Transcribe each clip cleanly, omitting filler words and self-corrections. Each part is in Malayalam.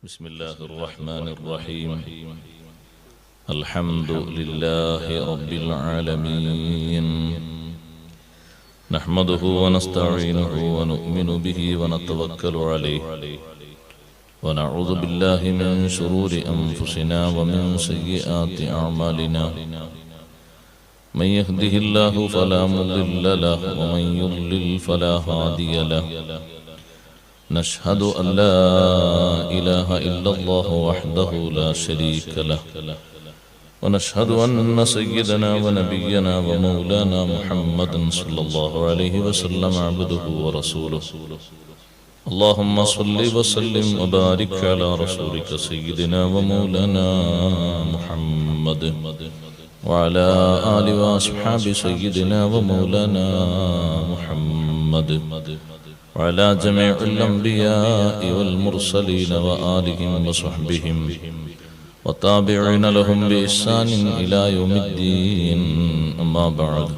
بسم الله الرحمن الرحيم. الحمد لله رب العالمين، نحمده ونستعينه ونؤمن به ونتوكل عليه، ونعوذ بالله من شرور أنفسنا ومن سيئات أعمالنا. من يهده الله فلا مضل له ومن يضلل فلا هادي له. نشهد أن لا إله إلا الله وحده لا شريك له، ونشهد أن سيدنا ونبينا ومولانا محمدا صلى الله عليه وسلم عبده ورسوله. اللهم صل وسلم وبارك على رسولك سيدنا ومولانا محمد وعلى آل وأصحاب سيدنا ومولانا محمد وعلى جميع الأنبياء والمرسلين وآلهم وصحبهم وتابعين لهم بإحسان إلى يوم الدين. أما بعد،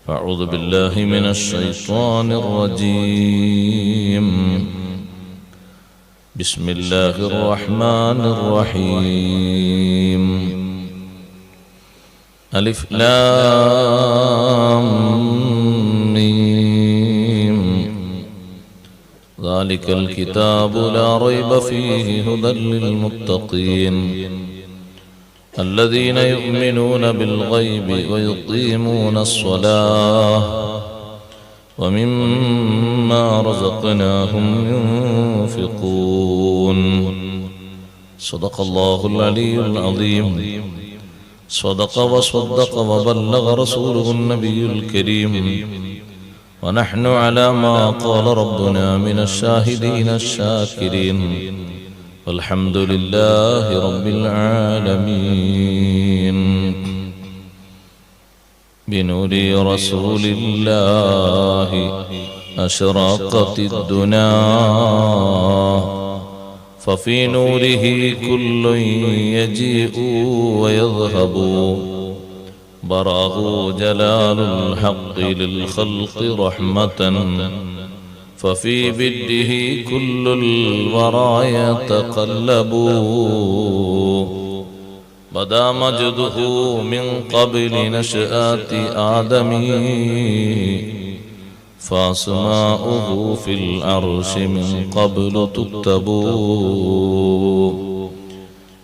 فأعوذ بالله من الشيطان الرجيم. بسم الله الرحمن الرحيم. ألف لام ميم. ذلك الكتاب لا ريب فيه هدى للمتقين الذين يؤمنون بالغيب ويقيمون الصلاة ومما رزقناهم ينفقون. صدق الله العلي العظيم. صدق وصدق وبلغ رسوله النبي الكريم، ونحن على ما قال ربنا من الشاهدين الشاكرين، والحمد لله رب العالمين. بنور رسول الله أشرقت الدنا، ففي نوره كل يجيء ويذهب. براه جلال الحق للخلق رحمة، ففي بده كل الورى يتقلب. بدا مجده من قبل نشأة آدم، فأسماؤه في العرش من قبل تكتب.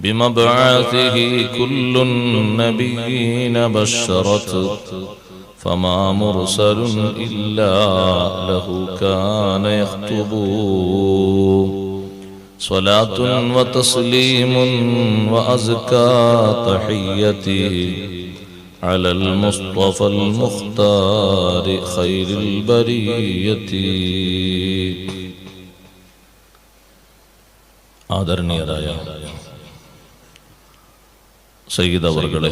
بمبعثه كل النبيين بشرت، فما مرسل إلا له كان يخطب. صلاة وتسليم وأزكى تحيتي على المصطفى المختار خير البرية. ആദരണീയരായ സയ്യിദ് അവർകളെ,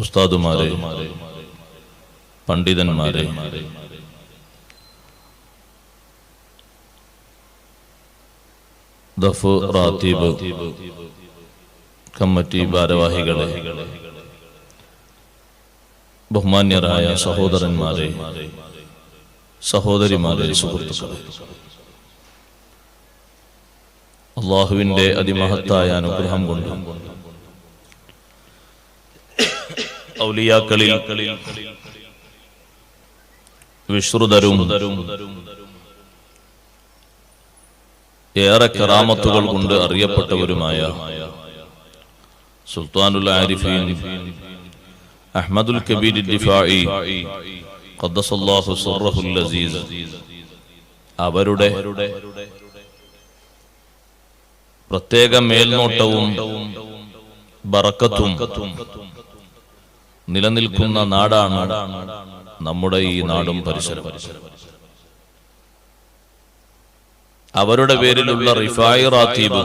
ഉസ്താദുമാരെ, പണ്ഡിതന്മാരെ, ദഫ് റാത്തീബ് കമ്മിറ്റി ഭാരവാഹികളെ, ബഹുമാന്യരായ സഹോദരന്മാരെ, സഹോദരിമാരെ, സുഹൃത്തുക്കളെ, അള്ളാഹുവിന്റെ അതിമഹത്തായ അനുഗ്രഹം കൊണ്ട് ഔലിയാക്കളിൽ വിശ്രുതരും ഏറെ കറാമത്തുകൾ കൊണ്ട് അറിയപ്പെട്ടവരുമായ സുൽത്താനുൽ ആരിഫീൻ അഹ്മദുൽ കബീർ ദിഫാഇ ഖദ്ദസല്ലാഹു സിർറഹുൽ അസീസ് അവരുടെ പ്രത്യേക മേൽനോട്ടവും ബറക്കത്തും നിലനിൽക്കുന്ന നാടാണ് നമ്മുടെ ഈ നാടും പരിസരം. അവരുടെ പേരിലുള്ള റിഫായി റാത്തീബ്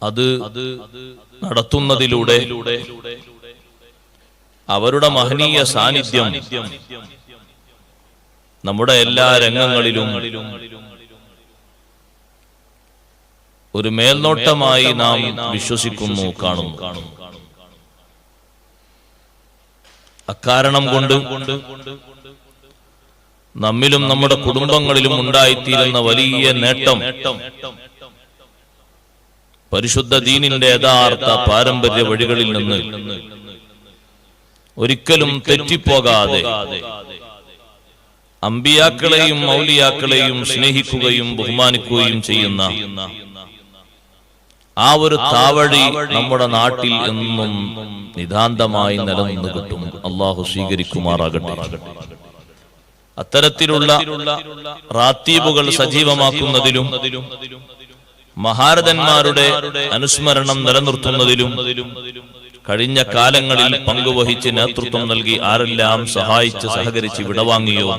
അത് നടത്തുന്നതിലൂടെ അവരുടെ മഹനീയ സാന്നിധ്യം നമ്മുടെ എല്ലാ രംഗങ്ങളിലും ഒരു മേൽനോട്ടമായി നാം വിശ്വസിക്കുന്നു, കാണുന്നു. അക്കാരണം കൊണ്ട് നമ്മിലും നമ്മുടെ കുടുംബങ്ങളിലും ഉണ്ടായിത്തീരുന്ന വലിയ നേട്ടം പരിശുദ്ധ ദീനിന്റെ യഥാർത്ഥ പാരമ്പര്യ വഴികളിൽ നിന്ന് ഒരിക്കലും തെറ്റിപ്പോകാതെ അമ്പിയാക്കളെയും മൗലിയാക്കളെയും സ്നേഹിക്കുകയും ബഹുമാനിക്കുകയും ചെയ്യുന്ന ആ ഒരു താവഴി നമ്മുടെ നാട്ടിൽ എന്നും നിതാന്തമായി നിലനിന്ന് കിട്ടും. അള്ളാഹു സ്വീകരിക്കുമാറാകട്ടെ. അത്തരത്തിലുള്ള റാത്തീബുകൾ സജീവമാക്കുന്നതിലും മഹാരഥന്മാരുടെ അനുസ്മരണം നിലനിർത്തുന്നതിലും കഴിഞ്ഞ കാലങ്ങളിൽ പങ്കുവഹിച്ച് നേതൃത്വം നൽകി ആരെല്ലാം സഹായിച്ച് സഹകരിച്ച് വിടവാങ്ങിയോ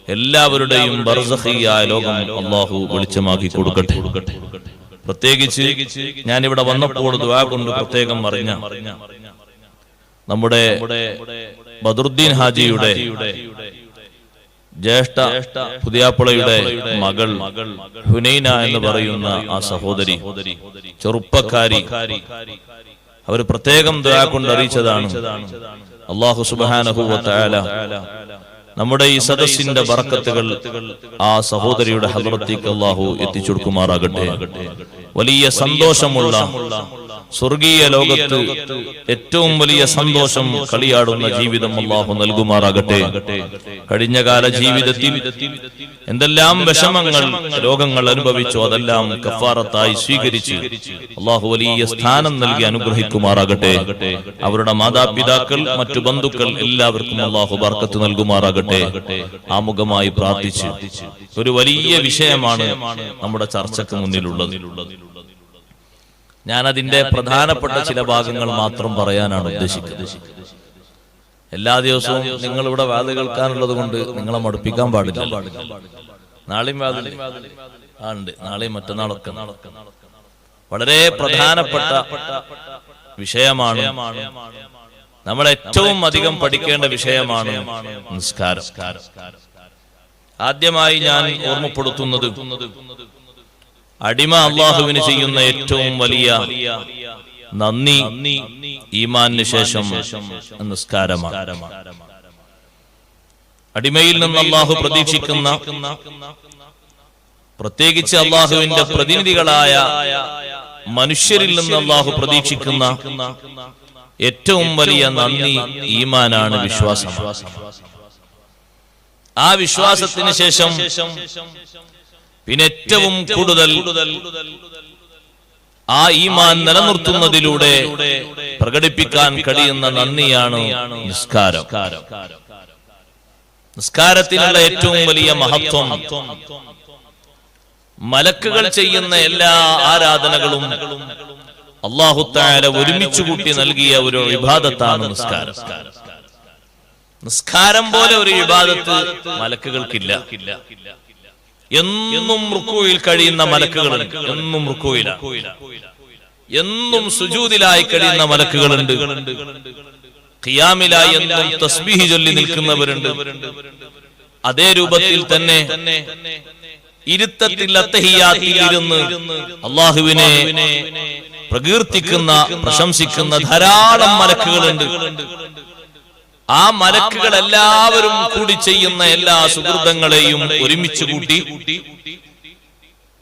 എല്ലാവരുടെയും ബർസഖിയായ ലോകം അള്ളാഹു വെളിച്ചമാക്കി കൊടുക്കട്ടെ. പ്രത്യേകിച്ച് ഞാനിവിടെ വന്നപ്പോൾ ദുആ കൊണ്ട് പ്രത്യേകം അറിഞ്ഞ നമ്മുടെ ബദറുദ്ദീൻ ഹാജിയുടെ ജ്യേഷ്ഠ പുതിയാപ്പുളയുടെ മകൾ ഹുനൈന എന്ന് പറയുന്ന ആ സഹോദരി, ചെറുപ്പക്കാരി, അവർ പ്രത്യേകം ദുആ കൊണ്ട് അറിയിച്ചതാണ്. അല്ലാഹു സുബ്ഹാനഹു വ തആല നമ്മുടെ ഈ സദസ്സിന്റെ ബറക്കത്തുകൾ ആ സഹോദരിയുടെ ഹദ്റത്തേക്ക് അല്ലാഹു എത്തിച്ചു കൊടുക്കുമാറാകട്ടെ. വലിയ സന്തോഷമുള്ള സ്വർഗീയ ലോകത്ത് ഏറ്റവും വലിയ സന്തോഷം കളിയാടുന്ന ജീവിതം അല്ലാഹു നൽകുമാറാകട്ടെ. കഴിഞ്ഞകാല ജീവിതത്തിൽ എന്തെല്ലാം വിഷമങ്ങൾ രോഗങ്ങൾ അനുഭവിച്ചു അതെല്ലാം കഫാറത്തായി സ്വീകരിച്ച് അല്ലാഹു വലിയ സ്ഥാനം നൽകി അനുഗ്രഹിക്കുമാറാകട്ടെ. അവരുടെ മാതാപിതാക്കൾ, മറ്റു ബന്ധുക്കൾ എല്ലാവർക്കും അല്ലാഹു ബർക്കത്ത് നൽകുമാറാകട്ടെ. ആമുഖമായി പ്രാർത്ഥിച്ച് ഒരു വലിയ വിഷയമാണ് നമ്മുടെ ചർച്ചയ്ക്ക് മുന്നിലുള്ളത്. ഞാൻ അതിന്റെ പ്രധാനപ്പെട്ട ചില ഭാഗങ്ങൾ മാത്രം പറയാനാണ് ഉദ്ദേശിക്കുന്നത്. എല്ലാ ദിവസവും നിങ്ങൾ ഇവിടെ വാത് കേൾക്കാനുള്ളത് കൊണ്ട് നിങ്ങളെ മടുപ്പിക്കാൻ പാടില്ല. നാളെയും ഉണ്ട്, നാളെയും മറ്റന്നാളൊക്കെ വളരെ പ്രധാനപ്പെട്ട വിഷയമാണ്. നമ്മൾ ഏറ്റവും അധികം പഠിക്കേണ്ട വിഷയമാണ് നിസ്കാരം. ആദ്യമായി ഞാൻ ഓർമ്മപ്പെടുത്തുന്നത് അടിമ അള്ളാഹുവിന് ചെയ്യുന്ന ഏറ്റവും വലിയ നന്ദി ഈമാനിന് ശേഷം നിസ്കാരമാണ്. അടിമയിൽ നിന്ന് അള്ളാഹു പ്രതീക്ഷിക്കുന്ന, പ്രത്യേകിച്ച് അള്ളാഹുവിന്റെ പ്രതിനിധികളായ മനുഷ്യരിൽ നിന്ന് അള്ളാഹു പ്രതീക്ഷിക്കുന്ന ഏറ്റവും വലിയ നന്ദി ഈമാനാണ്, വിശ്വാസം. ആ വിശ്വാസത്തിന് ശേഷം പിന്നെ ഏറ്റവും കൂടുതൽ ആ ഈമാൻ നിലനിർത്തുന്നതിലൂടെ പ്രകടിപ്പിക്കാൻ കഴിയുന്ന നന്ദിയാണ് നിസ്കാരം. നിസ്കാരത്തിനുള്ള ഏറ്റവും വലിയ മഹത്വം മലക്കുകൾ ചെയ്യുന്ന എല്ലാ ആരാധനകളും അല്ലാഹു തആല ഒരുമിച്ച് കൂട്ടി നൽകിയ ഒരു ഇബാദത്താണ് നിസ്കാരം. നിസ്കാരം പോലെ ഒരു ഇബാദത്ത് മലക്കുകൾക്കില്ല. എന്നും റുക്കൂയിൽ കഴിയുന്ന മലക്കുകളുണ്ട്, എന്നും റുക്കൂയിലാണ്. എന്നും സുജൂദിലായി കഴിയുന്ന മലക്കുകളുണ്ട്. ഖിയാമിലായി എന്നും തസ്ബീഹ് ചൊല്ലി നിൽക്കുന്നവരുണ്ട്. അതേ രൂപത്തിൽ തന്നെ ഇരുത്തത്തിൽ അത്തഹിയ്യാത്തിൽ ഇരുന്ന് അല്ലാഹുവിനെ പ്രകീർത്തിക്കുന്ന, പ്രശംസിക്കുന്ന ധാരാളം മലക്കുകളുണ്ട്. ആ മലക്കുകൾ എല്ലാവരും കൂടി ചെയ്യുന്ന എല്ലാ സുഹൃതങ്ങളെയും ഒരുമിച്ച് കൂട്ടി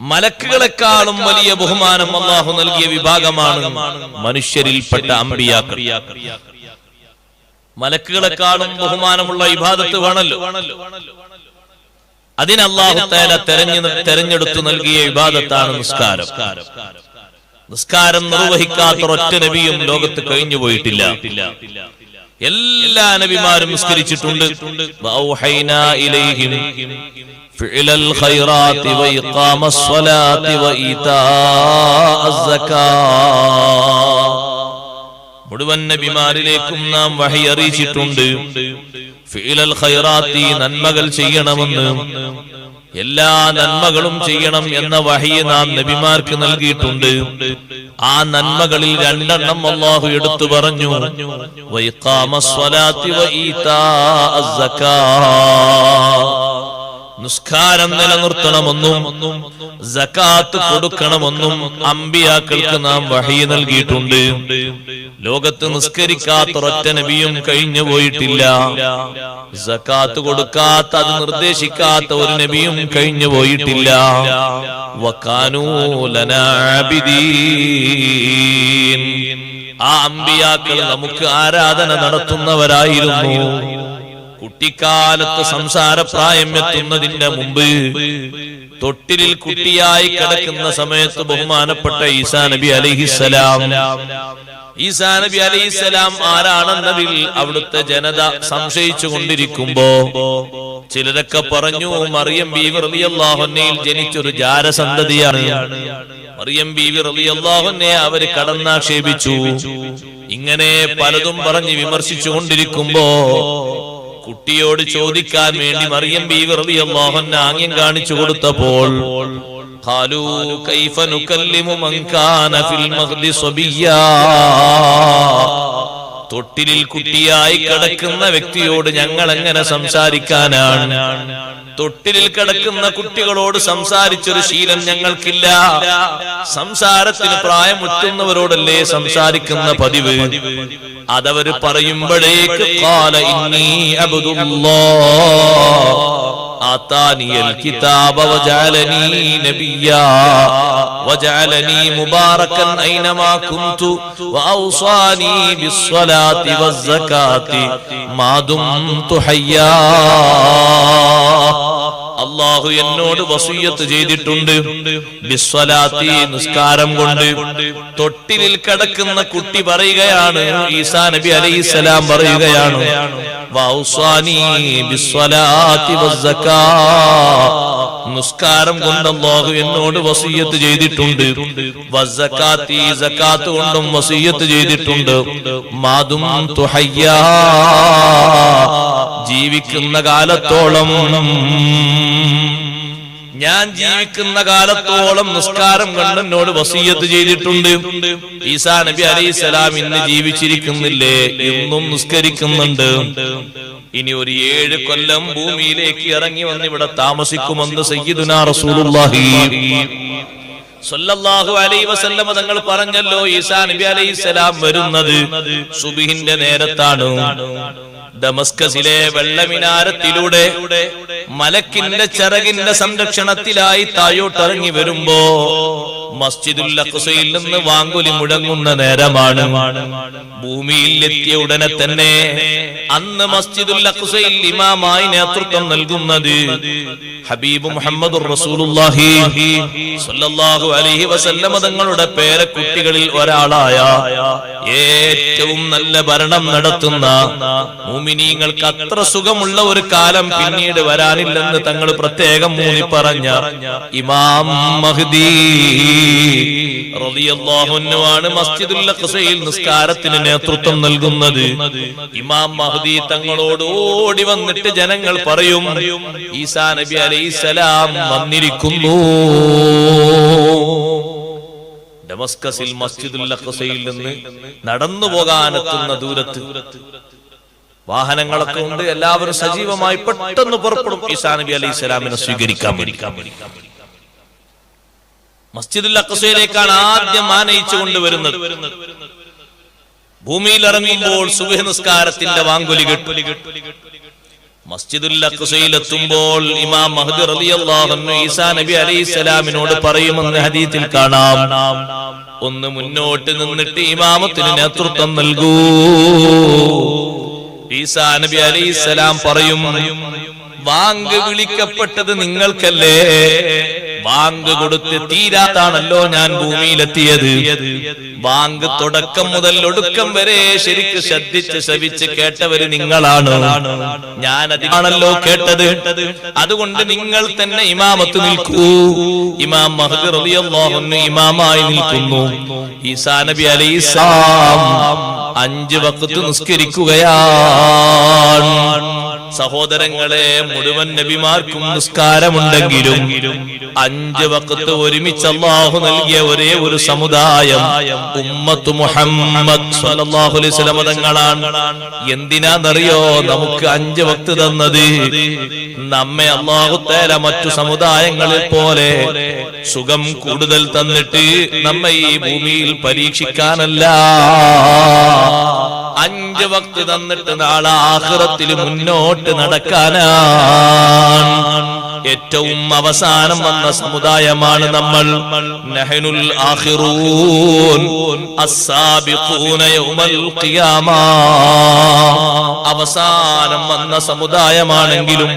മലക്കുകളെക്കാളും വലിയ ബഹുമാനം അല്ലാഹു നൽകിയ വിഭാഗമാണ് മനുഷ്യരിൽപ്പെട്ട അമ്പിയാക്കൾ. മലക്കുകളെക്കാളും ബഹുമാനമുള്ള ഇബാദത്ത് വേണമല്ലോ. അതിന് അല്ലാഹു തആല തെരഞ്ഞെടുത്തു നൽകിയ ഇബാദത്താണ് നിസ്കാരം. നിസ്കാരം നിർവഹിക്കാത്ത ഒറ്റ നബിയും ലോകത്ത് കഴിഞ്ഞു പോയിട്ടില്ല. എല്ലാ നബിമാരും നിസ്കരിച്ചിട്ടുണ്ട്. വഔഹൈനാ ഇലൈഹിം ഫിഅലൽ ഖൈറാത്തി വഇഖാമസ് സ്വലാത്തി വഇതാഅസ് സകാത്ത്. മുഴുവൻ നബിമാരിലേക്കും നാം വഹി അറിയിച്ചിട്ടുണ്ട്. ഫിഅലൽ ഖൈറാത്തി, നന്മകൾ ചെയ്യണമെന്ന്, എല്ലാ നന്മകളും ചെയ്യണം എന്ന വഹി നാം നബിമാർക്ക് നൽകിയിട്ടുണ്ട്. ആ നന്മകളിൽ രണ്ടെണ്ണം അല്ലാഹു എടുത്തു പറഞ്ഞു. വഇഖാമസ് സ്വലാത്തി വഇതാഅസ് സകാത്ത്, നിസ്കാരം നിലനിർത്തണമെന്നും സകാത്ത് കൊടുക്കണമെന്നും അമ്പിയാക്കൾക്ക് നാം വഹി നൽകിയിട്ടുണ്ട്. ലോകത്ത് നിസ്കരിക്കാത്ത ഒരൊറ്റ നബിയും കഴിഞ്ഞു പോയിട്ടില്ല. സകാത്ത് കൊടുക്കാത്ത, അത് നിർദ്ദേശിക്കാത്ത ഒരു നബിയും കഴിഞ്ഞു പോയിട്ടില്ല. വകാനൂ ലനാ ആബിദീൻ. ആ അമ്പിയാക്കൾ നമുക്ക് ആരാധന നടത്തുന്നവരായിരുന്നു. കുട്ടിക്കാലത്ത് സംസാരപ്രായം എത്തുന്നതിന്റെ മുമ്പ് തൊട്ടിലിൽ കുട്ടിയായി കിടക്കുന്ന സമയത്ത് ബഹുമാനപ്പെട്ട ഈസാ നബി അലൈഹിസ്സലാം ആരാണെന്നതിൽ അവിടുത്തെ ജനത സംശയിച്ചു കൊണ്ടിരിക്കുമ്പോ ചിലരൊക്കെ പറഞ്ഞു മറിയം ബീവി റളിയല്ലാഹു അൻഹയിൽ ജനിച്ചൊരു ജാരസന്തതിയാണ്. മറിയം ബീവി റളിയല്ലാഹു അൻഹയെ അവര് കടന്നാക്ഷേപിച്ചു. ഇങ്ങനെ പലതും പറഞ്ഞ് വിമർശിച്ചു കൊണ്ടിരിക്കുമ്പോ കുട്ടിയോട് ചോദിക്കാൻ വേണ്ടി മറിയം ബീവി റളിയല്ലാഹു അൻഹ ആംഗ്യം കാണിച്ചു കൊടുത്തപ്പോൾ ഖാലൂ കൈഫ നുകല്ലിമു മൻ കാന ഫിൽ മഗ്ദി സബിയ്യാ. തൊട്ടിലിൽ കുട്ടിയായി കിടക്കുന്ന വ്യക്തിയോട് ഞങ്ങൾ എങ്ങനെ സംസാരിക്കാനാണ്? തൊട്ടിലിൽ കിടക്കുന്ന കുട്ടികളോട് സംസാരിച്ചൊരു ശീലം ഞങ്ങൾക്കില്ല. സംസാരത്തിന് പ്രായമുറ്റുന്നവരോടല്ലേ സംസാരിക്കുന്ന പതിവ്. അതവര് പറയുമ്പോഴേക്ക് ഖാല ഇന്നി അബ്ദുല്ലാഹ് ആതാനിയൽ കിതാബ വജഅലനി നബിയ്യാ വജഅലനി മുബാറകൻ ഐനമാ കുന്തു വഔസാനി ബിസ്സലാത്തി വസ്സകാത്തി മാ ദുംതു ഹയ്യാ. അല്ലാഹു എന്നോട് വസിയ്യത്ത് ചെയ്തിട്ടുണ്ട്. ബിസ്സലാത്തി, നിസ്കാരം കൊണ്ട്. തൊട്ടിലിൽ കിടക്കുന്ന കുട്ടി പറയുകയാണ്, ഈസാ നബി അലൈഹിസ്സലാം പറയുകയാണ്, വഔസാനി ബിസ്സലാത്തി വസ്സകാ. നിസ്കാരം കൊണ്ട് അല്ലാഹു എന്നോട് വസിയ്യത്ത് ചെയ്തിട്ടുണ്ട്. വസ്സകാത്തി, സകാത്ത് കൊണ്ടും വസിയ്യത്ത് ചെയ്തിട്ടുണ്ട്. മാ ദുംതു ഹയ്യാ, ജീവിക്കുന്ന കാലത്തോളം, ഞാൻ ജീവിക്കുന്ന കാലത്തോളം നിസ്കാരം കൊണ്ട് എന്നോട് വസിയ്യത്ത് ചെയ്തിട്ടുണ്ട്. ഈസാ നബി അലൈഹിസ്സലാം ഇന്ന് ജീവിച്ചിരിക്കുന്നില്ലേ? ഇന്നും നിസ്കരിക്കുന്നുണ്ട്. ഇനി ഒരു 7 കൊല്ലം ഭൂമിയിലേക്ക് ഇറങ്ങി വന്ന് ഇവിടെ താമസിക്കുമെന്ന് സയ്യിദുനാ റസൂലുള്ളാഹി സ്വല്ലല്ലാഹു അലൈഹി വസല്ലം തങ്ങൾ പറഞ്ഞല്ലോ. ഈസാ നബി അലൈഹിസ്സലാം വരുന്നത് സുബ്ഹിന്റെ നേരത്താണ്. ദമസ്കസിലെ വെള്ളമിനാരത്തിലൂടെ മലക്കിന്റെ ചിറകിന്റെ സംരക്ഷണത്തിലായി താഴോട്ടിറങ്ങി വരുമ്പോ മസ്ജിദുൽ അഖ്സയിൽ നിന്ന് വാങ്കുലി മുഴങ്ങുന്ന നേരമാണ്. ഭൂമിയിൽ എത്തിയ ഉടനെ തന്നെ അന്ന് മസ്ജിദുൽ അഖ്സയിൽ ഇമാമായി നേതൃത്വം നൽകുന്നത് ഹബീബ് മുഹമ്മദുർ റസൂലുള്ളാഹി സ്വല്ലല്ലാഹു അലൈഹി വസല്ലം തങ്ങളുടെ പേരക്കുട്ടികളിൽ ഒരാളായ ഏറ്റവും നല്ല ഭരണം നടത്തുന്ന മുഅ്മിനീങ്ങൾക്ക് അത്ര സുഖമുള്ള ഒരു കാലം പിന്നീട് വരാനില്ലെന്ന് തങ്ങൾ പ്രത്യേകം ഊന്നി പറഞ്ഞ ഇമാം മഹ്ദി റളിയല്ലാഹു അൻഹു ആണ് മസ്ജിദുൽ അഖ്സയിൽ നിസ്കാരത്തിന് നേതൃത്വം നൽകുന്നത്. ഇമാം മഹ്ദി തങ്ങളോട് ഓടി വന്നിട്ട് ജനങ്ങൾ പറയും, ഈസാ നബി അലൈഹിസ്സലാം വന്നിരിക്കുന്നു. ദമസ്കസിൽ മസ്ജിദുൽ അഖ്സയിൽ നിന്ന് നടന്നു പോകാനെത്തുന്ന ദൂരത്ത് വാഹനങ്ങളൊക്കെ ഉണ്ട്. എല്ലാവരും സജീവമായി പെട്ടെന്ന് പുറപ്പെടും ഈസാ നബി അലൈഹിസ്സലാമിനെ സ്വീകരിക്കാൻ വേണ്ടി. മസ്ജിദുൽ അഖ്സയിലേക്കാണ് ആദ്യം ആനയിച്ചു കൊണ്ടുവരുന്നത്. ഭൂമിയിൽ ഇറങ്ങുമ്പോൾ സുബ്ഹ് നിസ്കാരത്തിന്റെ വാങ്കുലി കേട്ടു. മസ്ജിദുൽ അഖ്സയിൽ എത്തുമ്പോൾ ഇമാം മഹ്ദി റളിയല്ലാഹു അൻഹു ഈസാ നബി അലൈഹിസ്സലാമിനോട് പറയുമെന്ന് ഹദീസിൽ കാണാം, ഒന്ന് മുന്നോട്ട് നിന്നിട്ട് ഇമാമത്തിന് നേതൃത്വം നൽകൂ. ഈസാ നബി അലൈഹിസ്സലാം പറയും, വാങ്ക് വിളിക്കപ്പെട്ടത് നിങ്ങൾക്കല്ലേ? വാങ്ക് കൊടുത്ത് തീരാത്താണല്ലോ ഞാൻ ഭൂമിയിലെത്തിയത്. വാങ്ക് തുടക്കം മുതൽ ഒടുക്കം വരെ ശരിക്ക് ശ്രദ്ധിച്ച് ശ്രവിച്ച് കേട്ടവര് നിങ്ങളാണ്. ഞാൻ അതിനാണല്ലോ കേട്ടത്. അതുകൊണ്ട് നിങ്ങൾ തന്നെ ഇമാമത്ത് നിൽക്കൂ. ഇമാം മഹ്ദി റളിയല്ലാഹു അൻഹു ഇമാമായി നിൽക്കുന്നു. ഈസാ നബി അലൈഹിസ്സലാം 5 വഖ്ത് നിസ്കരിക്കുകയാണ്. സഹോദരങ്ങളെ, മുഴുവൻ നബിമാർക്കും നിസ്കാരമുണ്ടെങ്കിലും 5 വഖത്ത് ഒരുമിച്ച് അല്ലാഹു നൽകിയ ഒരേ ഒരു സമുദായം ഉമ്മത്ത് മുഹമ്മദ് സ്വല്ലല്ലാഹു അലൈഹി വസല്ലം തങ്ങളാണ്. എന്തിനാണെന്നറിയോ നമുക്ക് 5 വഖത്ത് തന്നത്? നമ്മെ അല്ലാഹു തആല മറ്റു സമുദായങ്ങളിൽ പോലെ സുഖം കൂടുതൽ തന്നിട്ട് നമ്മെ ഈ ഭൂമിയിൽ പരീക്ഷിക്കാനല്ല. 5 വഖത്ത് തന്നിട്ട് നാളെ ആഖിറത്തിൽ മുന്നോട്ട് നടക്കാനാണ്. ഏറ്റവും അവസാനം വന്ന സമുദായമാണ് നമ്മൾ. നഹ്നുൽ ആഖിറൂൻ അസ്സാബിഖൂന യൗമൽ ഖിയാമ. അവസാനം വന്ന സമുദായമാണെങ്കിലും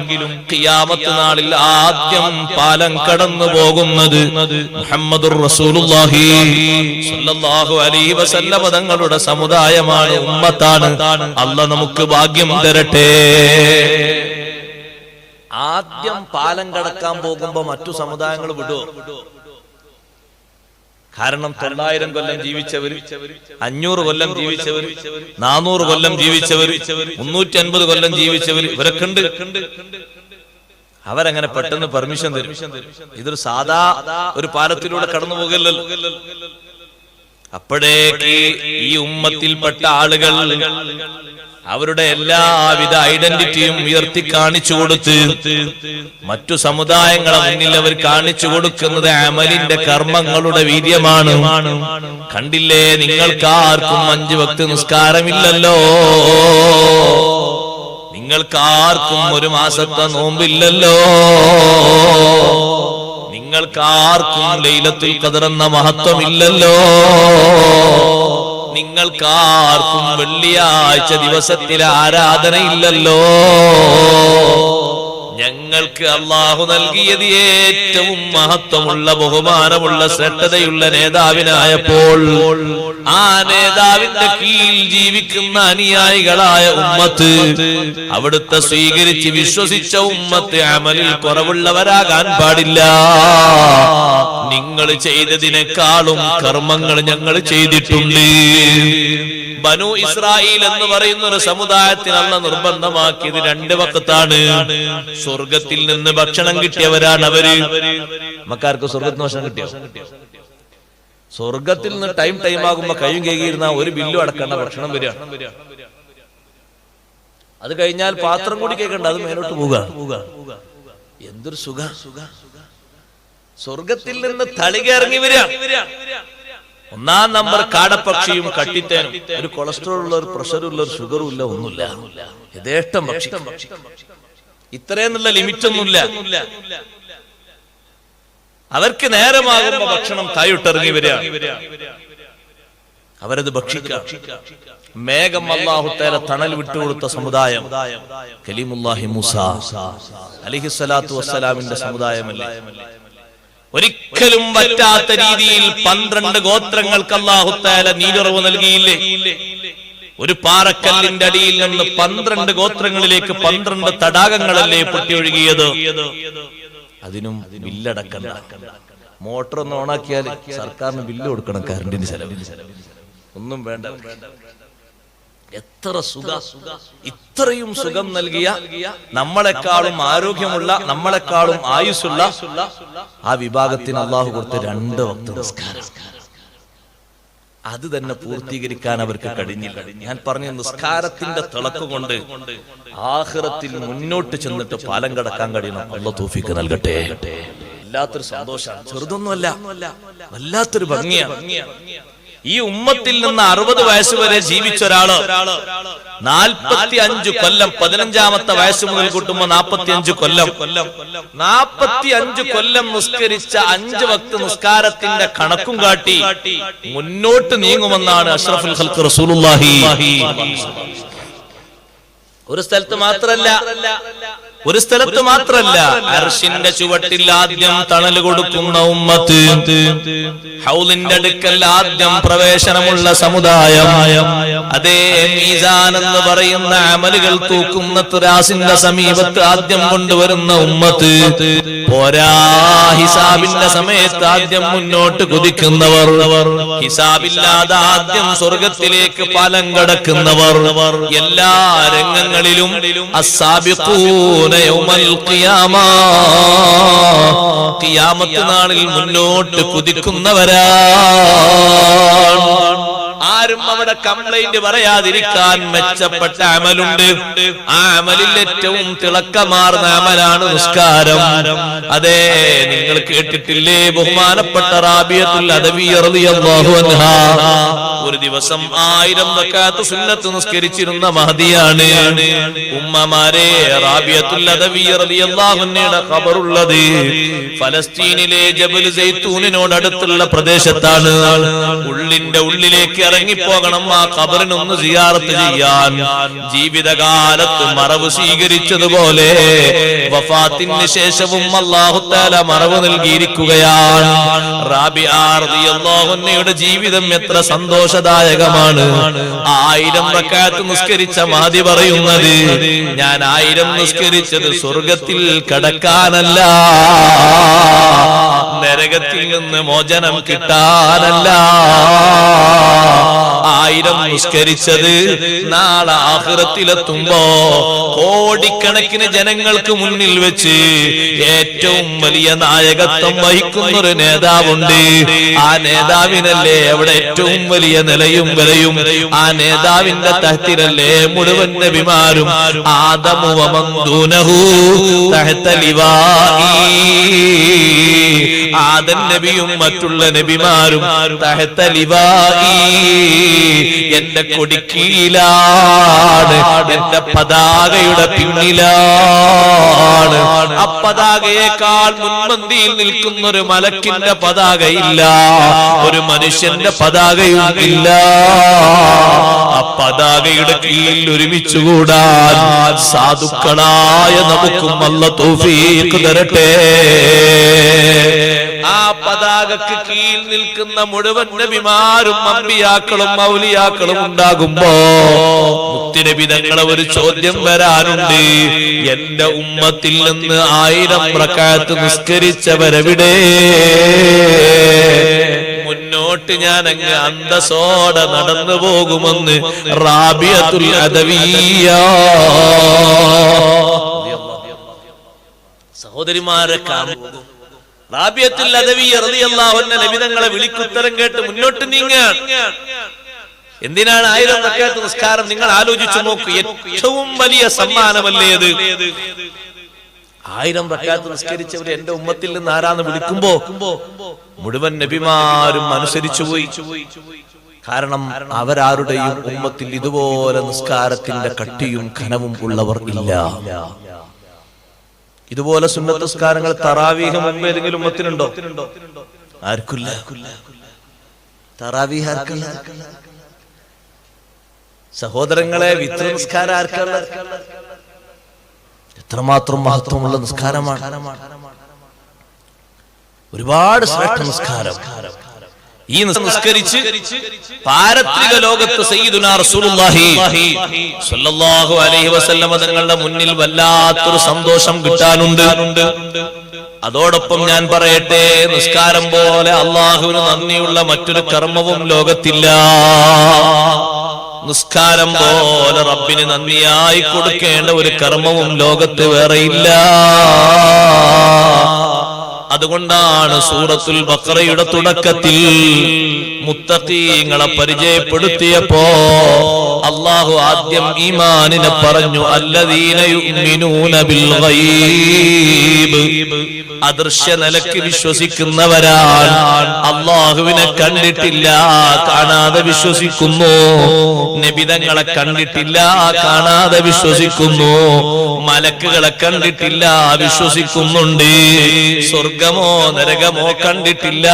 ഖിയാമത്ത് നാളിൽ ആദ്യം പാലം കടന്നു പോകുന്നത് മുഹമ്മദുർ റസൂലുള്ളാഹി സ്വല്ലല്ലാഹു അലൈഹി വസല്ലം തങ്ങളുടെ സമുദായമാണ്, ഉമ്മത്താണ്. അല്ലാഹ് നമുക്ക് ഭാഗ്യം തരട്ടെ. ആദ്യം പാലം കടക്കാൻ പോകുമ്പോ മറ്റു സമുദായങ്ങൾ വിടുവോ? കാരണം 900 കൊല്ലം ജീവിച്ചവര്, 500 കൊല്ലം ജീവിച്ചവര്, 400 കൊല്ലം ജീവിച്ചവര്, 350 കൊല്ലം ജീവിച്ചവര്, ഇവരൊക്കെ ഉണ്ട്. അവരങ്ങനെ പെട്ടെന്ന് പെർമിഷൻ തരും. ഇതൊരു സാധാ ഒരു പാലത്തിലൂടെ കടന്നു പോകല്ലോ. അപ്പോഴേക്ക് ഈ ഉമ്മത്തിൽപ്പെട്ട ആളുകൾ അവരുടെ എല്ലാവിധ ഐഡന്റിറ്റിയും ഉയർത്തി കാണിച്ചു കൊടുത്ത് മറ്റു സമുദായങ്ങളെ മുന്നിൽ അവർ കാണിച്ചു കൊടുക്കുന്നത് അമലിന്റെ കർമ്മങ്ങളുടെ വീര്യമാണ്. കണ്ടില്ലേ, നിങ്ങൾക്കാർക്കും 5 വക്ത് നിസ്കാരമില്ലല്ലോ, നിങ്ങൾക്കാർക്കും 1 മാസത്തെ നോമ്പില്ലല്ലോ, നിങ്ങൾക്കാർക്കും ലൈലത്തുൽ ഖദർ എന്ന മഹത്വമില്ലല്ലോ, നിങ്ങൾക്കാർക്കും വെള്ളിയാഴ്ച ദിവസത്തിലെ ആരാധനയില്ലല്ലോ. ഞങ്ങൾക്ക് അല്ലാഹു നൽകിയത് ഏറ്റവും മഹത്വമുള്ള ബഹുമാനമുള്ള ശ്രദ്ധതയുള്ള നേതാവിനായപ്പോൾ ആ നേതാവിന്റെ കീഴിൽ ജീവിക്കുന്ന അനുയായികളായ ഉമ്മത്ത്, അവിടുത്തെ സ്വീകരിച്ച് വിശ്വസിച്ച ഉമ്മത്ത് അമലിൽ കുറവുള്ളവരാകാൻ പാടില്ല. നിങ്ങൾ ചെയ്തതിനേക്കാളും കർമ്മങ്ങൾ ഞങ്ങൾ ചെയ്തിട്ടുണ്ട്. ബനു ഇസ്രായേൽ എന്ന് പറയുന്ന ഒരു സമുദായത്തിന് അല്ലാഹു നിർബന്ധമാക്കിയത് 2 വഖത്താണ്. സ്വർഗത്തിൽ നിന്ന് ഭക്ഷണം കിട്ടിയവരാണ് അവര്. മക്കാർക്ക് സ്വർഗത്തിൽ നിന്ന് ഭക്ഷണം കിട്ടിയോ? സ്വർഗത്തിൽ നിന്ന് ടൈം ആകുമ്പോ കയ്യും കേകിയിരുന്ന ഒരു ബില്ലും അടക്കേണ്ട ഭക്ഷണം വരിക. അത് കഴിഞ്ഞാൽ പാത്രം കൂടി കേൾക്കണ്ട, അത് മേലോട്ട് പോവുക. എന്തൊരു സുഖ! സ്വർഗത്തിൽ നിന്ന് തളിക ഇറങ്ങി വരിക. 1-ാം നമ്പർ കാടപ്പക്ഷിയും കട്ടിത്തേനും. ഒരു കൊളസ്ട്രോൾ ഉള്ള, ഒരു പ്രഷറും ഉള്ള, ഒരു ഷുഗറും ഇല്ല, ഒന്നുമില്ല. യഥേഷ്ടം ഭക്ഷിക്കും. ഇത്രയെന്നുള്ള ലിമിറ്റ് ഒന്നുമില്ല. അവർക്ക് നേരമാകുമ്പോ ഭക്ഷണം താഴോട്ടിറങ്ങി വരിക, അവരത് ഭക്ഷിക്കാം. മേഘം അല്ലാഹു തആല തണൽ വിട്ടുകൊടുത്ത സമുദായം കലീമുല്ലാഹി മൂസ അലൈഹിസ്സലാത്തു വസ്സലാമിന്റെ സമുദായമല്ലേ? ഒരിക്കലും പറ്റാത്ത രീതിയിൽ 12 ഗോത്രങ്ങൾക്ക് അല്ലാഹു തആല നീരുറവ് നൽകിയില്ലേ? ഒരു പാറക്കല്ലിന്റെ അടിയിൽ നിന്ന് 12 ഗോത്രങ്ങളിലേക്ക് 12 തടാകങ്ങളല്ലേ പൊട്ടിയൊഴുകിയത്? അതിനും ബില്ലടക്കണ്ട. മോട്ടർ ഒന്ന് ഓണാക്കിയാൽ സർക്കാരിന് ബില്ല് കൊടുക്കണം, കറണ്ടിന് ചെലവ് ഒന്നും വേണ്ട. എത്ര സുഖ! ഇത്രയും സുഖം നൽകിയ, നമ്മളെക്കാളും ആരോഗ്യമുള്ള, നമ്മളെക്കാളും ആയുസ്സുള്ള ആ വിഭാഗത്തിന് അല്ലാഹു കൊടുത്ത 2 വക്ത് നിസ്കാരം. അത് തന്നെ പൂർത്തീകരിക്കാൻ അവർക്ക് കഴിഞ്ഞില്ല. ഞാൻ പറഞ്ഞ നിസ്കാരത്തിന്റെ തിളക്കം കൊണ്ട് ആഖിറത്തിൽ മുന്നോട്ട് ചെന്നിട്ട് പാലം കടക്കാൻ കഴിയണം. അല്ലാഹു തൗഫീഖ് നൽകട്ടെ. വല്ലാത്തൊരു സന്തോഷമാണ്, ചെറുതൊന്നുമല്ല, വല്ലാത്തൊരു ഭംഗിയാണ്. ഈ ഉമ്മത്തിൽ നിന്ന് 60 വയസ്സ് വരെ ജീവിച്ച ഒരാള് 45 കൊല്ലം, 15ാമത്തെ വയസ്സ് മുതൽ കൂട്ടുമ്പോ 45 കൊല്ലം, 45 കൊല്ലം നിസ്കരിച്ച 5 വക്ത് നിസ്കാരത്തിന്റെ കണക്കും കാട്ടി മുന്നോട്ട് നീങ്ങുമെന്നാണ് അഷ്റഫുൽ ഖൽഖ് റസൂലുള്ളാഹി. ഒരു സ്ഥലത്ത് മാത്രല്ല, ഒരു സ്ഥലത്ത് മാത്രല്ല, അർശിന്റെ ചുവട്ടിൽ ആദ്യം തണൽ കൊടുക്കുന്ന ഉമ്മത്ത്, ഹൗലിന്റെ അടുക്കൽ ആദ്യം പ്രവേശനമുള്ള സമുദായം, അതേ മീസാൻ എന്ന് പറയുന്ന അമലുകൾ തൂക്കുന്ന തുറാസിന്റെ സമീപത്ത് ആദ്യം കൊണ്ടുവരുന്ന ഉമ്മത്ത്, പോരാ ഹിസാബിന്റെ സമയത്ത് ആദ്യം മുന്നോട്ട് കുതിക്കുന്നവർ, ഹിസാബില്ലാതെ ആദ്യം സ്വർഗത്തിലേക്ക് പാലം കടക്കുന്നവർ, എല്ലാ രംഗങ്ങളിലും അസ്സാബിഖൂന യൗമൽ ഖിയാമ, ഖിയാമത്ത് നാളിൽ മുന്നോട്ട് കുതിക്കുന്നവരാണ്. ആരും അവിടെ കംപ്ലൈന്റ് പറയാതിരിക്കാൻ മെച്ചപ്പെട്ട അമലുണ്ട്. ആ അമലിൽ ഏറ്റവും തിളക്കമാർന്ന അമലാണ് നിസ്കാരം. അതെ, നിങ്ങൾ കേട്ടിട്ടില്ലേ ബഹുമാനപ്പെട്ട റാബിയത്തുൽ അദവി റളിയല്ലാഹു അൻഹാ ഒരു ദിവസം 1000 റക്അത്ത് സുന്നത്ത് നിസ്കരിച്ചിരുന്ന മഹദിയാണ്. ഉമ്മമാരെ, റാബിയത്തുൽ അദവി റളിയല്ലാഹു അൻഹയുടെ ഖബറുള്ളത് ഫലസ്തീനിലെ ജബൽ സൈത്തൂനിനോട് അടുത്തുള്ള പ്രദേശത്താണ്. ഉള്ളിന്റെ ഉള്ളിലേക്ക് ഇറങ്ങിപ്പോകണം ആ ഖബറിനൊന്ന് സിയാറത്ത് ചെയ്യാൻ. ജീവിതകാലത്ത് മറവ് സ്വീകരിച്ചതുപോലെ വഫാത്തിന് ശേഷവും അല്ലാഹു തആല മറവ് നൽകിയിരിക്കുകയാണ്. റാബിഅ റളിയല്ലാഹു അൻഹയുടെ ജീവിതം എത്ര സന്തോഷദായകമാണ്. 1000 റക്അത്ത് നിസ്കരിച്ച മഹദി പറയുന്നത്, ഞാൻ 1000 നിസ്കരിച്ചത് സ്വർഗത്തിൽ കടക്കാനല്ല, നരകത്തിൽ നിന്ന് മോചനം കിട്ടാനല്ല. 1000 നിസ്കരിച്ചത് നാളെ ആഖിറത്തിലെത്തുമ്പോ കോടിക്കണക്കിന് ജനങ്ങൾക്ക് മുന്നിൽ വെച്ച് ഏറ്റവും വലിയ നായകത്വം വഹിക്കുന്ന ഒരു നേതാവുണ്ട്. ആ നേതാവിനല്ലേ അവിടെ ഏറ്റവും വലിയ നിലയും വിലയും. ആ നേതാവിന്റെ തഹ്തിലല്ലേ മുഴുവൻ നബിമാരും. ആദമു വമൻ ദൂനഹു തഹ്ത ലിവാഇ, ആദം നബിയും മറ്റുള്ള നബിമാരും തഹ്ത ലിവാഇ, എന്റെ കൊടിക്കീഴിലാണ്, എന്റെ പതാകയുടെ പിന്നിലാണ്. ആ പതാകയേക്കാൾ മുൻപന്തിയിൽ നിൽക്കുന്ന ഒരു മലക്കിന്റെ പതാകയില്ല, ഒരു മനുഷ്യന്റെ പതാകയും ഇല്ല. ആ പതാകയുടെ കീഴിൽ ഒരുമിച്ചുകൂടാൻ സാധുക്കളായ നമുക്കും അല്ലാഹു തൗഫീഖ് തരട്ടെ. ആ പതാകക്ക് കീഴിൽ നിൽക്കുന്ന മുഴുവൻ നബിമാരും അമ്പിയാക്കളും ഔലിയാക്കളും ഉണ്ടാകുമ്പോ മുത്തുനബി തങ്ങളെ ഒരു ചോദ്യം വരാനുണ്ട്. എന്റെ ഉമ്മത്തിൽ നിന്ന് 1000 റക്അത്ത് നിസ്കരിച്ചവരെവിടെ? മുന്നോട്ട് ഞാൻ അങ്ങ് അന്തസ്സോടെ നടന്നു പോകുമെന്ന് റാബിയത്തുൽ അദവിയ്യ. സഹോദരിമാരെ, റാബിയത്തുൽ അദവി റളിയല്ലാഹു അൻഹ നബി തങ്ങളെ വിളിക്കുത്തരം കേട്ട് മുന്നോട്ട് നീങ്ങാൻ. എന്തിനാണ് 1000 റക്അത്ത് നിസ്കാരം? നിങ്ങൾ ആലോചിച്ചു നോക്കൂ. ഏറ്റവും വലിയ സമ്മാനമല്ലേ അത്? 1000 റക്അത്ത് നിസ്കരിച്ചവർ എന്റെ ഉമ്മത്തിൽ നിന്ന് ആരാന്ന് വിളിക്കുമ്പോ മുഴുവൻ നബിമാരും അനുസരിച്ചു പോയി. കാരണം അവരാരുടെയും ഉമ്മത്തിൽ ഇതുപോലെ നിസ്കാരത്തിന്റെ കട്ടിയും ഘനവും ഉള്ളവർ ഇല്ല. ഇതുപോലെ സുന്നത്ത് നിസ്കാരങ്ങൾ തറാവീഹ് മുമ്പ് ഏതെങ്കിലും ഉമ്മത്തിനുണ്ടോ? ആർക്കില്ല. തറാവീഹ് ആർക്കില്ല. സഹോദരങ്ങളെ, വിത്ർ നിസ്കാരം ആർക്കല്ല? എത്രമാത്രം മഹത്വമുള്ള നിസ്കാരമാണ്. ഒരുപാട് ശ്രേഷ്ഠ നിസ്കാരം. ഈ നിസ്കരിച്ച് പാരത്രിക ലോകത്ത് സയ്യിദുനാ റസൂലുള്ളാഹി സ്വല്ലല്ലാഹു അലൈഹി വസല്ലം തങ്ങളുടെ മുന്നിൽ വല്ലാത്തൊരു സന്തോഷം കിട്ടാനുണ്ട്. അതോടൊപ്പം ഞാൻ പറയട്ടെ, നിസ്കാരം പോലെ അള്ളാഹുവിന് നന്ദിയുള്ള മറ്റൊരു കർമ്മവും ലോകത്തില്ല. നിസ്കാരം പോലെ റബ്ബിന് നന്ദിയായി കൊടുക്കേണ്ട ഒരു കർമ്മവും ലോകത്ത് വേറെയില്ല. അതുകൊണ്ടാണ് സൂറത്തുൽ ബഖറയുടെ തുടക്കത്തിൽ മുത്തഖീങ്ങളെ പരിചയപ്പെടുത്തിയപ്പോ അല്ലാഹു ആദ്യം ഈമാനിനെ പറഞ്ഞു, അല്ലദീന യുഅ്മിനൂന ബിൽ ഗൈബ്. അദൃശ്യ നിലക്ക് വിശ്വസിക്കുന്നവരാണ്. അള്ളാഹുവിനെ കണ്ടിട്ടില്ല, കാണാതെ വിശ്വസിക്കുന്നു. നബിതങ്ങളെ കണ്ടിട്ടില്ല, കാണാതെ വിശ്വസിക്കുന്നു. മലക്കുകളെ കണ്ടിട്ടില്ല, വിശ്വസിക്കുന്നുണ്ട്. സ്വർഗമോ നരകമോ കണ്ടിട്ടില്ല.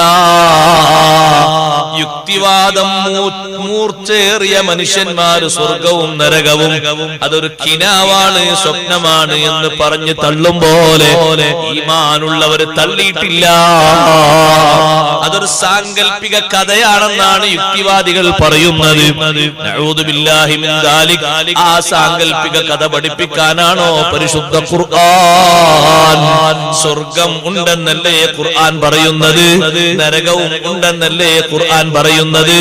യുക്തിവാദം മൂർച്ചേറിയ മനുഷ്യന്മാര് സ്വർഗവും നരകവും അതൊരു കിനാവാണ്, സ്വപ്നമാണ് എന്ന് പറഞ്ഞ് തള്ളും പോലെ ഈമാനുള്ളവർ തള്ളിയിട്ടില്ല. അതൊരു സാങ്കല്പിക കഥയാണെന്നാണ് യുക്തിവാദികൾ പറയുന്നത്. നഊദു ബില്ലാഹി മിൻ ദാലിക്. ആ സാങ്കല്പിക കഥ പഠിപ്പിക്കാനാണോ പരിശുദ്ധ ഖുർആൻ? സ്വർഗം ഉണ്ടെന്നല്ലേ ഖുർആൻ പറയുന്നത്? നരകവും ഉണ്ടെന്നല്ലേ ഖുർആൻ പറയുന്നത്?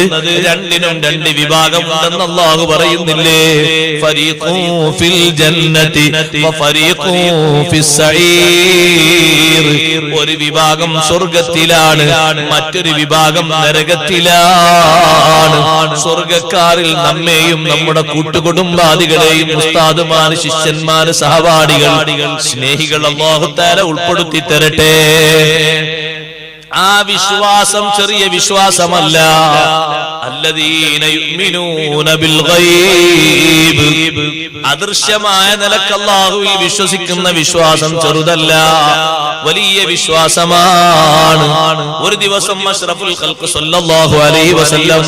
രണ്ടിനും രണ്ട് വിഭാഗമുണ്ടെന്ന് അല്ലാഹു പറയുന്നില്ലേ? ഫരീഖുൻ ഫിൽ ജന്നതി വഫരീഖുൻ ഫിസ് സഈർ. ഒരു വിഭാഗം സ്വർഗത്തിലാണ്, മറ്റൊരു വിഭാഗം നരകത്തിലാണ്. സ്വർഗക്കാരിൽ നമ്മെയും നമ്മുടെ കൂട്ടുകുടുംബാദികളെയും ഉസ്താദുമാര്, ശിഷ്യന്മാര്, സഹപാഠികൾ, സ്നേഹികൾ അല്ലാഹു തആല ഉൾപ്പെടുത്തി തരട്ടെ. ആ വിശ്വാസം ചെറിയ വിശ്വാസമല്ല. അല്ലദീന യുഅ്മിനൂന ബിൽ ഗൈബ്. അദൃശ്യമായ നിലക്ക് അല്ലാഹുവിൽ വിശ്വസിക്കുന്ന വിശ്വാസം ചെറുതല്ല, വലിയ വിശ്വാസമാണ്. ഒരു ദിവസം അഷ്റഫുൽ ഖൽഖ് സല്ലല്ലാഹു അലൈഹി വസല്ലം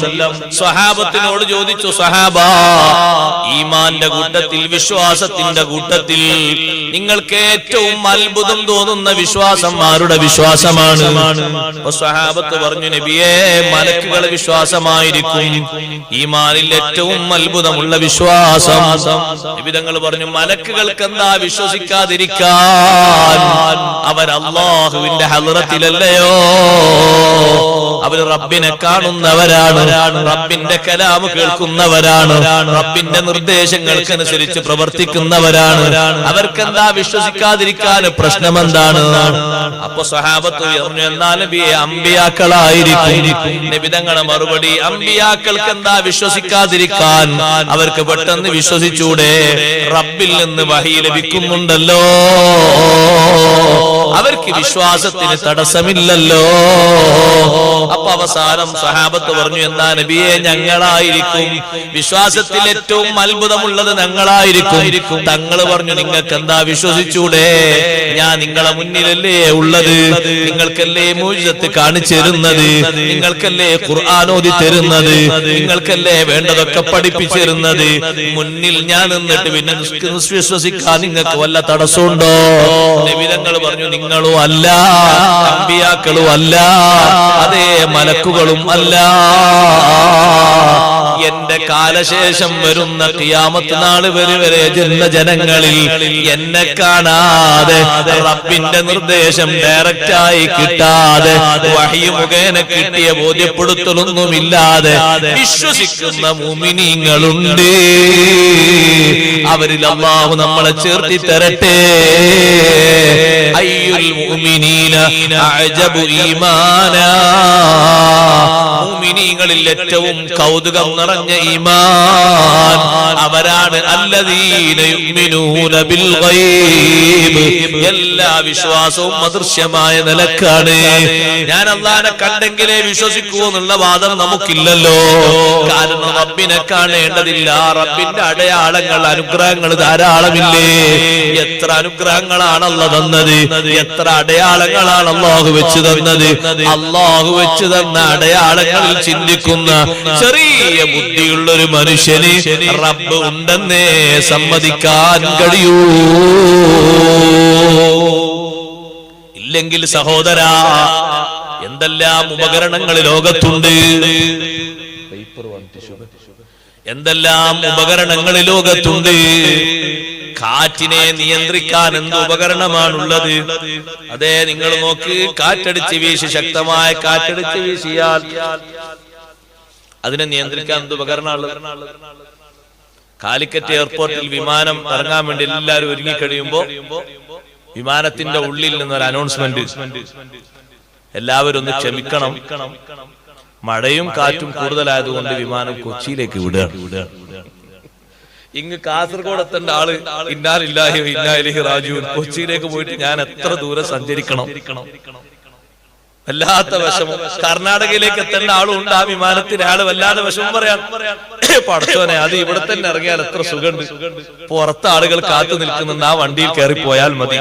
സ്വഹാബത്തിനോട് ചോദിച്ചു, സ്വഹാബാ, ഈമാന്റെ കൂട്ടത്തിൽ, വിശ്വാസത്തിന്റെ കൂട്ടത്തിൽ നിങ്ങൾക്ക് ഏറ്റവും അത്ഭുതം തോന്നുന്ന വിശ്വാസം ആരുടെ വിശ്വാസമാണ്? സ്വഹാബത്ത് പറഞ്ഞു, നബിയേ, മലക്കുകളുടെ വിശ്വാസമായിരിക്കും ഈമാനിൽ ഏറ്റവും അത്ഭുതമുള്ള വിശ്വാസം. നബി തങ്ങൾ പറഞ്ഞു, മലക്കുകൾക്ക് എന്താ വിശ്വസിക്കാതിരിക്കാൻ? അവർ അല്ലാഹുവിന്റെ ഹളറത്തിലല്ലയോ? അവർ റബ്ബിനെ കാണുന്നവരാണ്, റബ്ബിന്റെ കലാം കേൾക്കുന്നവരാണ്, റബ്ബിന്റെ നിർദ്ദേശങ്ങൾക്കനുസരിച്ച് പ്രവർത്തിക്കുന്നവരാണ്. അവർക്കെന്താ വിശ്വസിക്കാതിരിക്കാൻ? പ്രശ്നമെന്താണ്? അപ്പൊ സ്വഹാബത്ത് പറഞ്ഞു, എന്നാൽ നബിയെ, അമ്പിയാക്കളായിരിക്കും. നബി തങ്ങളുടെ മറുപടി, അമ്പിയാക്കൾക്ക് എന്താ വിശ്വസിക്കാതിരിക്കാൻ? അവർക്ക് പെട്ടെന്ന് വിശ്വസിച്ചൂടെ? റബ്ബിൽ നിന്ന് വഹി ലഭിക്കുന്നുണ്ടല്ലോ, അവർക്ക് വിശ്വാസത്തിന് തടസ്സമില്ലല്ലോ. അപ്പൊ അവസാനം സഹാബത്ത് പറഞ്ഞു, എന്താ നബിയെ, ഞങ്ങളായിരിക്കും വിശ്വാസത്തിൽ ഏറ്റവും അത്ഭുതമുള്ളത്, ഞങ്ങളായിരിക്കും. തങ്ങൾ പറഞ്ഞു, നിങ്ങൾക്ക് എന്താ വിശ്വസിച്ചൂടെ? ഞാൻ നിങ്ങളെ മുന്നിലല്ലേ ഉള്ളത്, നിങ്ങൾക്കല്ലേ മുഅ്ജിസത്ത് കാണിച്ചു തരുന്നത്, നിങ്ങൾക്കല്ലേ ഖുർആൻ ഓതി തരുന്നത്, നിങ്ങൾക്കല്ലേ വേണ്ടതൊക്കെ പഠിപ്പിച്ചു തരുന്നത്. മുന്നിൽ ഞാൻ നിന്നിട്ട് പിന്നെ വിശ്വസിക്കാൻ നിങ്ങൾക്ക് വല്ല തടസ്സമുണ്ടോ? നബി തങ്ങൾ പറഞ്ഞു, നിങ്ങളും അല്ല, അമ്പിയാക്കളും അല്ല, അതേ മലക്കുകളും അല്ല. എന്റെ കാലശേഷം വരുന്ന ഖിയാമത്ത് നാൾ വരെ ജനങ്ങളിൽ എന്നെ കാണാതെ, റബ്ബിന്റെ നിർദ്ദേശം ഡയറക്റ്റായി കിട്ടാതെ, വഹി മുഖേന കിട്ടിയ ബോധ്യപ്പെടുത്തലൊന്നുമില്ലാതെ വിശ്വസിക്കുന്ന മുഅ്മിനീങ്ങളുണ്ട്. അവരിൽ അല്ലാഹു നമ്മളെ ചേർത്തി തരട്ടെ. അയ്യുൽ മുഅ്മിനീന അഅജബു ഈമാനാ. മുഅ്മിനീങ്ങളിൽ ഏറ്റവും കൗതുകം നിറഞ്ഞ ഈമാൻ അവരാണ് അല്ലദീന യുഅ്മിനൂന ബിൽ ഗൈബ്. എല്ലാ വിശ്വാസവും അദൃശ്യമായ നിലക്കാണ്. ഞാൻ അല്ലാഹുവിനെ കണ്ടെങ്കിലേ വിശ്വസിക്കൂ എന്നുള്ള വാദം നമുക്കില്ലല്ലോ. കാരണം റബ്ബിനെ കാണേണ്ടതില്ല. റബ്ബിന്റെ അടയാളങ്ങൾ, അനുഗ്രഹങ്ങൾ ധാരാളമില്ലേ? എത്ര അനുഗ്രഹങ്ങളാണ് അല്ലാഹു തന്നത്, എത്ര അടയാളങ്ങളാണ് അല്ലാഹു വെച്ച് തന്നത്. അല്ലാഹു വെച്ച് തന്ന അടയാളങ്ങളിൽ ചിന്തിക്കുന്ന ചെറിയ ബുദ്ധിയുള്ള ഒരു മനുഷ്യന് റബ്ബ് ഉണ്ടെന്നേ സമ്മതിക്കാൻ കഴിയൂ. ഇല്ലെങ്കിൽ സഹോദരാ, എന്തെല്ലാം ഉപകരണങ്ങൾ ലോകത്തുണ്ട്, എന്തെല്ലാം ഉപകരണങ്ങൾ ലോകത്തുണ്ട്. കാറ്റിനെ നിയന്ത്രിക്കാൻ എന്ത് ഉപകരണമാണുള്ളത്? അതെ, നിങ്ങൾ നോക്ക്, കാറ്റടിച്ച് വീശി, ശക്തമായ കാറ്റടിച്ച് വീശിയാൽ അതിനെ നിയന്ത്രിക്കാൻ എന്ത് ഉപകരണമുള്ളത്? കാലിക്കറ്റ് എയർപോർട്ടിൽ വിമാനം ഇറങ്ങാൻ വേണ്ടി എല്ലാവരും ഒരുങ്ങിക്കഴിയുമ്പോ വിമാനത്തിന്റെ ഉള്ളിൽ നിന്നൊരു അനൗൺസ്മെന്റ്, എല്ലാവരും ഒന്ന് ക്ഷമിക്കണം, മഴയും കാറ്റും കൂടുതലായതുകൊണ്ട് വിമാനം കൊച്ചിയിലേക്ക് വിടുക. ഇങ്ങ് കാസർഗോഡ് എത്തേണ്ട ആള് ഇന്നാലില്ലാഹി വ ഇന്നാ ഇലൈഹി റാജിഊൻ. കൊച്ചിയിലേക്ക് പോയിട്ട് ഞാൻ എത്ര ദൂരം സഞ്ചരിക്കണം? വല്ലാത്ത വിഷമം. കർണാടകയിലേക്ക് എത്തേണ്ട ആളും ഉണ്ട് ആ വിമാനത്തിന്. ആള് വല്ലാതെ വിഷമം പറയാൻ, പടച്ചോനെ അത് ഇവിടെ തന്നെ ഇറങ്ങിയാൽ എത്ര സുഖമുണ്ട്, പുറത്ത് ആളുകൾ കാത്തു നിൽക്കുന്നുണ്ട്, ആ വണ്ടിയിൽ കയറി പോയാൽ മതി.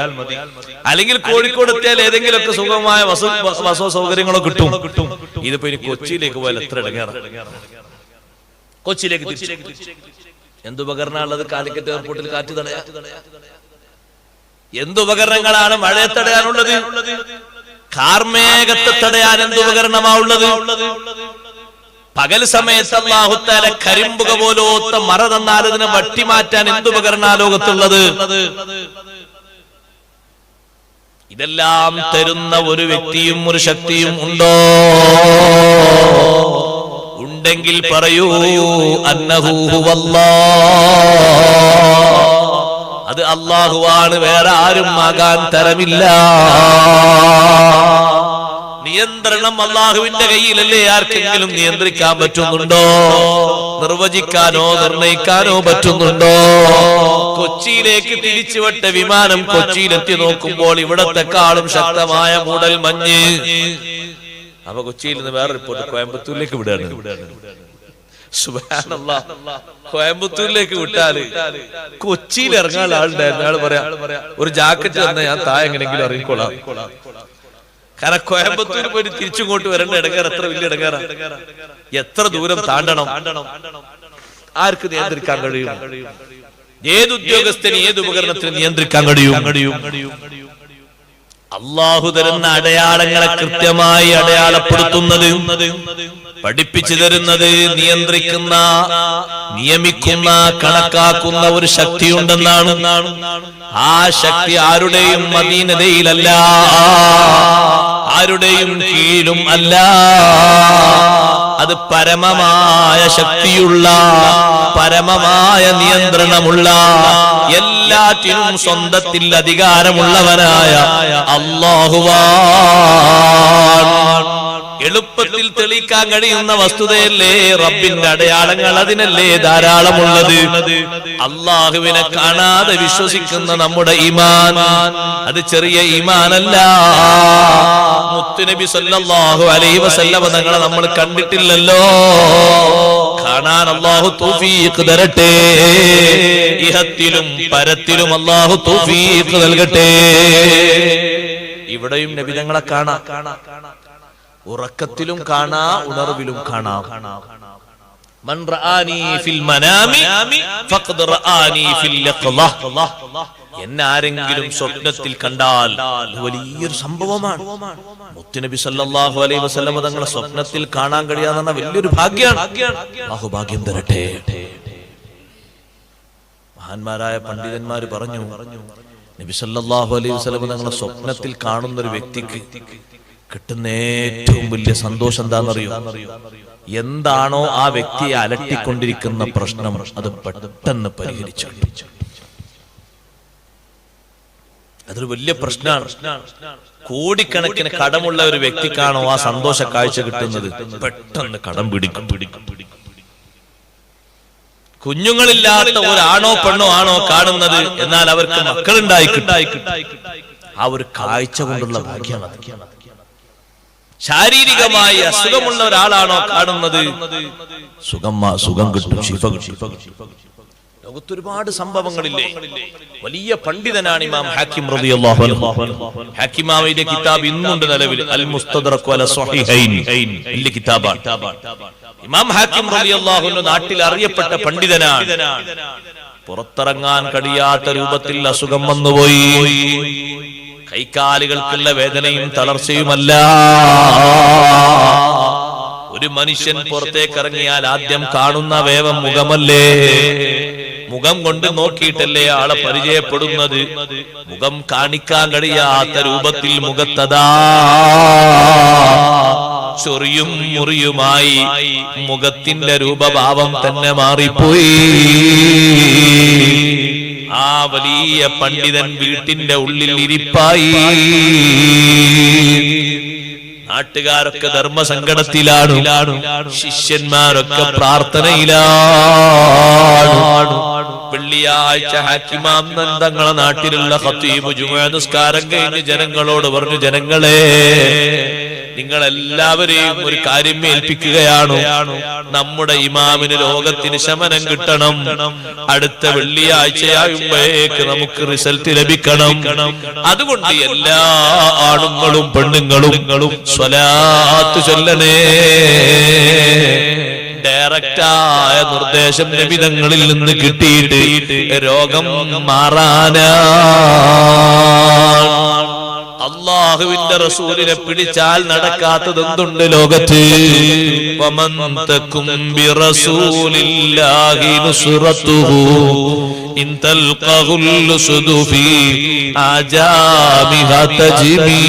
അല്ലെങ്കിൽ കോഴിക്കോട് എത്തിയാൽ ഏതെങ്കിലുമൊക്കെ സുഖമായ വസോ സൗകര്യങ്ങളോ കിട്ടും. ഇതിപ്പോ ഇനി കൊച്ചിയിലേക്ക് പോയാൽ എത്ര ഇടങ്ങേറാ. കൊച്ചിയിലേക്ക് എന്തുപകരണമുള്ളത്? കാലിക്കറ്റ് എയർപോർട്ടിൽ കാറ്റ് തടയാ. എന്തുപകരണങ്ങളാണ് മഴയെ തടയാനുള്ളത്? കാർമേഘത്തെ തടയാൻ എന്തുപകരണമാ ഉള്ളത്? പകൽ സമയത്ത് അല്ലാഹു തആല കരിമ്പുക പോലോത്ത മറ തന്നാൽ അതിനെ വട്ടിമാറ്റാൻ എന്തുപകരണാ ലോകത്തുള്ളത്? ഇതെല്ലാം തരുന്ന ഒരു വ്യക്തിയും ഒരു ശക്തിയും ഉണ്ടോ? ഉണ്ടെങ്കിൽ പറയൂ അന്നഹു ഹുവല്ലാഹ്. അത് അല്ലാഹുവാണ്, വേറെ ആരും ആകാൻ തരമില്ല. നിയന്ത്രണം അല്ലാഹുവിന്റെ കയ്യിലല്ലേ. ആർക്കെങ്കിലും നിയന്ത്രിക്കാൻ പറ്റുന്നുണ്ടോ? നിർവചിക്കാനോ നിർണയിക്കാനോ പറ്റുന്നുണ്ടോ? കൊച്ചിയിലേക്ക് തിരിച്ചുവിട്ട വിമാനം കൊച്ചിയിലെത്തി നോക്കുമ്പോൾ ഇവിടത്തെക്കാളും ശക്തമായ മൂടൽ മഞ്ഞ്. അപ്പൊ കൊച്ചിയിൽ നിന്ന് വേറെ റിപ്പോർട്ട് കോയമ്പത്തൂരിലേക്ക് വിടാണ്. സുബ്ഹാനല്ലാഹ്, കോയമ്പത്തൂരിലേക്ക് വിട്ടാല് കൊച്ചിയിൽ ഇറങ്ങാൻ ആളുണ്ടായിരുന്നു. അയാൾ പറയാ ഒരു ജാക്കറ്റ് തന്നെ ഞാൻ താഴെ എങ്ങനെങ്കിലും ഇറങ്ങിക്കൊള്ളാം. കാരണം കോയമ്പത്തൂർ പോയിട്ട് തിരിച്ചിങ്ങോട്ട് വരേണ്ട ഇടങ്ങേറ് എത്ര വലിയ ഇടങ്ങേറാ. എത്ര ദൂരം താണ്ടണം? ആർക്ക് നിയന്ത്രിക്കാൻ കഴിയും? ഏത് ഉദ്യോഗസ്ഥന് ഏത് ഉപകരണത്തിന് നിയന്ത്രിക്കാൻ കഴിയും? അല്ലാഹു തരുന്ന അടയാളങ്ങളെ കൃത്യമായി അടയാളപ്പെടുത്തുന്നത്, പഠിപ്പിച്ചു തരുന്നത്, നിയന്ത്രിക്കുന്ന, നിയമിക്കുന്ന, കണക്കാക്കുന്ന ഒരു ശക്തിയുണ്ടെന്നാണ്. ആ ശക്തി ആരുടെയും അധീനതയിലല്ല, ആരുടെയും കീഴിലും അല്ല. അത് പരമമായ ശക്തിയുള്ള, പരമമായ നിയന്ത്രണമുള്ള, എല്ലാറ്റിനും സ്വന്തത്തിൽ അധികാരമുള്ളവനായ അല്ലാഹുവാണ്. എളുപ്പത്തിൽ തെളിയിക്കാൻ കഴിയുന്ന വസ്തുതയല്ലേ റബ്ബിന്റെ അടയാളങ്ങൾ. അതിനല്ലേ ധാരാളമുള്ളത്. അല്ലാഹുവിനെ കാണാതെ വിശ്വസിക്കുന്ന നമ്മുടെ ഈമാൻ അത് ചെറിയ ഈമാനല്ല. മുത്തുനബി സല്ലല്ലാഹു അലൈഹി വസല്ലം തങ്ങളെ നമ്മൾ കണ്ടിട്ടില്ലല്ലോ. കാണാൻ അല്ലാഹു തൗഫീഖ് തരട്ടെ. ഇഹത്തിലും പരത്തിലും അല്ലാഹു തൗഫീഖ് നൽകട്ടെ. ഇവിടെയും നബി തങ്ങളെ കാണാം. ഉറക്കത്തിലും കാണാ, ഉണർവിലും കാണാം. മൻ റആനി ഫിൽ മനാമി ഫഖദ് റആനി ഫിൽ യഖ്ള. എന്നെ ആരെങ്കിലും സ്വപ്നത്തിൽ കണ്ടാൽ വലിയൊരു സംഭവമാണ്. മുത്തുനബി സല്ലല്ലാഹു അലൈഹി വസല്ലം തങ്ങളെ സ്വപ്നത്തിൽ കാണാൻ കഴിയാന്ന വലിയൊരു ഭാഗ്യമാണ്. അല്ലാഹു ഭാഗ്യം തരട്ടെ. മഹാന്മാരായ പണ്ഡിതന്മാർ പറഞ്ഞു, നബി സല്ലല്ലാഹു അലൈഹി വസല്ലം തങ്ങളെ സ്വപ്നത്തിൽ കാണുന്ന ഒരു വ്യക്തിക്ക് കിട്ടുന്ന ഏറ്റവും വലിയ സന്തോഷം എന്താണെന്നറിയോ? എന്താണോ ആ വ്യക്തിയെ അലട്ടിക്കൊണ്ടിരിക്കുന്ന പ്രശ്നം അത് പെട്ടെന്ന് പരിഹരിച്ചു. അതൊരു വലിയ പ്രശ്നമാണ്. കോടിക്കണക്കിന് കടമുള്ള ഒരു വ്യക്തിക്കാണോ ആ സന്തോഷ കാഴ്ച കിട്ടുന്നത്, പെട്ടെന്ന് കടം പിടിക്കും. കുഞ്ഞുങ്ങളില്ലാത്ത ഒരാണോ പെണ്ണോ ആണോ കാണുന്നത്, എന്നാൽ അവർക്ക് മക്കളുണ്ടായി ആ ഒരു കാഴ്ച കൊണ്ടുള്ള ഭാഗ്യമാണ്. ശാരീരികമായി അസുഖമുള്ള ഒരാളാണോ കാണുന്നത്, സുഖം കിട്ടും, ശിഫ കിട്ടും. ലോകത്ത് ഒരുപാട് സംഭവങ്ങളില്ലേ. വലിയ പണ്ഡിതനാണ് ഇമാം ഹാക്കിം റളിയല്ലാഹു അൻഹു. ഹാക്കിമാവിന്റെ കിതാബ് ഇന്നുണ്ട് നിലവിൽ, അൽ മുസ്തദ്റക് വല സ്വഹീഹൈൻ. വലിയ കിതാബാണ്. ഇമാം ഹാക്കിം റളിയല്ലാഹു അൻഹു നാട്ടിൽ അറിയപ്പെട്ട പണ്ഡിതനാണ്. പുറത്തിറങ്ങാൻ കഴിയാത്ത രൂപത്തിൽ അസുഖം വന്നുപോയി. കൈകാലുകൾക്കുള്ള വേദനയും തളർച്ചയുമല്ല. ഒരു മനുഷ്യൻ പുറത്തേക്ക് ഇറങ്ങിയാൽ ആദ്യം കാണുന്ന വേവം മുഖമല്ലേ? മുഖം കൊണ്ട് നോക്കിയിട്ടല്ലേ ആളെ പരിചയപ്പെടുന്നത്. മുഖം കാണിക്കാൻ കഴിയാത്ത രൂപത്തിൽ മുഖത്തതാ ചൊറിയും മുറിയുമായി മുഖത്തിന്റെ രൂപഭാവം തന്നെ മാറിപ്പോയി. ആ വലിയ പണ്ഡിതൻ വീട്ടിന്റെ ഉള്ളിൽ ഇരിപ്പായി. നാട്ടുകാരൊക്കെ ധർമ്മസങ്കടത്തിലാണ്, ശിഷ്യന്മാരൊക്കെ പ്രാർത്ഥനയിലാണ്. വെള്ളിയാഴ്ച ഹാക്കിമാം തങ്ങളെ നാട്ടിലുള്ള ഖത്തീബ് ജുമുഅ നിസ്കാരം കഴിഞ്ഞ് ജനങ്ങളോട് പറഞ്ഞു, ജനങ്ങളെ, നിങ്ങൾ എല്ലാവരെയും ഒരു കാര്യം ഏൽപ്പിക്കുകയാണ്. നമ്മുടെ ഇമാമിന് രോഗത്തിന് ശമനം കിട്ടണം. അടുത്ത വെള്ളിയാഴ്ചയാകുമ്പോഴേക്ക് നമുക്ക് റിസൾട്ട് ലഭിക്കണം. അതുകൊണ്ട് എല്ലാ ആണുങ്ങളും പെണ്ണുങ്ങളും സ്വലാത്ത് ചൊല്ലണേ. ഡയറക്റ്റായ നിർദ്ദേശം നബി തങ്ങളിൽ നിന്ന് കിട്ടിയിട്ട് രോഗം മാറാനാ. അല്ലാഹുവിന്റെ റസൂലിനെ പിടിച്ചാൽ നടക്കാത്തത് എന്തുണ്ട് ലോകത്ത്? വമൻ തകും ബിറസൂലില്ലാഹി നുസ്റതുഹു ഇൻ തൽഖഹുൽ സുദുഫി ആജാമിഹ തജ്മീ.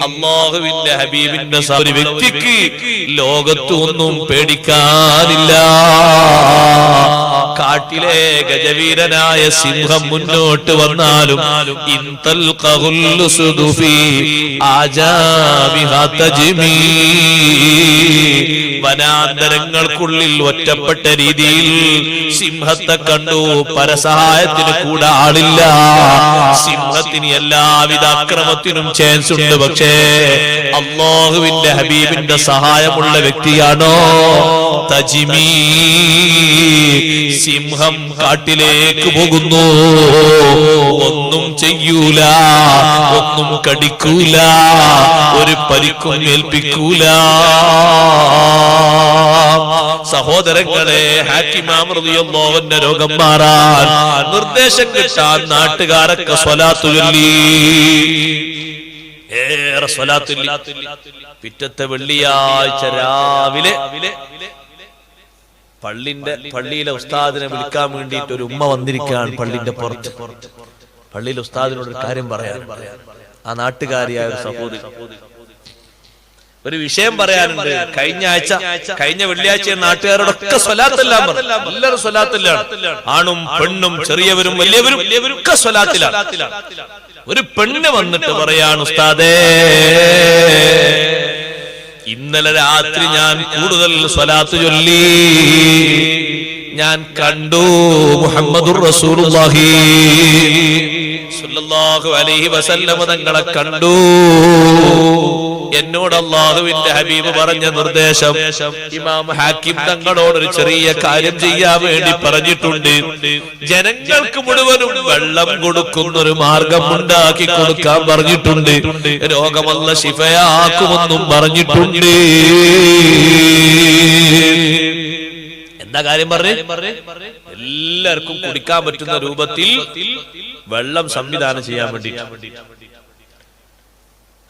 അല്ലാഹുവിന്റെ ഹബീബിന്റെ ഒരു വ്യക്തിക്ക് ലോകത്ത് ഒന്നും പേടിക്കാനില്ല. കാട്ടിലെ ഗജവീരനായ സിംഹം മുന്നോട്ട് വന്നാലും വനാന്തരങ്ങൾക്കുള്ളിൽ ഒറ്റപ്പെട്ട രീതിയിൽ സിംഹത്തെ കണ്ടു. പരസഹായത്തിന് കൂടെ ആളില്ല. സിംഹത്തിന് എല്ലാവിധ അക്രമത്തിനും ചാൻസ് ഉണ്ട്. പക്ഷേ അല്ലാഹുവിന്റെ ഹബീബിന്റെ സഹായമുള്ള വ്യക്തിയാണോ തജ്മീ. സിംഹം കാട്ടിലേക്ക് പോകുന്നു, ഒന്നും ചെയ്യൂല, ഒന്നും കടിക്കൂല, ഒരു പരിക്കും ഏൽപ്പിക്കൂല. സഹോദരങ്ങളെ, ഹാക്കിമാം റളിയല്ലാഹു അൻഹു രോഗം മാറാൻ നിർദ്ദേശം കിട്ടാൻ നാട്ടുകാരൊക്കെ സ്വലാത്ത് ചൊല്ലി. ഏറെ സ്വലാത്ത് ചൊല്ലി. പിറ്റത്തെ വെള്ളിയാഴ്ച രാവിലെ പള്ളിയിലെ ഉസ്താദിനെ വിളിക്കാൻ വേണ്ടിയിട്ട് ഒരു ഉമ്മ വന്നിരിക്കുകയാണ് പള്ളിന്റെ പുറത്ത്. പള്ളിയിലെ ഉസ്താദിനോട് ഒരു കാര്യം പറയാൻ. ആ നാട്ടുകാരിയായ ഒരു സഹോദരി ഒരു വിഷയം പറയാനുണ്ട്. കഴിഞ്ഞ വെള്ളിയാഴ്ച നാട്ടുകാരോടൊക്കെ സ്വലാത്തെല്ലാം പറഞ്ഞു. എല്ലാവരും സ്വലാത്തിലാണ്. ആണും പെണ്ണും ചെറിയവരും വലിയവരും ഒക്കെ സ്വലാത്തിലാണ്. ഒരു പെണ്ണ് വന്നിട്ട് പറയാണ്, ഉസ്താദേ, ഇന്നലെ രാത്രി ഞാൻ കൂടുതൽ സ്വലാത്ത് ചൊല്ലി. ഞാൻ കണ്ടു മുഹമ്മദുർ റസൂലുള്ളാഹി സ്വല്ലല്ലാഹു അലൈഹി വസല്ലം തങ്ങളെ കണ്ടു. എന്നോട് അല്ലാഹുവിന്റെ ഹബീബ് പറഞ്ഞ നിർദ്ദേശം ഇമാം ഹാക്കിം തങ്ങളോടൊരു ചെറിയ കാര്യം ചെയ്യാൻ വേണ്ടി പറഞ്ഞിട്ടുണ്ട്. ജനങ്ങൾക്ക് മുഴുവനും വെള്ളം കൊടുക്കുന്ന ഒരു മാർഗം ഉണ്ടാക്കി കൊടുക്കാൻ പറഞ്ഞിട്ടുണ്ട്. രോഗമല്ല ശിഫയാക്കുമെന്നും പറഞ്ഞിട്ടുണ്ട്. എന്താ കാര്യം പറഞ്ഞേ? എല്ലാവർക്കും കുടിക്കാൻ പറ്റുന്ന രൂപത്തിൽ വെള്ളം സംവിധാനം ചെയ്യാൻ വേണ്ടി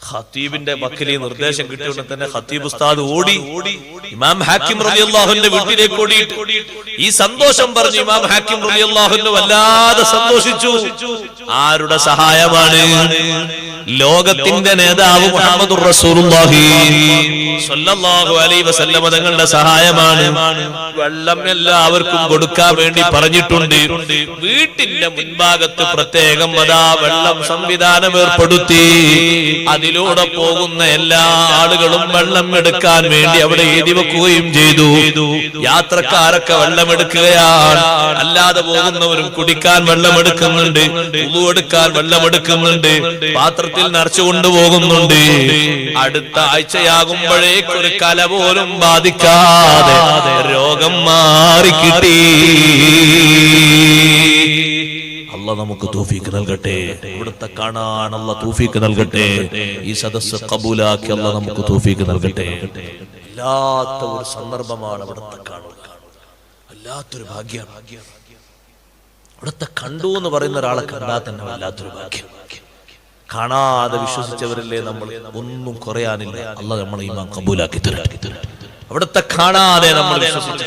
ഖത്തീബിന്റെ മക്കളി നിർദ്ദേശം കിട്ടിയോണ്ട് തന്നെ ഖത്തീബ് ഉസ്താദ് ഓടി ഇമാം ഹാക്കിം റളിയല്ലാഹു അൻഹു വീട്ടിലേക്ക് ഓടിയിട്ട് ഈ സന്തോഷം പറഞ്ഞു. ഇമാം ഹാക്കിം റളിയല്ലാഹു അൻഹു വല്ലാതെ സന്തോഷിച്ചു. ആരുടെ സഹായമാണ്? ലോകത്തിന്റെ നേതാവ് മുഹമ്മദുർ റസൂലുള്ളാഹി സ്വല്ലല്ലാഹു അലൈഹി വസല്ലം തങ്ങളുടെ സഹായമാണ്. വെള്ളം എല്ലാവർക്കും കൊടുക്കാൻ വേണ്ടി പറഞ്ഞിട്ടുണ്ട്. വീട്ടിന്റെ മുൻഭാഗത്ത് പ്രത്യേകം അതാ വെള്ളം സംവിധാനം ഏർപ്പെടുത്തി. അതിലൂടെ പോകുന്ന എല്ലാ ആളുകളും വെള്ളം എടുക്കാൻ വേണ്ടി അവിടെ എഴുതി വെക്കുകയും ചെയ്തു. യാത്രക്കാരൊക്കെ വെള്ളം എടുക്കുകയാണ്. അല്ലാതെ പോകുന്നവരും കുടിക്കാൻ വെള്ളം എടുക്കുന്നുണ്ട്, ഉളു എടുക്കാൻ വെള്ളം എടുക്കുന്നുണ്ട്, പാത്രത്തിൽ നിറച്ചു കൊണ്ടുപോകുന്നുണ്ട്. അടുത്ത ആഴ്ചയാകുമ്പോഴേക്ക് ഒരു കല പോലും ബാധിക്കാതെ രോഗം മാറിക്കിട്ടി. അല്ലാഹ് നമുക്ക് തൗഫീഖ് നൽകട്ടെ. ഇവിടുത്തെ കാണാൻ അല്ലാഹ് തൗഫീഖ് നൽകട്ടെ. ഈ സദസ്സ് ഖബൂലാക്കി അല്ലാഹ് നമുക്ക് തൗഫീഖ് നൽകട്ടെ. വല്ലാത്ത ഒരു സന്ദർഭമാണ് ഇവിടുത്തെ കാണുക. വല്ലാത്തൊരു ഭാഗ്യമാണ്. ഇവിടുത്തെ കണ്ടു എന്ന് പറയുന്ന ഒരാളെ കണ്ടാൽ തന്നെ വല്ലാത്തൊരു ഭാഗ്യം. കാണാതെ വിശ്വസിച്ചവരില്ലേ നമ്മൾ, ഒന്നും കുറയാനില്ല. അല്ലാഹ് നമ്മളെ ഈമാൻ ഖബൂലാക്കി തരട്ടെ. അവിടുത്തെ കാണാതെ നമ്മൾ വിശ്വസിച്ചു.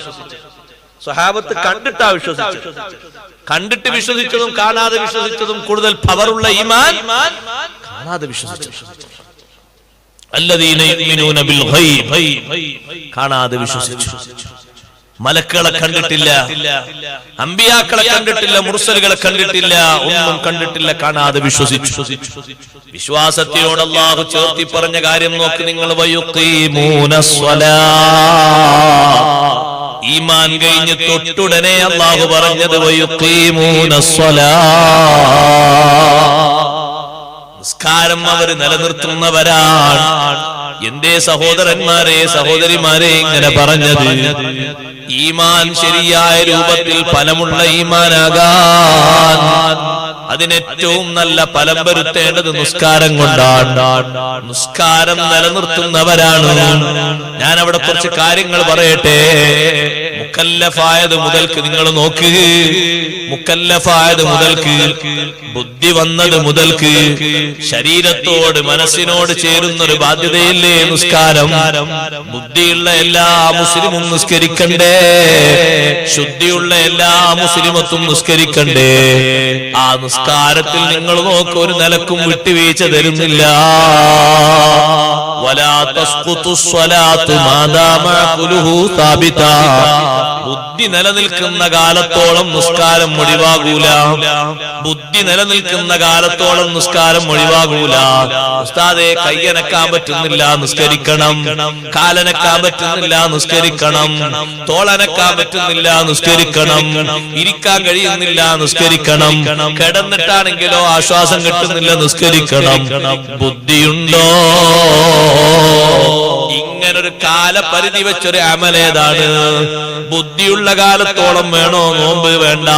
സ്വഹാബത്ത് കണ്ടിട്ടാ വിശ്വസിച്ചത്. കണ്ടിട്ട് വിശ്വസിച്ചതും കാണാതെ വിശ്വസിച്ചതും കൂടുതൽ പവറുള്ള ഈമാൻ കാണാതെ വിശ്വസിച്ചു. അല്ലദീന യുമിനൂന ബിൽ ഗൈബ്, കാണാതെ വിശ്വസിച്ചു. മലക്കുകളെ കണ്ടിട്ടില്ല, അമ്പിയാക്കളെ കണ്ടിട്ടില്ല, മുർസലുകളെ കണ്ടിട്ടില്ല, ഒന്നും കണ്ടിട്ടില്ല, കാണാതെ വിശ്വസിച്ചു. വിശ്വാസത്തിനോട് അല്ലാഹു ചേർത്തി പറഞ്ഞ കാര്യം നോക്ക് നിങ്ങൾ. വയുഖീമൂന സ്വലാ, ഈമാൻ കഴിഞ്ഞ് തൊട്ടുടനെ അല്ലാഹു പറഞ്ഞത് നിസ്കാരം അവർ നിലനിർത്തുന്നവരാണ്. എന്തേ സഹോദരന്മാരെ സഹോദരിമാരെ ഇങ്ങനെ പറഞ്ഞത്? ഈമാൻ ശരിയായ രൂപത്തിൽ ഫലമുള്ള ഈമാനാകാൻ അതിനേറ്റവും നല്ല ഫലം വരുത്തേണ്ടത് നിസ്കാരം കൊണ്ടാണ്. നിസ്കാരം നിലനിർത്തുന്നവരാണ്. ഞാൻ അവിടെ കുറച്ച് കാര്യങ്ങൾ പറയട്ടെ. മുക്കല്ലഫായത് മുതൽക്ക് നിങ്ങൾ നോക്ക്, മുക്കല്ലഫായത് മുതൽക്ക്, ബുദ്ധി വന്നത് മുതൽക്ക് ശരീരത്തോട് മനസ്സിനോട് ചേരുന്നൊരു ബാധ്യതയില്ലേ നിസ്കാരം? ബുദ്ധിയുള്ള എല്ലാ മുസ്ലിമും നിസ്കരിക്കണ്ടേ, ശുദ്ധിയുള്ള എല്ലാ മുസ്ലിമത്തും നിസ്കരിക്കണ്ടേ. ആ നിസ്കാരത്തിൽ നിങ്ങൾ നോക്ക്, ഒരു നിലക്കും വിട്ടുവീഴ്ച തരുന്നില്ല. വലാ തസ്ഖുതു സ്വലാത്തു മാദാമ ഖുലുഹു സാബിതാ. ബുദ്ധി നിലനിൽക്കുന്ന കാലത്തോളം നിസ്കാരം ഒഴിവാകൂല. ബുദ്ധി നിലനിൽക്കുന്ന കാലത്തോളം നിസ്കാരം ഒഴിവാകൂല. ഉസ്താദേ, കയ്യനക്കാൻ പറ്റുന്നില്ല, നിസ്കരിക്കണം. കാലനക്കാൻ പറ്റുന്നില്ല, നിസ്കരിക്കണം. തോളനക്കാൻ പറ്റുന്നില്ല, നിസ്കരിക്കണം. ഇരിക്കാൻ കഴിയുന്നില്ല, നിസ്കരിക്കണം. കിടന്നിട്ടാണെങ്കിലോ ആശ്വാസം കിട്ടുന്നില്ല, നിസ്കരിക്കണം. ബുദ്ധിയുണ്ടോ? ഇങ്ങനൊരു കാലപരിധി വെച്ചൊരു അമലേതാണ്. ബുദ്ധിയുള്ള കാലത്തോളം വേണോ നോമ്പ്? വേണ്ട.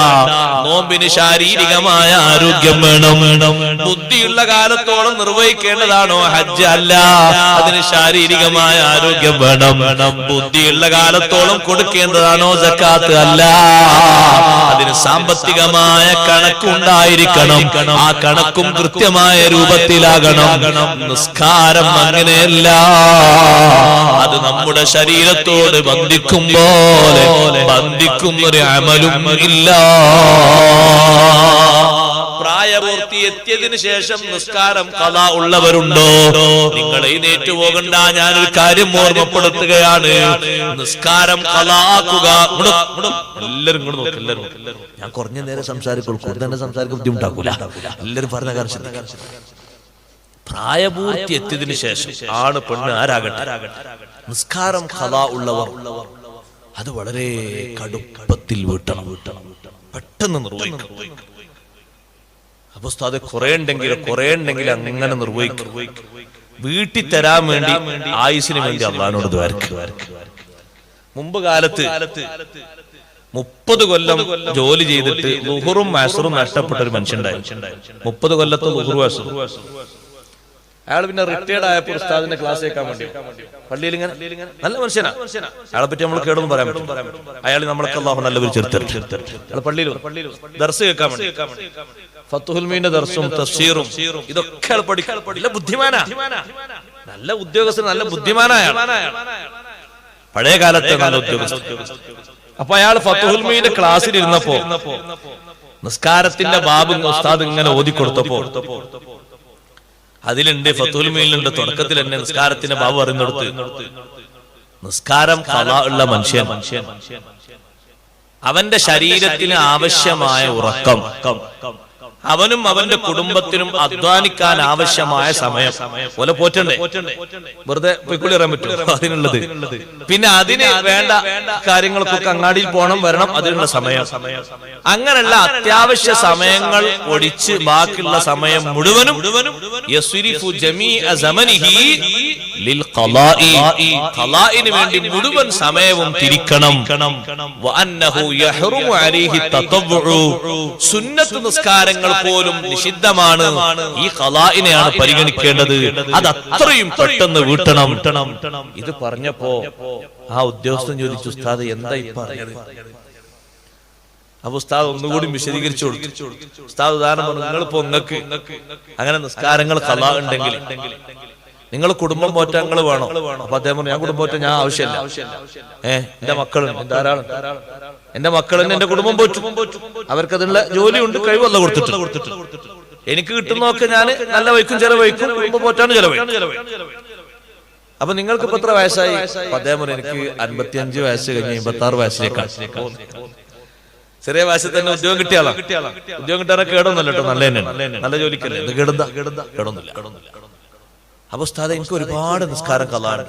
നോമ്പിന് ശാരീരികമായ ആരോഗ്യം വേണം. ബുദ്ധിയുള്ള കാലത്തോളം നിർവഹിക്കേണ്ടതാണോ ഹജ്ജ്? അല്ല, അതിന് ശാരീരികമായ ആരോഗ്യം വേണം. ബുദ്ധിയുള്ള കാലത്തോളം കൊടുക്കേണ്ടതാണോ സക്കാത്ത്? അല്ല, അതിന് സാമ്പത്തികമായ കണക്കുണ്ടായിരിക്കണം. ആ കണക്കും കൃത്യമായ രൂപത്തിലാകണം. നിസ്കാരം അങ്ങനെയല്ല. അത് നമ്മുടെ ശരീരത്തോട് ബന്ധിക്കും പോലെ ബന്ധിക്കുന്നൊരു അമലും ഇല്ല. പ്രായപൂർത്തി എത്തിയതിനു ശേഷം നിസ്കാരം ഖളാ ഉള്ളവരുണ്ടോ? നിങ്ങൾ എഴുന്നേറ്റ് പോകണ്ട, ഞാനൊരു കാര്യം ഓർമ്മപ്പെടുത്തുകയാണ്. നിസ്കാരം ഖളാ ആക്കുക. എല്ലാവരും ഇങ്ങോട്ട് നോക്ക്, എല്ലാവരും. ഞാൻ കുറഞ്ഞ നേരം സംസാരിക്കുള്ളൂ, കൂടുതൽ സംസാരിക്കാൻ ബുദ്ധിമുട്ടാക്കൂല. എല്ലാവരും പറഞ്ഞ കാര്യം. പ്രായപൂർത്തി എത്തിയതിനു ശേഷം ആണ് പെണ്ണ് ആരാകട്ടെ, നിസ്കാരം ഖളാ ഉള്ളവർ അത് വളരെ കടുപ്പത്തിൽ വീട്ടണം, പെട്ടെന്ന് നിർവഹിക്കണം. അപ്പൊ അത് കുറെ ഉണ്ടെങ്കിൽ അങ്ങനെ നിർവഹിക്കും. വീട്ടിൽ തരാൻ വേണ്ടി, ആയുസിന് വേണ്ടി അള്ളാഹിനോട് ദ്വാരക്കുക. മുമ്പ് കാലത്ത് 30 കൊല്ലം ജോലി ചെയ്തിട്ട് ളുഹറും അസ്റും നഷ്ടപ്പെട്ട ഒരു മനുഷ്യണ്ടായിരുന്നു. 30 കൊല്ലത്തെ ളുഹറും അസ്റും. അയാൾ പിന്നെ റിട്ടയർഡ് ആയപ്പോൾ ഉസ്താദിന്റെ ക്ലാസ് കേൾക്കാൻ വേണ്ടി പള്ളിയിൽ ഇങ്ങനെ, നല്ല മനുഷ്യനാ, അയാളെ പറ്റി നമ്മൾ കേടൊന്നും പറയാൻ പറ്റും. അയാൾ നമ്മളൊക്കെ അല്ലാഹു നല്ലൊരു ചെറുത്തരട്ടെ. അയാൾ പള്ളിയിൽ ദർസ് കേൾക്കാൻ വേണ്ടി, ഫത്തുഹുൽ മീന്റെ ദർസും തഫ്സീറും ഇതൊക്കെ അയാൾ പഠിക്കാൻ. നല്ല ബുദ്ധിമാനാ, നല്ല ഉദ്യോഗസ്ഥൻ, നല്ല ബുദ്ധിമാനായ പഴയ കാലത്തെ നല്ല ഉദ്യോഗസ്ഥൻ. അപ്പൊ അയാൾ ഫത്തുഹുൽ മീന്റെ ക്ലാസ്സിൽ ഇരുന്നപ്പോ നിസ്കാരത്തിന്റെ ബാബ് ഉസ്താദ് ഇങ്ങനെ ഓതിക്കൊടുത്തപ്പോ അതിലുണ്ട്, ഫത്തുഹുൽ മീനിലുണ്ട്, തുടക്കത്തിൽ തന്നെ നിസ്കാരത്തിന്റെ ബാബ് അറിഞ്ഞെടുത്ത് നിസ്കാരം ഖളാ ഉള്ള മനുഷ്യൻ അവന്റെ ശരീരത്തിന് ആവശ്യമായ ഉറക്കം, അവനും അവന്റെ കുടുംബത്തിനും അധ്വാനിക്കാൻ ആവശ്യമായ സമയം പോലെ പോറ്റണ്ടേ. വെറുതെ പൊയ്ക്കുള്ളി പറയാൻ പറ്റും അതിനുള്ളത്. പിന്നെ അതിന് വേണ്ട കാര്യങ്ങൾക്കൊക്കെ അങ്ങാടിയിൽ പോകണം, വരണം, അതിനുള്ള സമയം. അങ്ങനെയുള്ള അത്യാവശ്യ സമയങ്ങൾ ഒഴിച്ച് ബാക്കിയുള്ള സമയം മുഴുവനും യസ്രിഫു ജമീഅ സമനിഹി ലിൽ ഖളാഇ, ഖളാഇന് വേണ്ടി മുഴുവൻ സമയവും തിരിക്കണം. വഅന്നഹു യഹ്റുമു അലൈഹി തതവ്വുഉ, സുന്നത്ത് നിസ്കാരങ്ങൾ പോലും നിഷിദ്ധമാണ്. ഈ ഖളാഇനെയാണ് പരിഗണിക്കേണ്ടത്. അത് അത്രയും പെട്ടെന്ന് വീട്ടണം. ഇത് പറഞ്ഞപ്പോ ആ ഉദ്യോഗസ്ഥൻ ചോദിച്ചു, ഉസ്താദ് എന്താ ഈ പറഞ്ഞത്? അപ്പൊ ഉസ്താദ് ഒന്നുകൂടി വിശദീകരിച്ചു കൊടുത്തു. ഉസ്താദ് ഉദാഹരണം പറഞ്ഞു, നിങ്ങളിപ്പോ നിങ്ങൾക്ക് അങ്ങനെ നിസ്കാരങ്ങൾ ഖളാ ഉണ്ടെങ്കിൽ നിങ്ങൾ കുടുംബം പോറ്റാൻ നിങ്ങൾ വേണം. അപ്പൊ അദ്ദേഹം പറഞ്ഞു, ഞാൻ കുടുംബം പോറ്റാൻ ഞാൻ ആവശ്യമില്ല. എന്റെ മക്കളുണ്ട് ധാരാളം, എന്റെ മക്കൾ എന്റെ കുടുംബം പോറ്റും, അവർക്കതിനുള്ള ജോലിയുണ്ട്, കഴിവല്ല കൊടുത്തിട്ട് എനിക്ക് കിട്ടുന്നതൊക്കെ ഞാൻ നല്ല വയ്ക്കും, ചെലവഴിക്കും, കുടുംബം പോറ്റാനും ചെലവഴിക്കും. അപ്പൊ നിങ്ങൾക്ക് ഇപ്പൊ എത്ര വയസ്സായി? അദ്ദേഹം പറഞ്ഞു, എനിക്ക് 55 വയസ്സ് കഴിഞ്ഞ് 56 വയസ്സിലേക്കാണ്. ചെറിയ വയസ്സിൽ തന്നെ ഉദ്യോഗം കിട്ടിയാളാ. ഉദ്യോഗം കിട്ടാനൊക്കെ കേടൊന്നുമല്ല കേട്ടോ, നല്ല തന്നെയാണ്, നല്ല ജോലിക്കല്ലേ. ഇത് കേടൊന്നുമില്ല. അപ്പൊ ഉസ്താദേ എനിക്ക് ഒരുപാട് നിസ്കാരം കളാണ്.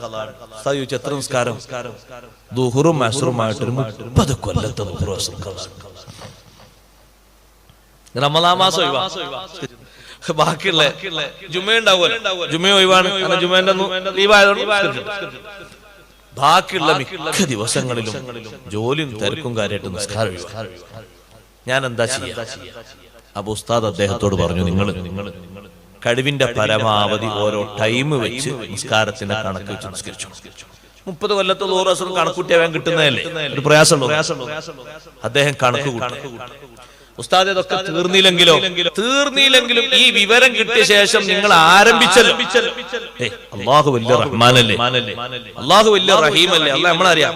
ഉസ്താദ് ചോദിച്ചു എത്ര നിസ്കാരം? ദുഹുറും അസ്റുമായിട്ടൊരു 30 കൊല്ലത്തെ ദുഹുറും അസ്റും കളാണ്. റമളാൻ മാസം ബാക്കിയുള്ള ജുമ ഉണ്ടാവുമല്ലോ, ജുമ ഒഴിവാണ്, ജുമേന്റെ ലീവായതുകൊണ്ട് ബാക്കിയുള്ള മിക്ക ദിവസങ്ങളിലും ജോലിയും തിരക്കും കാര്യമായിട്ട് നിസ്കാരം. ഞാൻ എന്താ ചെയ്യാ? അപ്പൊ ഉസ്താദ് അദ്ദേഹത്തോട് പറഞ്ഞു, നിങ്ങൾ കഴിവിന്റെ പരമാവധി ഓരോ ടൈം വെച്ച് നിസ്കാരത്തിന്റെ കണക്ക് വെച്ച് നിസ്കരിച്ചു. 30 കൊല്ലത്തെ ദൂരം കണക്കൂട്ടിയാൻ കിട്ടുന്നതല്ലേ, ഒരു പ്രയാസമുള്ളൂ. അദ്ദേഹം കണക്ക് കൂട്ടി. ഉസ്താദ് ഇതൊക്കെ തീർന്നില്ലെങ്കിലും ഈ വിവരം കിട്ടിയ ശേഷം നിങ്ങൾ ആരംഭിച്ചല്ലോ. അള്ളാഹു വലിയ റഹ്മാനല്ലേ, അള്ളാഹു വലിയ റഹീമല്ലേ. അല്ല നമ്മളറിയാം,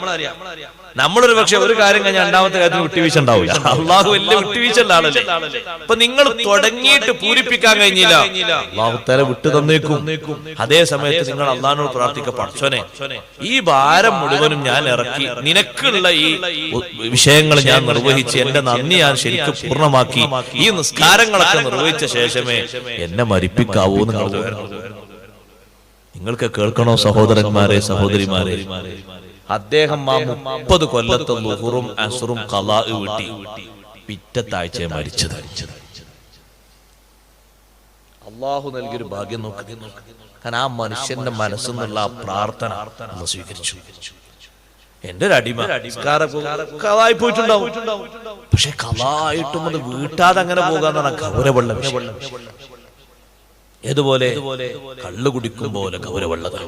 നമ്മളൊരു പക്ഷെ ഒരു കാര്യം കഴിഞ്ഞാൽ രണ്ടാമത്തെ കാര്യത്തിന് വിട്ടുവീഴ്ച ഉണ്ടാവില്ല. അള്ളാഹു വലിയ വിട്ടുവീഴ്ച ആളല്ലേ. അപ്പൊ നിങ്ങൾ തുടങ്ങിയിട്ട് പൂരിപ്പിക്കാൻ കഴിഞ്ഞില്ല, അള്ളാഹു തല വിട്ടു തന്നേക്കും. അതേ സമയത്ത് നിങ്ങൾ അള്ളാഹിനോട് പ്രാർത്ഥിക്ക, പടച്ചോനെ ഈ ഭാരം മുഴുവനും ഞാൻ ഇറക്കി, നിനക്കുള്ള ഈ വിഷയങ്ങൾ ഞാൻ നിർവഹിച്ച് എന്റെ നന്ദി ഞാൻ ശരിക്കും പൂർണ്ണമാക്കി ഈ നിസ്കാരങ്ങളൊക്കെ നിർവഹിച്ച ശേഷമേ എന്നെ മരിപ്പിക്കാവൂ. നിങ്ങൾക്ക് കേൾക്കണോ സഹോദരന്മാരെ, സഹോദരിമാരെ? അദ്ദേഹം ആ 30 കൊല്ലത്തെ ളുഹുറും അസ്റും ഖളാ വീട്ടി പിറ്റത്താഴ്ച മരിച്ചത്. അള്ളാഹു നൽകിയൊരു ഭാഗ്യം നോക്കി. കാരണം ആ മനുഷ്യന്റെ മനസ്സിൽ നിന്നുള്ള ആ പ്രാർത്ഥന അള്ളാഹു സ്വീകരിച്ചു. എന്റെ ഒരു അടിമ ഖളായി പോയിട്ടുണ്ടാവും, പക്ഷെ ഖളായിട്ടും അത് വീട്ടാതെ അങ്ങനെ പോകാന്നാണ് ഗൗരവമുള്ള വിഷയം. ഏതുപോലെ കള്ളു കുടിക്കും പോലെ ഗൗരവമുള്ളത്,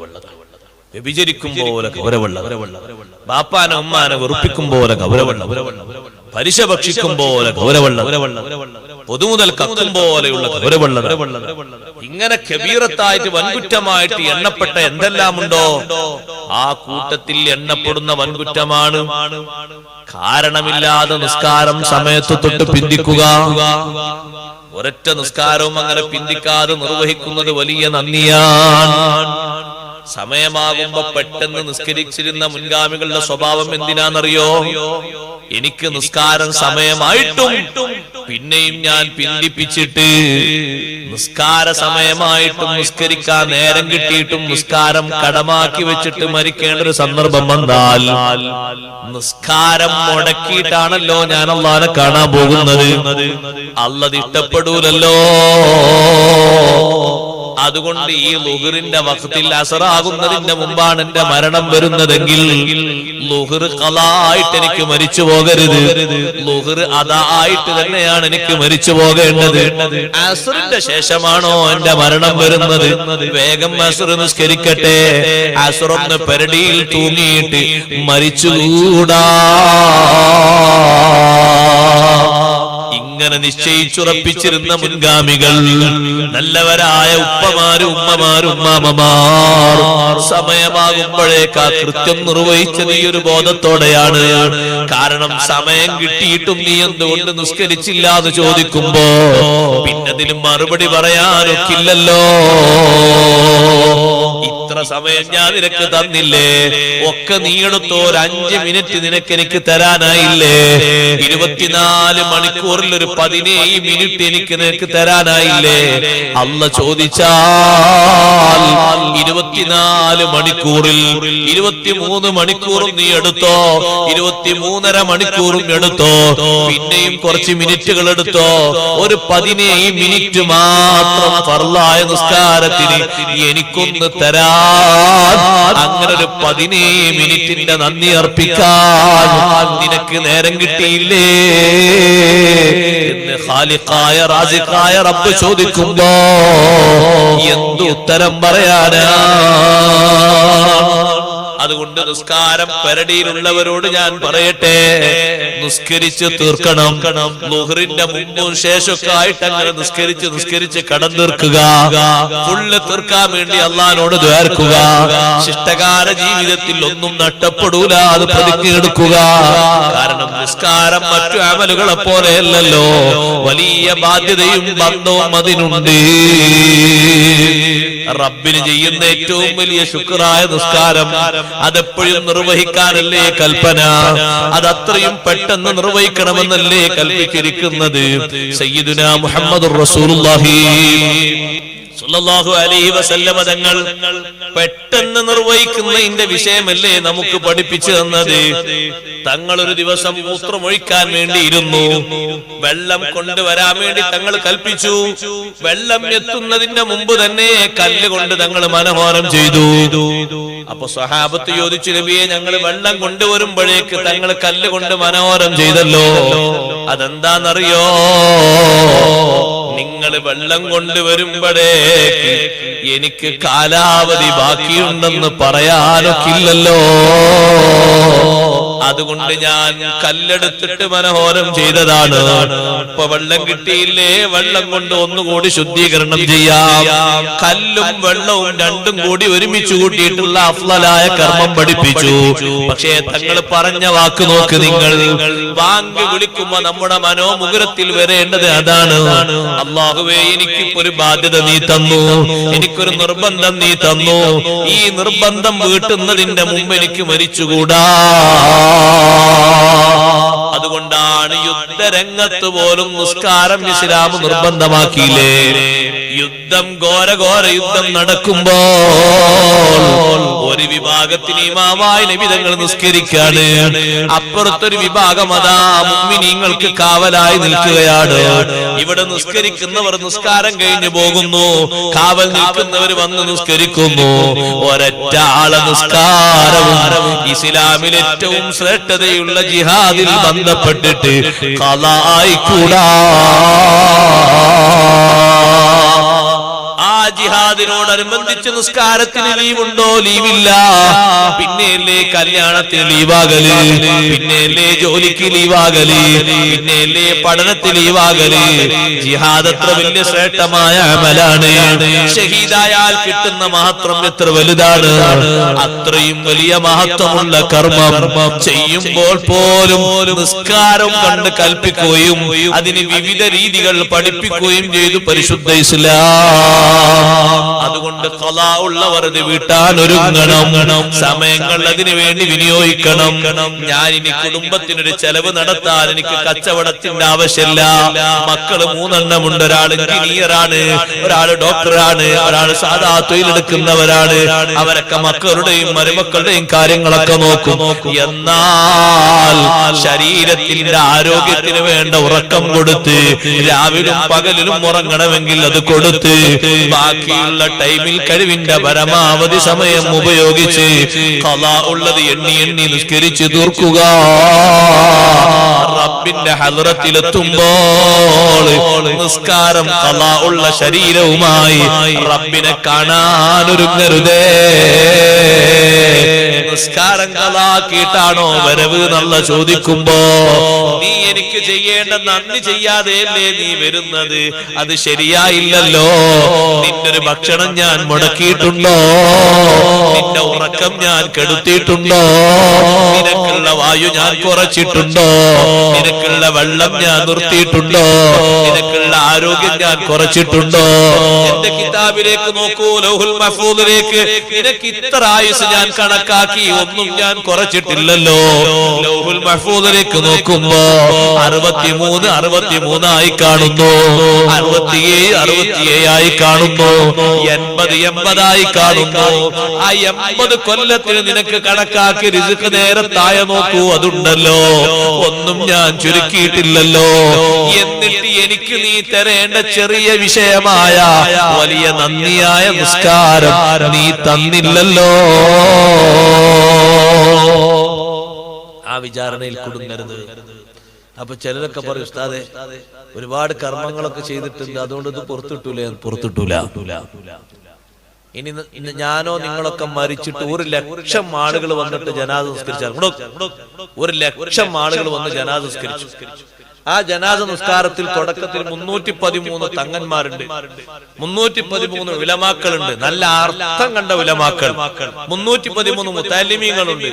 വ്യഭിചരിക്കും പോലെ ഗൗരവമുള്ളത്, ബാപ്പാനെ ഉമ്മാനെ വെറുപ്പിക്കും പോലെ ഗൗരവമുള്ളത്, പലിശ ഭക്ഷിക്കും പോലെ ഗൗരവമുള്ളത്, പൊതുമുതൽ കത്തും പോലെയുള്ള ഗൗരവമുള്ളത്. ഇങ്ങനെ കബീറത്തായിട്ട് വൻകുറ്റമായിട്ട് എണ്ണപ്പെട്ട എന്തെല്ലാം ഉണ്ടോ ആ കൂട്ടത്തിൽ എണ്ണപ്പെടുന്ന വൻകുറ്റമാണ് കാരണമില്ലാതെ നിസ്കാരം സമയത്ത് തൊട്ട് പിന്തിക്കുക. ഒരൊറ്റ നിസ്കാരവും അങ്ങനെ പിന്തിക്കാതെ നിർവഹിക്കുന്നത് വലിയ നന്ദിയാണ്. സമയമാകുമ്പോ പെട്ടെന്ന് നിസ്കരിച്ചിരുന്ന മുൻഗാമികളുടെ സ്വഭാവം എന്തിനാണെന്നറിയോ? എനിക്ക് നിസ്കാരം സമയമായിട്ടും പിന്നെയും ഞാൻ പിന്തിപ്പിച്ചിട്ട്, നിസ്കാര സമയമായിട്ടും നിസ്കരിക്കാൻ നേരം കിട്ടിയിട്ടും നിസ്കാരം കടമാക്കി വെച്ചിട്ട് മരിക്കേണ്ട ഒരു സന്ദർഭം വന്നാൽ നിസ്കാരം മുടക്കിയിട്ടാണല്ലോ ഞാൻ അല്ലാഹുവിനെ കാണാൻ പോകുന്നത്. അല്ലാഹു ഇഷ്ടപ്പെടൂലല്ലോ. അതുകൊണ്ട് ഈ ളുഹറിന്റെ വഖ്തിൽ അസറാകുന്നതിന്റെ മുമ്പാണ് എന്റെ മരണം വരുന്നതെങ്കിൽ ളുഹർ ഖളായിട്ട് എനിക്ക് മരിച്ചു പോകരുത്, ളുഹർ അദായിട്ട് തന്നെയാണ് എനിക്ക് മരിച്ചു പോകേണ്ടത്. അസ്റിന്റെ ശേഷമാണോ എന്റെ മരണം വരുന്നത്? വേഗം അസ്ർ നിസ്കരിക്കട്ടെ. അസ്റൊന്ന് പെരടിയിൽ തൂങ്ങിയിട്ട് മരിച്ചുകൂടാ. ഇങ്ങനെ നിശ്ചയിച്ചുറപ്പിച്ചിരുന്ന മുൻഗാമികൾ, നല്ലവരായ ഉപ്പമാരും ഉമ്മമാരും ഉമ്മാമമാർ സമയമാകുമ്പോഴേക്കാ കൃത്യം നിർവഹിച്ചത് ഈ ഒരു ബോധത്തോടെയാണ്. കാരണം സമയം കിട്ടിയിട്ടും നീ എന്തുകൊണ്ട് നിസ്കരിച്ചില്ല എന്ന് ചോദിക്കുമ്പോ പിന്നതിന് മറുപടി പറയാനൊക്കില്ലല്ലോ. ഇത്ര സമയം ഞാൻ നിനക്ക് തന്നില്ലേ, ഒക്കെ നീ എടുത്തോ, ഒരു 5 മിനിറ്റ് നിനക്ക് എനിക്ക് തരാനായില്ലേ, 24 മണിക്കൂറിൽ ഒരു 17 മിനിറ്റ് എനിക്ക് നിനക്ക് തരാനായില്ലേ? അല്ലാഹു ചോദിച്ചാൽ 24 മണിക്കൂറിൽ 23 മണിക്കൂറും നീ എടുത്തോ, 23.5 മണിക്കൂറും എടുത്തോ, പിന്നെയും കുറച്ച് മിനിറ്റുകൾ എടുത്തോ, ഒരു 17 മിനിറ്റ് മാത്രം ഫർളായ നിസ്കാരത്തിന് എനിക്കൊന്ന് തരാൻ, അങ്ങനെ ഒരു 17 മിനിറ്റിന്റെ നന്ദി അർപ്പിക്കാൻ നിനക്ക് നേരം കിട്ടിയില്ലേ എന്ന് ഖാലിഖായ റാസിഖായ റബ്ബ് ചോദിക്കുമ്പോ എന്ത് ഉത്തരം പറയാനാ? അതുകൊണ്ട് നിസ്കാരം പെരടിയിലുള്ളവരോട് ഞാൻ പറയട്ടെ, നിസ്കരിച്ച് തീർക്കണം. ളുഹറിന്റെ മുമ്പും ശേഷമൊക്കെ ആയിട്ട് അങ്ങനെ നിസ്കരിച്ച് കടം തീർക്കുക. ഫുള്ള് തീർക്കാൻ വേണ്ടി അള്ളാഹിനോട് ദ്വാർക്കുക. ശിഷ്ടകാല ജീവിതത്തിൽ ഒന്നും നഷ്ടപ്പെടൂല, അത് പ്രതിജ്ഞ എടുക്കുക. കാരണം നിസ്കാരം മറ്റു അമലുകളെ പോലെയല്ലല്ലോ, വലിയ ബാധ്യതയും ബന്ധവും അതിനുണ്ട്. റബ്ബിന് ചെയ്യുന്ന ഏറ്റവും വലിയ ശുക്റായ നിസ്കാരം അതെപ്പോഴും നിർവഹിക്കാനല്ലേ കൽപ്പന, അതത്രയും പെട്ടെന്ന് നിർവഹിക്കണമെന്നല്ലേ കൽപ്പിച്ചിരിക്കുന്നത്. സയ്യിദുനാ മുഹമ്മദുർ റസൂലുള്ളാഹി സല്ലല്ലാഹു അലൈഹി വസല്ലമ തങ്ങൾ പെട്ടെന്ന് നിർവഹിക്കുന്നതിന്റെ വിഷയമല്ലേ നമുക്ക് പഠിപ്പിച്ചു തന്നത്. തങ്ങൾ ഒരു ദിവസം മൂത്രമൊഴിക്കാൻ വേണ്ടിയിരുന്നു. വെള്ളം കൊണ്ടുവരാൻ വേണ്ടി തങ്ങൾ കൽപ്പിച്ചു. വെള്ളം എത്തുന്നതിന്റെ മുമ്പ് തന്നെ കല്ലുകൊണ്ട് തങ്ങൾ മനോഹരം ചെയ്തു. അപ്പൊ സ്വഹാബത്ത് ചോദിച്ചു, നബിയെ, ഞങ്ങൾ വെള്ളം കൊണ്ടുവരുമ്പോഴേക്ക് തങ്ങൾ കല്ലുകൊണ്ട് മനോഹരം ചെയ്തല്ലോ, അതെന്താന്നറിയോ? നിങ്ങൾ വെള്ളം കൊണ്ടുവരുമ്പോഴേക്ക് എനിക്ക് കാലാവധി ബാക്കിയുണ്ടെന്ന് പറയാനൊക്കില്ലല്ലോ, അതുകൊണ്ട് ഞാൻ കല്ലെടുത്തിട്ട് മനോഹരം ചെയ്തതാണ്. ഇപ്പൊ വെള്ളം കിട്ടിയില്ലേ, വെള്ളം കൊണ്ട് ഒന്നുകൂടി ശുദ്ധീകരണം ചെയ്യാം. കല്ലും വെള്ളവും രണ്ടും കൂടി ഒരുമിച്ച് കൂട്ടിയിട്ടുള്ള അഫ്ളലായ കർമ്മം പഠിപ്പിച്ചു. പക്ഷേ തങ്ങൾ പറഞ്ഞ വാക്ക് നോക്ക് നിങ്ങൾ. വാങ്ക് വിളിക്കുമ്പോ നമ്മുടെ മനോമുകുരത്തിൽ വരേണ്ടത് അതാണ്. അല്ലാഹുവേ, എനിക്കിപ്പോ ഒരു ബാധ്യത നീ തന്നു, എനിക്കൊരു നിർബന്ധം നീ തന്നു. ഈ നിർബന്ധം വീട്ടുന്നതിന്റെ മുമ്പ് എനിക്ക് മരിച്ചുകൂടാ. അതുകൊണ്ടാണ് യുദ്ധരംഗത്ത് പോലും നിസ്കാരം ഇസ്ലാം നിർബന്ധമാക്കിയില്ലേ. യുദ്ധം, ഘോര യുദ്ധം നടക്കുമ്പോൾ ഒരു വിഭാഗത്തിന് ഇമാമായ നബി തങ്ങൾ നിസ്കരിക്കാണ്, അപ്പുറത്തൊരു വിഭാഗം അതാ മുഅ്മിനീങ്ങൾക്ക് കാവലായി നിൽക്കുകയാണ്. ഇവിടെ നിസ്കരിക്കുന്നവർ നിസ്കാരം കഴിഞ്ഞു പോകുന്നു, കാവൽ നിൽക്കുന്നവർ വന്ന് നിസ്കരിക്കുന്നു. ഒരൊറ്റ ആളെ നിസ്കാരവും ഇസ്ലാമിൽ ഏറ്റവും ശ്രേഷ്ഠതയുള്ള ജിഹാദിൽ ബന്ധപ്പെട്ടിട്ട് ഖളായി കൂടാ. ആ ജിഹാദിനോടനുബന്ധിച്ച് നിസ്കാരത്തിന് ലീവുണ്ടോ? ലീവില്ല. പിന്നെയല്ലേ കല്യാണത്തിന് ലീവാകല്, പിന്നെയല്ലേ ജോലിക്ക് ലീവാകല്, പിന്നെയല്ലേ പഠനത്തിന് ലീവാകല്. ജിഹാദ് എത്ര വലിയ ശ്രേഷ്ഠമായ അമലാണ്. ഷഹീദായാൽ കിട്ടുന്ന മഹത്വം എത്ര വലുതാണ്. അത്രയും വലിയ മഹത്വമുള്ള കർമ്മം ചെയ്യുമ്പോൾ പോലും നിസ്കാരം കണ്ട് കൽപ്പിക്കുകയും അതിന് വിവിധ രീതികൾ പഠിപ്പിക്കുകയും ചെയ്തു പരിശുദ്ധ ഇസ്ലാം. അതുകൊണ്ട് ഖളാ ഉള്ളവർ ഇത് വീട്ടാൻ ഒരുങ്ങണം, സമയങ്ങൾ അതിനു വേണ്ടി വിനിയോഗിക്കണം. ഞാൻ ഇനി കുടുംബത്തിനൊരു ചെലവ് നടത്താൻ എനിക്ക് കച്ചവടത്തിന്റെ ആവശ്യമില്ല. മക്കള് 3 എണ്ണമുണ്ട്. ഒരാൾ എഞ്ചിനീയറാണ്, ഒരാൾ ഡോക്ടറാണ്, ഒരാൾ സാധാ തൊഴിലെടുക്കുന്നവരാണ്. അവരൊക്കെ മക്കളുടെയും മരുമക്കളുടെയും കാര്യങ്ങളൊക്കെ നോക്കും. എന്നാൽ ശരീരത്തിന്റെ ആരോഗ്യത്തിന് വേണ്ട ഉറക്കം കൊടുത്ത് രാവിലും പകലിലും ഉറങ്ങണമെങ്കിൽ അത് കൊടുത്ത് ബാക്കിയുള്ള ടൈമിൽ കഴിവിന്റെ പരമാവധി സമയം ഉപയോഗിച്ച് ഖളാ ഉള്ളത് എണ്ണി നിസ്കരിച്ച് തീർക്കുക. റബ്ബിന്റെ ഹദ്റത്തിലെത്തുമ്പോൾ നിസ്കാരം ഖളാ ഉള്ള ശരീരവുമായി റബ്ബിനെ കാണാനൊരുങ്ങരുതേ. നിസ്കാരം ഖളാക്കിയിട്ടാണോ വരവ് എന്നുള്ള ചോദിക്കുമ്പോ നീ എനിക്ക് ചെയ്യേണ്ട നന്ദി ചെയ്യാതെയല്ലേ നീ വരുന്നത്? അത് ശരിയായില്ലല്ലോ. നിന്റെ ഒരു ഭക്ഷണം ഞാൻ മുടക്കിയിട്ടുണ്ടോ? നിന്റെ ഉറക്കം ഞാൻ കെടുത്തിയിട്ടുണ്ടോ? നിനക്കുള്ള വായു ഞാൻ കുറച്ചിട്ടുണ്ടോ? നിനക്കുള്ള വെള്ളം ഞാൻ നിർത്തിയിട്ടുണ്ടോ? നിനക്കുള്ള ആരോഗ്യം ഞാൻ കുറച്ചിട്ടുണ്ടോ? എന്റെ കിതാബിലേക്ക് നോക്കൂ, ലൗഹുൽ മഹ്ഫൂദിലേക്ക്. നിനക്ക് ഇത്ര ആയുസ് ഞാൻ കണക്കാക്കി, ഒന്നും ഞാൻ കുറച്ചിട്ടില്ലല്ലോ. ലൗഹുൽ മഹ്ഫൂദിലേക്ക് നോക്കുമ്പോ 63 ആയി കാണുന്നു, 67 ആയി കാണുന്നു, 80 ആയി കാണുന്നു. ആ 80 കൊല്ലത്തിന് നിനക്ക് കണക്കാക്കി റിസ്ക് നേരെ താഴെ നോക്കൂ, അതുണ്ടല്ലോ. ഒന്നും ഞാൻ ചുരുക്കിയിട്ടില്ലല്ലോ. എന്നിട്ട് എനിക്ക് നീ തരേണ്ട ചെറിയ വിഷയമായ വലിയ നന്ദിയായ നിസ്കാരം നീ തന്നില്ലല്ലോ. ആ വിചാരണയിൽ കുടുങ്ങരുത്. അപ്പൊ ചിലരൊക്കെ പറയും, ഉസ്താദേ, ഒരുപാട് കർമ്മങ്ങളൊക്കെ ചെയ്തിട്ടുണ്ട്, അതുകൊണ്ട് ഇത് പുറത്തിട്ടൂല. ഇനി ഞാനോ നിങ്ങളൊക്കെ മരിച്ചിട്ട് 1,00,000 ആളുകൾ വന്നിട്ട് ജനാസ നിസ്കരിച്ചാൽ, 1,00,000 ആളുകൾ വന്ന് ജനാസ നിസ്കരിച്ചു. ആ ജനാസ നിസ്കാരത്തിൽ തുടക്കത്തിൽ 313 തങ്ങന്മാരുണ്ട്, 313 ഉലമാക്കളുണ്ട്, നല്ല അർത്ഥം കണ്ട ഉലമാക്കൾ, 313 മുതല്ലിമീങ്ങളുണ്ട്,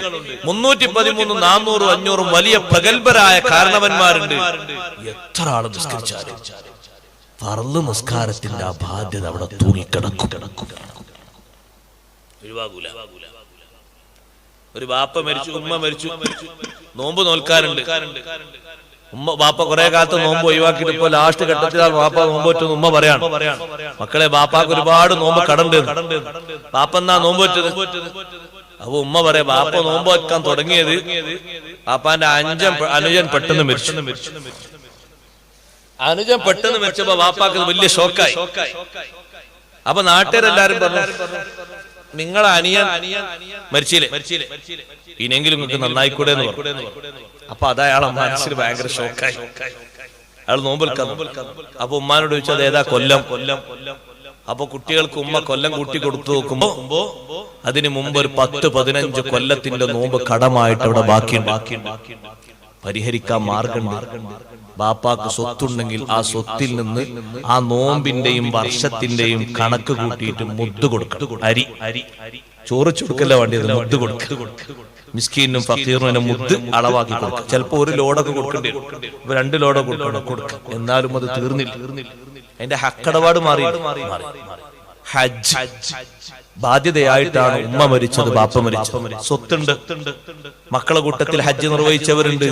313 400 500 വലിയ പ്രഗത്ഭരായ കാരണവന്മാരുണ്ട്. എത്ര ആള് നിസ്കരിച്ചാലും ഫർള് നിസ്കാരത്തിന്റെ ആ ബാധ്യത അവിടെ തൂങ്ങിക്കിടക്കും. ഒരു ബാപ്പ മരിച്ചു, ഉമ്മ മരിച്ചു, നോമ്പ് നോൽക്കാറുണ്ട്. ഉമ്മ ബാപ്പ കുറെ കാലത്ത് നോമ്പ് ഒഴിവാക്കിയിട്ട് ഇപ്പൊ ലാസ്റ്റ് ഘട്ടത്തിലാണ് ബാപ്പ നോമ്പ് വെച്ചത്. ഉമ്മ പറയാണ്, മക്കളെ ബാപ്പാക്ക് ഒരുപാട് നോമ്പ് കടണ്ട്, ബാപ്പ എന്നാ നോമ്പ് വെച്ചത്? അപ്പൊ ഉമ്മ പറയാ, ബാപ്പ നോമ്പ് വെക്കാൻ തുടങ്ങിയത് ബാപ്പാന്റെ അനുജൻ പെട്ടെന്ന് മരിച്ചു. അനുജൻ പെട്ടെന്ന് മരിച്ചപ്പോ ബാപ്പാക്ക് വലിയ ഷോക്കായി. അപ്പൊ നാട്ടുകാരെല്ലാരും പറഞ്ഞു, നിങ്ങളെ അനിയൻ മരിച്ചില്ലേ, ഇനിയെങ്കിലും നിങ്ങൾക്ക് നന്നായിക്കൂടെ എന്ന് പറഞ്ഞു. അപ്പൊ അത് അയാളെ മനസ്സിൽ ഭയങ്കര ഷോക്കായി. അയാൾ നോമ്പെടുക്കാൻ. അപ്പൊ ഉമ്മാനോട് ചോദിച്ചു, അത് ഏതാ കൊല്ലം? അപ്പൊ കുട്ടികൾക്ക് ഉമ്മ കൊല്ലം കൂട്ടി കൊടുത്തു നോക്കുമ്പോ അതിനു മുമ്പ് ഒരു 10-15 കൊല്ലത്തിന്റെ നോമ്പ് കടമായിട്ട് അവിടെ ബാക്കിയുണ്ട്. പരിഹരിക്കാൻ മാർഗമുണ്ട്. ബാപ്പാക്ക് സ്വത്തുണ്ടെങ്കിൽ ആ സ്വത്തിൽ നിന്ന് ആ നോമ്പിന്റെയും വർഷത്തിന്റെയും കണക്ക് കൂട്ടിയിട്ട് മുദ്ദ് കൊടുക്കണം. അരി ചോറ് ചുടുക്കല്ല വേണ്ടിയത്, മുദ്ദ് കൊടുക്കുക. മിസ്കീനും ഫക്കീറിനും മുദ്ദ് അളവാക്കി കൊടുക്കുക. ചിലപ്പോ 1 ലോഡൊക്കെ കൊടുക്കേണ്ടി വരും, 2 ലോഡൊക്കെ കൊടുക്കണം. എന്നാലും അത് തീർന്നില്ല. അതിന്റെ ഹക്കടപാട് മാറി. ഹജ്ജ് ബാധ്യതയായിട്ടാണ് ഉമ്മ മരിച്ചത്, ബാപ്പ മരിച്ചത്. സ്വത്തുണ്ട്, മക്കളെ കൂട്ടത്തിൽ ഹജ്ജ് നിർവഹിച്ചവരുണ്ട്.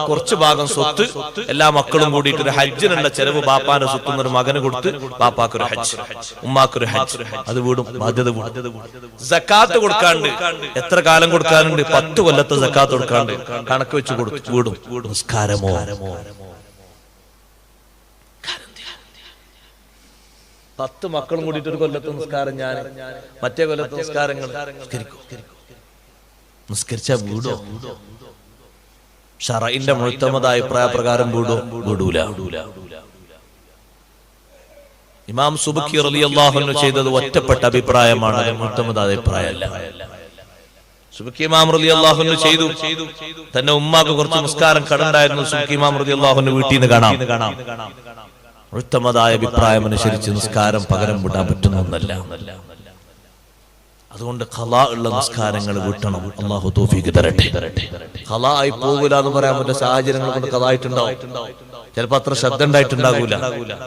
കുറച്ചു ഭാഗം സ്വത്ത് എല്ലാ മക്കളും കൂടിയിട്ട് ഒരു ഹജ്ജിനുള്ള ചെലവ് ബാപ്പാന്റെ സ്വത്ത് ഒരു മകന് കൊടുത്ത് ബാപ്പാക്കൊരു ഹജ്ജ്, ഉമ്മാക്കൊരു ഹജ്ജ്. അത് വീടും ബാധ്യത. സക്കാത്ത് കൊടുക്കാണ്ട് എത്ര കാലം കൊടുക്കാനുണ്ട്? 10 കൊല്ലത്തെ സക്കാത്ത് കൊടുക്കാണ്ട് കണക്ക് വെച്ച് കൊടുത്തു. വീടും നിസ്കാരമോ 10 മക്കളും കൂടിയിട്ട് ഒരു കൊല്ലത്തെ നിസ്കാരം, ഞാൻ മറ്റേ കൊല്ലത്തെ നിസ്കാരങ്ങൾ നിസ്കരിച്ച വീടോ? ശറഇന്റെ മുഅ്തമദായ അഭിപ്രായ പ്രകാരം വീടൂല. ഇമാം സുബ്കി റളിയല്ലാഹു അൻഹു ചെയ്തത് ഒറ്റപ്പെട്ട അഭിപ്രായമാണ്, മുഅ്തമദായ അഭിപ്രായമല്ല. സുബ്കി ഇമാം റളിയല്ലാഹു അൻഹു ചെയ്തു. തന്നെ ഉമ്മാക്ക് കുറച്ച് നിസ്കാരം കടണ്ടായിരുന്നു. സുബ്കി ഇമാം റളിയല്ലാഹു അൻഹു വീട്ടിൽ നിന്ന് കാണാം. മുഅ്തമദായ അഭിപ്രായം അനുസരിച്ച് നിസ്കാരം പകരം വിടാൻ പറ്റുന്ന ഒന്നല്ല. അതുകൊണ്ട് ഖളാ ഉള്ള നിസ്കാരങ്ങൾ വിട്ടണം. അല്ലാഹു തൗഫീഖ് തരട്ടെ. ഖളാ ആയി പോകില്ല എന്ന് പറയാൻ പറ്റുന്ന സാഹചര്യങ്ങൾ കൊണ്ട് ഖളാ ആയിട്ടുണ്ടാവും. ചിലപ്പോൾ അത്ര ശ്രദ്ധ ഉണ്ടായിട്ടുണ്ടാകൂല.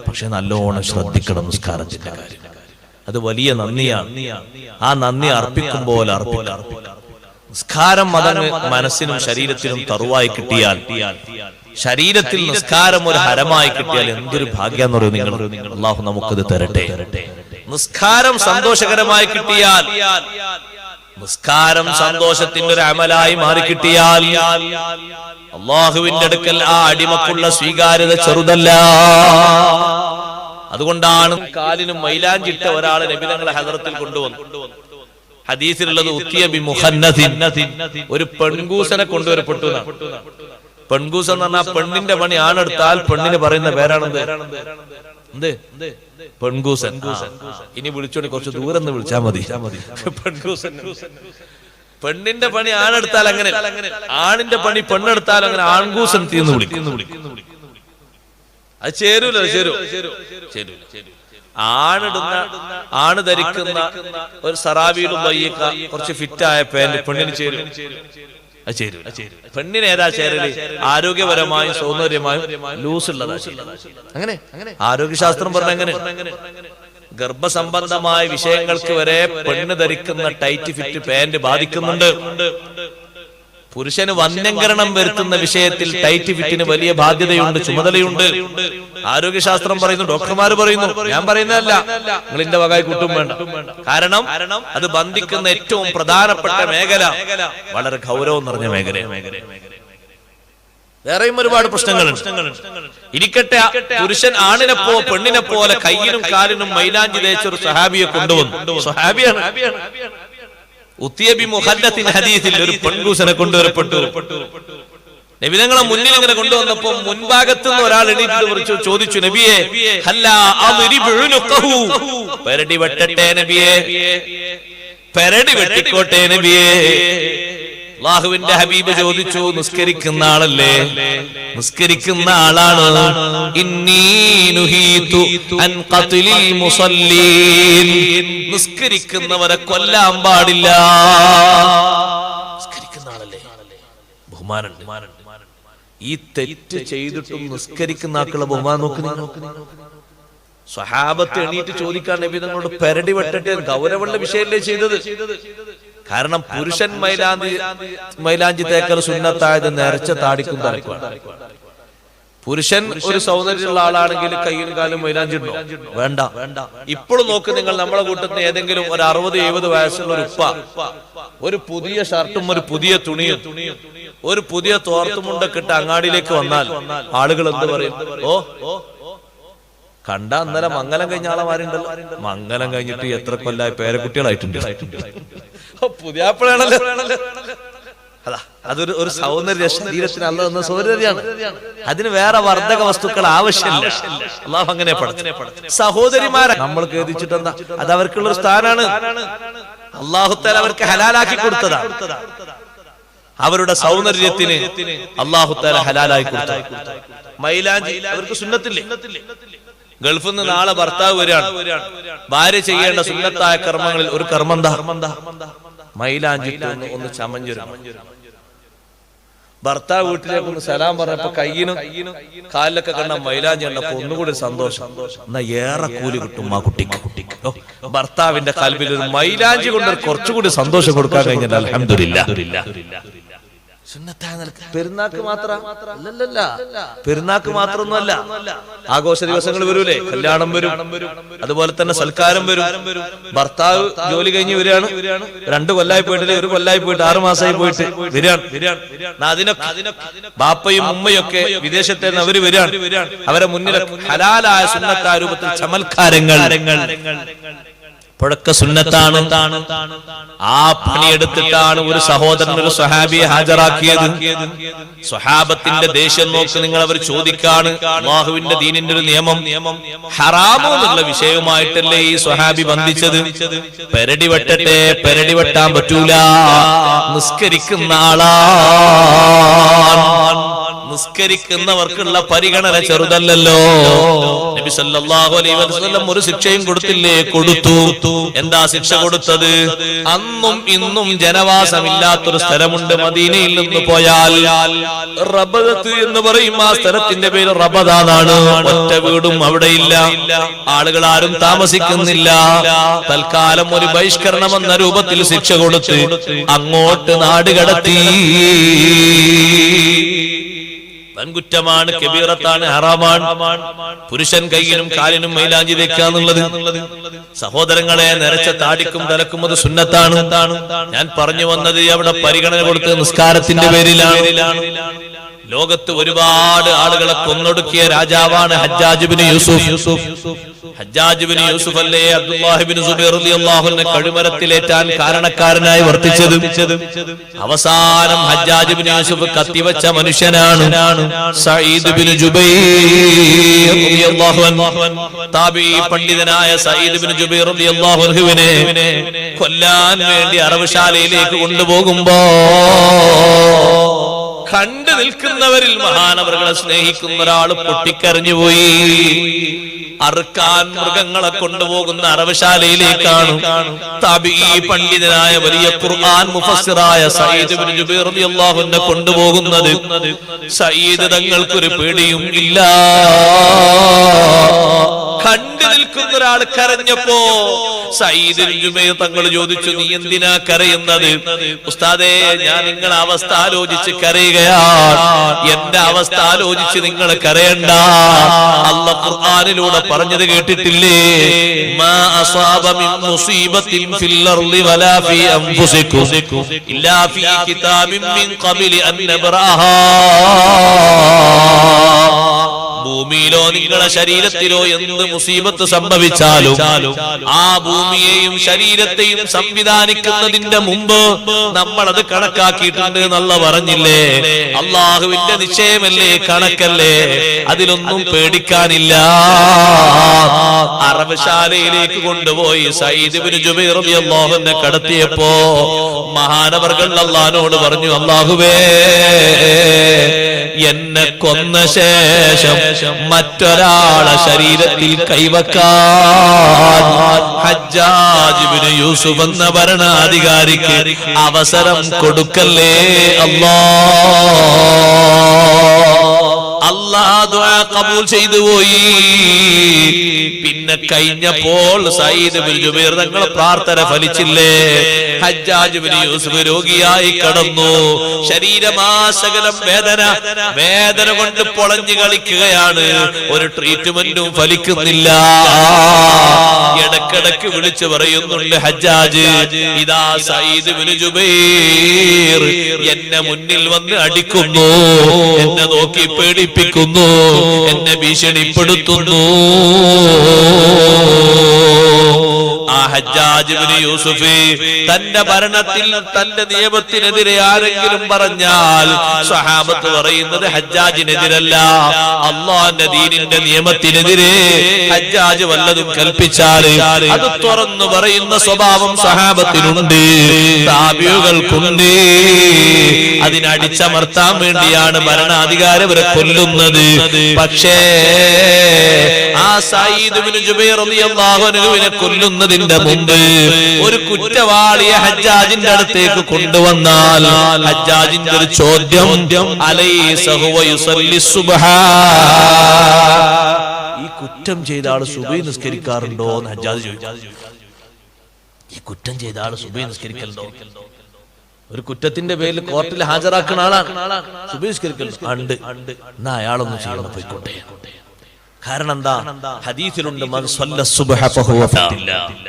പക്ഷെ നല്ലോണം ശ്രദ്ധിക്കണം നിസ്കാരത്തിന്റെ കാര്യം. അത് വലിയ നന്ദിയാണ്. ആ നന്ദി അർപ്പിക്കുമ്പോൾ അർപ്പിക്കണം. നിസ്കാരം മനസ്സിനും ശരീരത്തിനും തറുവായി കിട്ടിയാൽ, ശരീരത്തിൽ നിസ്കാരം ഒരു ഹരമായി കിട്ടിയാൽ എന്തൊരു ഭാഗ്യാന്ന് പറയും നിങ്ങൾ. അല്ലാഹു നമുക്കത് തരട്ടെ. നിസ്കാരം സന്തോഷകരമായി കിട്ടിയാൽ, നിസ്കാരം സന്തോഷത്തിന്റെ ഒരു അമലായി മാറി കിട്ടിയാൽ അല്ലാഹുവിന്റെ അടുക്കൽ ആ അടിമക്കുള്ള സ്വീകാര്യത ചെറുതല്ല. അതുകൊണ്ടാണ് കാലിനും മൈലാഞ്ചിട്ട ഒരാളെ നബി തങ്ങളെ ഹദറത്തിൽ കൊണ്ടുവന്നു. ഹദീസിലുള്ളത് ഉത്തിയ ബി മുഖന്നദിൻ, ഒരു പെൺകൂസനെ കൊണ്ടുവരപ്പെട്ടു. പെൺകൂസ് എന്ന് പറഞ്ഞാൽ പെണ്ണിന്റെ പണി ആണെടുത്താൽ പെണ്ണിന് പറയുന്ന പേരാണെന്ത്? പെൺകൂസൻ. ഇനി വിളിച്ചോണ്ടി കുറച്ച് ദൂരം നിന്ന് വിളിച്ചാൽ മതി. പെൺകൂസൻ. പെണ്ണിന്റെ പണി ആണെടുത്താൽ അങ്ങനെ, ആണിന്റെ പണി പെണ്ണെടുത്താൽ അങ്ങനെ ആൺകൂസൻ തീർന്ന് വിളിക്കും. അത് ചേരൂല. ആണ് ധരിക്കുന്ന ഒരു സറാബിയിലും കുറച്ച് ഫിറ്റായ പാന്റ് പെണ്ണിന് ചേരും. അത് ചേരൂല. പെണ്ണിന് ഏതാ ചേരല്? ആരോഗ്യപരമായും സൗന്ദര്യമായും ലൂസ് ഉള്ളതാ. അങ്ങനെ ആരോഗ്യശാസ്ത്രം പറഞ്ഞ അങ്ങനെ ഗർഭസംബന്ധമായ വിഷയങ്ങൾക്ക് വരെ പെണ്ണ് ധരിക്കുന്ന ടൈറ്റ് ഫിറ്റ് പാന്റ് ബാധിക്കുന്നുണ്ട്. പുരുഷന് വന്യങ്കരണം വരുത്തുന്ന വിഷയത്തിൽ ടൈറ്റ് ഫിറ്റിന് വലിയ ബാധ്യതയുണ്ട്, ചുമതലയുണ്ട്. ആരോഗ്യശാസ്ത്രം പറയുന്നു, ഡോക്ടർമാര് പറയുന്നു, ഞാൻ പറയുന്നതല്ല. നിങ്ങൾ എന്റെ വകായി കൂട്ടും വേണ്ട. കാരണം അത് ബന്ധിക്കുന്ന ഏറ്റവും പ്രധാനപ്പെട്ട മേഖല വളരെ ഗൗരവം നിറഞ്ഞ മേഖല. വേറെയും ഒരുപാട് പ്രശ്നങ്ങളുണ്ട്. ഇരിക്കട്ടെ, പുരുഷൻ പെണ്ണിനെ പോലെ കയ്യിലും കാലിനും മൈലാഞ്ചി തേച്ച ഒരു സഹാബിയെ കൊണ്ടുവന്നു. സഹാബിയാണ്. ഉത്തിയബി മുഖല്ലത്തിൻ ഹദീസിൽ ഒരു പെൺകൂസനെ കൊണ്ടുവരപ്പെട്ടു. നബി തങ്ങളെ മുന്നിൽ ഇങ്ങനെ കൊണ്ടുവന്നപ്പോ മുൻഭാഗത്തു നിന്ന് ഒരാൾ എണീറ്റ് ചോദിച്ചു, നബിയെ പെരടി വെട്ടട്ടെ നബിയെ, പെരടി വെട്ടിക്കോട്ടെ നബിയെ. അല്ലാഹുവിന്റെ ഹബീബ് ചോദിച്ചു, നിസ്കരിക്കുന്ന ആളല്ലേ? നിസ്കരിക്കുന്ന ആളാണ്. innī nuhītu an qatlil musallīn, നിസ്കരിക്കുന്നവരെ കൊല്ലാൻ പാടില്ല. നിസ്കരിക്കുന്ന ആളല്ലേ, ബഹുമാനുണ്ട്. ഈ തെറ്റ് ചെയ്തിട്ടും നിസ്കരിക്കുന്ന ആൾക്കുള്ള ബഹുമാനം നോക്ക്. സ്വഹാബത്ത് എണീറ്റ് ചോദിക്കാൻ നബി തങ്ങളോട് പെരടി വെട്ടട്ടെ, ഗൗരവമുള്ള വിഷയല്ലേ ചെയ്തത്. കാരണം പുരുഷൻ മൈലാഞ്ചി തേക്കൽ സുന്നത്തായത് നരച്ച താടിക്കും തലക്കുമാണ്. പുരുഷൻ ഒരു സൗന്ദര്യമുള്ള ആളാണെങ്കിൽ കയ്യും കാലും മൈലാഞ്ചി ഉണ്ടോ? വേണ്ട. ഇപ്പോഴും നോക്ക് നിങ്ങൾ, നമ്മളെ കൂട്ടത്തിന് ഏതെങ്കിലും ഒരു 60-70 വയസ്സുള്ള ഒരു ഉപ്പ ഒരു പുതിയ ഷർട്ടും ഒരു പുതിയ തുണിയും ഒരു പുതിയ തോർത്തുമുണ്ടൊക്കെ ഇട്ട് അങ്ങാടിയിലേക്ക് വന്നാൽ ആളുകൾ എന്ത് പറയും? ഓ കണ്ട അന്നലെ മംഗലം കഴിഞ്ഞ ആളമാരുണ്ടല്ലോ. മംഗലം കഴിഞ്ഞിട്ട് എത്ര കൊല്ലായി പേരക്കുട്ടികളായിട്ടുണ്ട്. പുതിയാപ്പിളാണല്ലോ. അതാ അതൊരു സൗന്ദര്യ, ശരീരത്തിന് അല്ല എന്ന സൗന്ദര്യമാണ്. അതിന് വേറെ വർദ്ധക വസ്തുക്കൾ ആവശ്യമില്ല. അല്ലാഹു അങ്ങനെ പഠിച്ചു. സഹോദരിമാരെ നമ്മൾ ഖേദിച്ചിട്ടെന്താ? അത് അവർക്കുള്ളൊരു സ്ഥാനാണ്. അല്ലാഹു തആല അവർക്ക് ഹലാലാക്കി കൊടുത്തതാണ്. അവരുടെ സൗന്ദര്യത്തിന് അല്ലാഹു തആല ഹലാലാക്കി കൊടുത്തു. മൈലാഞ്ചി അവർക്ക് സുന്നത്തില്ലേ? ഗൾഫിൽ നിന്ന് നാളെ ഭർത്താവ് വരികയാണ്. ഭാര്യ ചെയ്യേണ്ട സുന്നത്തായ കർമ്മങ്ങളിൽ ഒരു കർമ്മം എന്താ? മൈലാഞ്ചി ഒന്ന് ചമഞ്ഞൊരു. ഭർത്താവ് വീട്ടിലേക്ക് ഒന്ന് സലാം പറഞ്ഞപ്പോ കയ്യിനും കാലിലൊക്കെ കണ്ട മൈലാഞ്ചി കണ്ടപ്പോ ഒന്നുകൂടി സന്തോഷം. എന്നാ ഏറെ കൂലി കിട്ടും ആ കുട്ടിക്ക്. ഭർത്താവിന്റെ കൽബിൽ ഒരു മൈലാഞ്ചി കൊണ്ട് കുറച്ചുകൂടി സന്തോഷം കൊടുക്കാൻ കഴിഞ്ഞാൽ അൽഹംദുലില്ലാഹ്. പെരുന്നാക്ക് മാത്രമല്ല, പെരുന്നാക്ക് മാത്രമൊന്നുമല്ല, ആഘോഷ ദിവസങ്ങൾ വരൂലേ, കല്യാണം വരും, അതുപോലെ തന്നെ സൽക്കാരം വരും. ഭർത്താവ് ജോലി കഴിഞ്ഞ് വരികയാണ്, 2 കൊല്ലായി പോയിട്ടില്ലേ, 1 കൊല്ലായി പോയിട്ട് 6 മാസമായി പോയിട്ട് വരികയാണ്. അതിനൊക്കെ ബാപ്പയും ഉമ്മയും ഒക്കെ വിദേശത്തെ നിന്ന് അവര് വരികയാണ്. അവരെ മുന്നിൽ ഹലാലായ സുന്നത്തായ രൂപത്തിൽ ചമൽക്കാരങ്ങൾ പുഴക്ക സുന്നത്താണ്. ആ പണിയെടുത്തിട്ടാണ് ഒരു സഹോദരൻ ഒരു സ്വഹാബിയെ ഹാജരാക്കിയത്. സ്വഹാബത്തിന്റെ ദേഷ്യം നോക്കി നിങ്ങൾ അവർ ചോദിക്കാണ്, അല്ലാഹുവിന്റെ ദീനിന്റെ ഒരു നിയമം ഹറാമോ എന്നുള്ള വിഷയവുമായിട്ടല്ലേ ഈ സ്വഹാബി ബന്ധിച്ചത്? പെരടി വെട്ടട്ടെ, പെരടി വെട്ടാൻ പറ്റൂല, നിസ്കരിക്കുന്ന ആളാണ്. നിസ്കരിക്കുന്നവർക്കുള്ള പരിഗണന ചെറുതല്ലല്ലോ. നബി സല്ലല്ലാഹു അലൈഹി വസല്ലം ഒരു ശിക്ഷയും കൊടുത്തില്ലേ? കൊടുത്തു. എന്താ ശിക്ഷ കൊടുത്തത്? അന്നും ഇന്നും ജനവാസമില്ലാത്തൊരു സ്ഥലമുണ്ട് മദീനയിൽ നിന്ന് പോയാൽ, റബദത്ത് എന്ന് പറയും. ആ സ്ഥലത്തിന്റെ പേര് റബദാനാണ്. ഒറ്റ വീടും അവിടെ ഇല്ല, ആളുകൾ ആരും താമസിക്കുന്നില്ല. തൽക്കാലം ഒരു ബഹിഷ്കരണം എന്ന രൂപത്തിൽ ശിക്ഷ കൊടുത്ത് അങ്ങോട്ട് നാട് കടത്തി. വൻകുറ്റമാണ്, കബീറത്താണ്, ഹറാമാണ്. പുരുഷൻ കയ്യിനും കാലിനും മൈലാഞ്ചി വെക്കാന്നുള്ളത്. സഹോദരങ്ങളെ, നരച്ച താടിക്കും തലക്കും അത് സുന്നത്താണ്. ഞാൻ പറഞ്ഞു വന്നത് അവിടെ പരിഗണന കൊടുത്ത് നിസ്കാരത്തിന്റെ പേരിലാണ്. ലോകത്ത് ഒരുപാട് ആളുകളെ കൊന്നൊടുക്കിയ രാജാവാണ് ഹജ്ജാജ് ബിൻ യൂസുഫ്. ഹജ്ജാജ് ബിൻ യൂസുഫ് അല്ലേ അബ്ദുല്ലാഹി ബിൻ സുബൈർ റളിയല്ലാഹു അൻഹു കഴുമരത്തിലേറ്റാൻ കാരണക്കാരനായി വർത്തിച്ചത്. അവസാനം ഹജ്ജാജ് ബിൻ യൂസുഫ് കത്തിവെച്ച മനുഷ്യനാണ് സഈദ് ബിൻ ജുബൈർ റളിയല്ലാഹു അൻഹു. താബിഈ പണ്ഡിതനായ സഈദ് ബിൻ ജുബൈർ റളിയല്ലാഹു അൻഹുവിനെ കൊല്ലാൻ വേണ്ടി അറവുശാലയിലേക്ക് കൊണ്ടുപോകുമ്പോ കണ്ടു നിൽക്കുന്നവരിൽ മഹാനവറുകളെ സ്നേഹിക്കുന്ന ഒരാൾ പൊട്ടിക്കരഞ്ഞുപോയി. അറുക്കാൻ മൃഗങ്ങളെ കൊണ്ടുപോകുന്ന അറവുശാലയിലേക്കാണ് താബിഈ പണ്ഡിതനായ വലിയ ഖുർആൻ മുഫസ്സിറായ സഈദ് ഇബ്നു ജുബൈർ റളിയല്ലാഹു അൻഹു കൊണ്ടുപോകുന്നത്. സഈദ് തങ്ങൾക്കൊരു പേടിയും ഇല്ല. കണ്ടു നിൽക്കുന്ന ഒരാൾ കരഞ്ഞപ്പോ സഈദ് ഇബ്നു ജുബൈർ തങ്ങൾ ചോദിച്ചു, നീ എന്തിനാ കരയുന്നത്? ഉസ്താദേ, ഞാൻ നിങ്ങളുടെ അവസ്ഥ ആലോചിച്ച് കരയുകയാണ്. എന്റെ അവസ്ഥ ആലോചിച്ച് നിങ്ങൾ കരയണ്ട. അല്ലാഹു ഖുർആനിലൂടെ പറഞ്ഞത് കേട്ടിട്ടില്ലേ? മാ അസാബ മിൻ മുസീബത്തിൻ ഫിൽ അർളി വലാ ഫീ അൻഫുസികും ഇല്ലാ ഫീ കിതാബിൻ മിൻ ഖബ്ലി അൻ നബ്റാഹാ. ഭൂമിയിലോ നിങ്ങളുടെ ശരീരത്തിലോ എന്ത് മുസീബത്ത് സംഭവിച്ചാലും ആ ഭൂമിയെയും ശരീരത്തെയും സംവിധാനിക്കുന്നതിന്റെ മുമ്പ് നമ്മളത് കണക്കാക്കിയിട്ടുണ്ട് എന്നുള്ള പറഞ്ഞില്ലേ? അള്ളാഹുവിന്റെ നിശ്ചയമല്ലേ, കണക്കല്ലേ, അതിലൊന്നും പേടിക്കാനില്ല. അറവുശാലയിലേക്ക് കൊണ്ടുപോയി സഈദ് ഇബ്നു ജുബൈർ റളിയല്ലാഹു അൻഹു കടത്തിയപ്പോ മഹാനവർകൾ അല്ലാഹുവിനോട് പറഞ്ഞു, അല്ലാഹുവേ, എന്നെ കൊന്ന ശേഷം മറ്റൊരാളെ ശരീരത്തിൽ കൈവക്കാൻ ഹജ്ജാജ് ഇബ്നു യൂസുഫ് എന്ന ഭരണാധികാരിക്ക് അവസരം കൊടുക്കല്ലേ അല്ലാഹ്. അല്ലാഹു ദുആ ഖബൂൽ ചെയ്തു പോയി. പിന്നെ കഴിഞ്ഞപ്പോൾ സഈദ് ബിൻ ജുബൈർ തങ്ങളുടെ പ്രാർത്ഥന ഫലിച്ചില്ലേ? ഹജ്ജാജ് ബിൻ യൂസുഫ് രോഗിയായി കിടന്നു. ശരീരമാസകലം വേദന കൊണ്ട് പൊളഞ്ഞു കളിക്കുകയാണ്. ഒരു ട്രീറ്റ്മെന്റും ഫലിക്കുന്നില്ല. ഇടക്കിടക്ക് വിളിച്ചു പറയുന്നുണ്ട്, ഹജ്ജാജ് ഇതാ സഈദ് ബിൻ ജുബൈർ എന്നെ മുന്നിൽ വന്ന് അടിക്കുന്നു, എന്നെ നോക്കി പേടിപ്പിക്കുന്നു, എന്നെ ഭീഷണിപ്പെടുത്തുന്നു. ആ ഹജ്ജാജ് ബിൻ യൂസുഫ് തന്റെ ഭരണത്തിൽ തന്റെ നിയമത്തിനെതിരെ ആരെങ്കിലും പറഞ്ഞാൽ സ്വഹാബത്ത് പറയുന്നത് ഹജ്ജാജിനെതിരല്ല, അല്ലാഹുവിന്റെ ദീനിന്റെ നിയമത്തിനെതിരെ ഹജ്ജാജ് വല്ലതും കൽപ്പിച്ചാൽ അത് തുറന്നു പറയുന്ന സ്വഭാവം സ്വഹാബത്തിനുണ്ട്, താബിഈകൾക്കുണ്ട്. അതിനടിച്ചമർത്താൻ വേണ്ടിയാണ് ഭരണാധികാരിവരെ കൊല്ലുന്നത്. പക്ഷേ ആ സഈദ് ബിൻ ജുബൈർ റളിയല്ലാഹു അൻഹുവിനെ കൊല്ലുന്നതിന്റെ മുമ്പ് ഒരു കുറ്റവാളിയെ ഹജ്ജാജിന്റെ അടുത്തേക്ക് കൊണ്ടുവന്നാൽ ഹജ്ജാജിന്റെ ഒരു ചോദ്യം, അലൈസ ഹുവ യുസല്ലി സുബ്ഹ, ഈ കുറ്റം ചെയ്ത ആൾ സുബഹി നിസ്കരിക്കാറുണ്ടോ എന്ന് ഹജ്ജാജ് ചോദിച്ചു. ഈ കുറ്റം ചെയ്ത ആൾ സുബഹി നിസ്കരിക്കലുണ്ടോ? ഒരു കുറ്റത്തിന്റെ പേരിൽ കോർട്ടിൽ ഹാജരാക്കുന്ന ആളാണ്, സുബഹി നിസ്കരിക്കലുണ്ട്. എന്നാ അയാളൊന്നും ചെയ്യണം, പോയിക്കോട്ടെ. കാരണം എന്താ? ഹദീസിലുണ്ട്, മൻ സല്ല സുബ്ഹ ഫഹുവ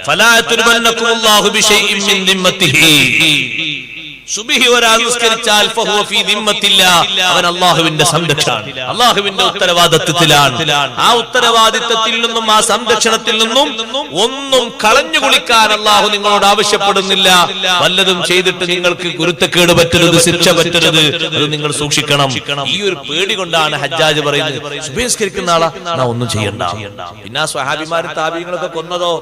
ഫലാ യത്രുബന്നകുല്ലാഹു ബിശൈഇൻ മിൻ ദിമ്മത്തിഹി. സുബ്ഹി ഒരാൾ നിസ്കരിച്ചാൽ ഫഹുവ ഫീ ദിമ്മത്തില്ലാ, അവൻ അല്ലാഹുവിന്റെ സംരക്ഷണ, അല്ലാഹുവിന്റെ ഉത്തരവാദിത്തത്തിലാണ്. ആ ഉത്തരവാദിത്തത്തിൽ നിന്നും ആ സംരക്ഷണത്തിൽ നിന്നും ഒന്നും കളഞ്ഞു കുളിക്കാൻ അല്ലാഹു നിങ്ങളോട് ആവശ്യപ്പെടുന്നില്ല. വല്ലതും ചെയ്തിട്ട് നിങ്ങൾക്ക് ഗുരുത്തക്കേട് പറ്റരുത്, ശിക്ഷ പറ്റരുത്, അത് നിങ്ങൾ സൂക്ഷിക്കണം. ഈ ഒരു പേടി കൊണ്ടാണ് ഹജ്ജാജ് പറയുന്നത്, സുബ്ഹി നിസ്കരിക്കുന്ന ആളാ നാ ഒന്നും ചെയ്യണ്ട. പിന്നെ ആ സ്വഹാബിമാരും താബീങ്ങളൊക്കെ കൊന്നതോ,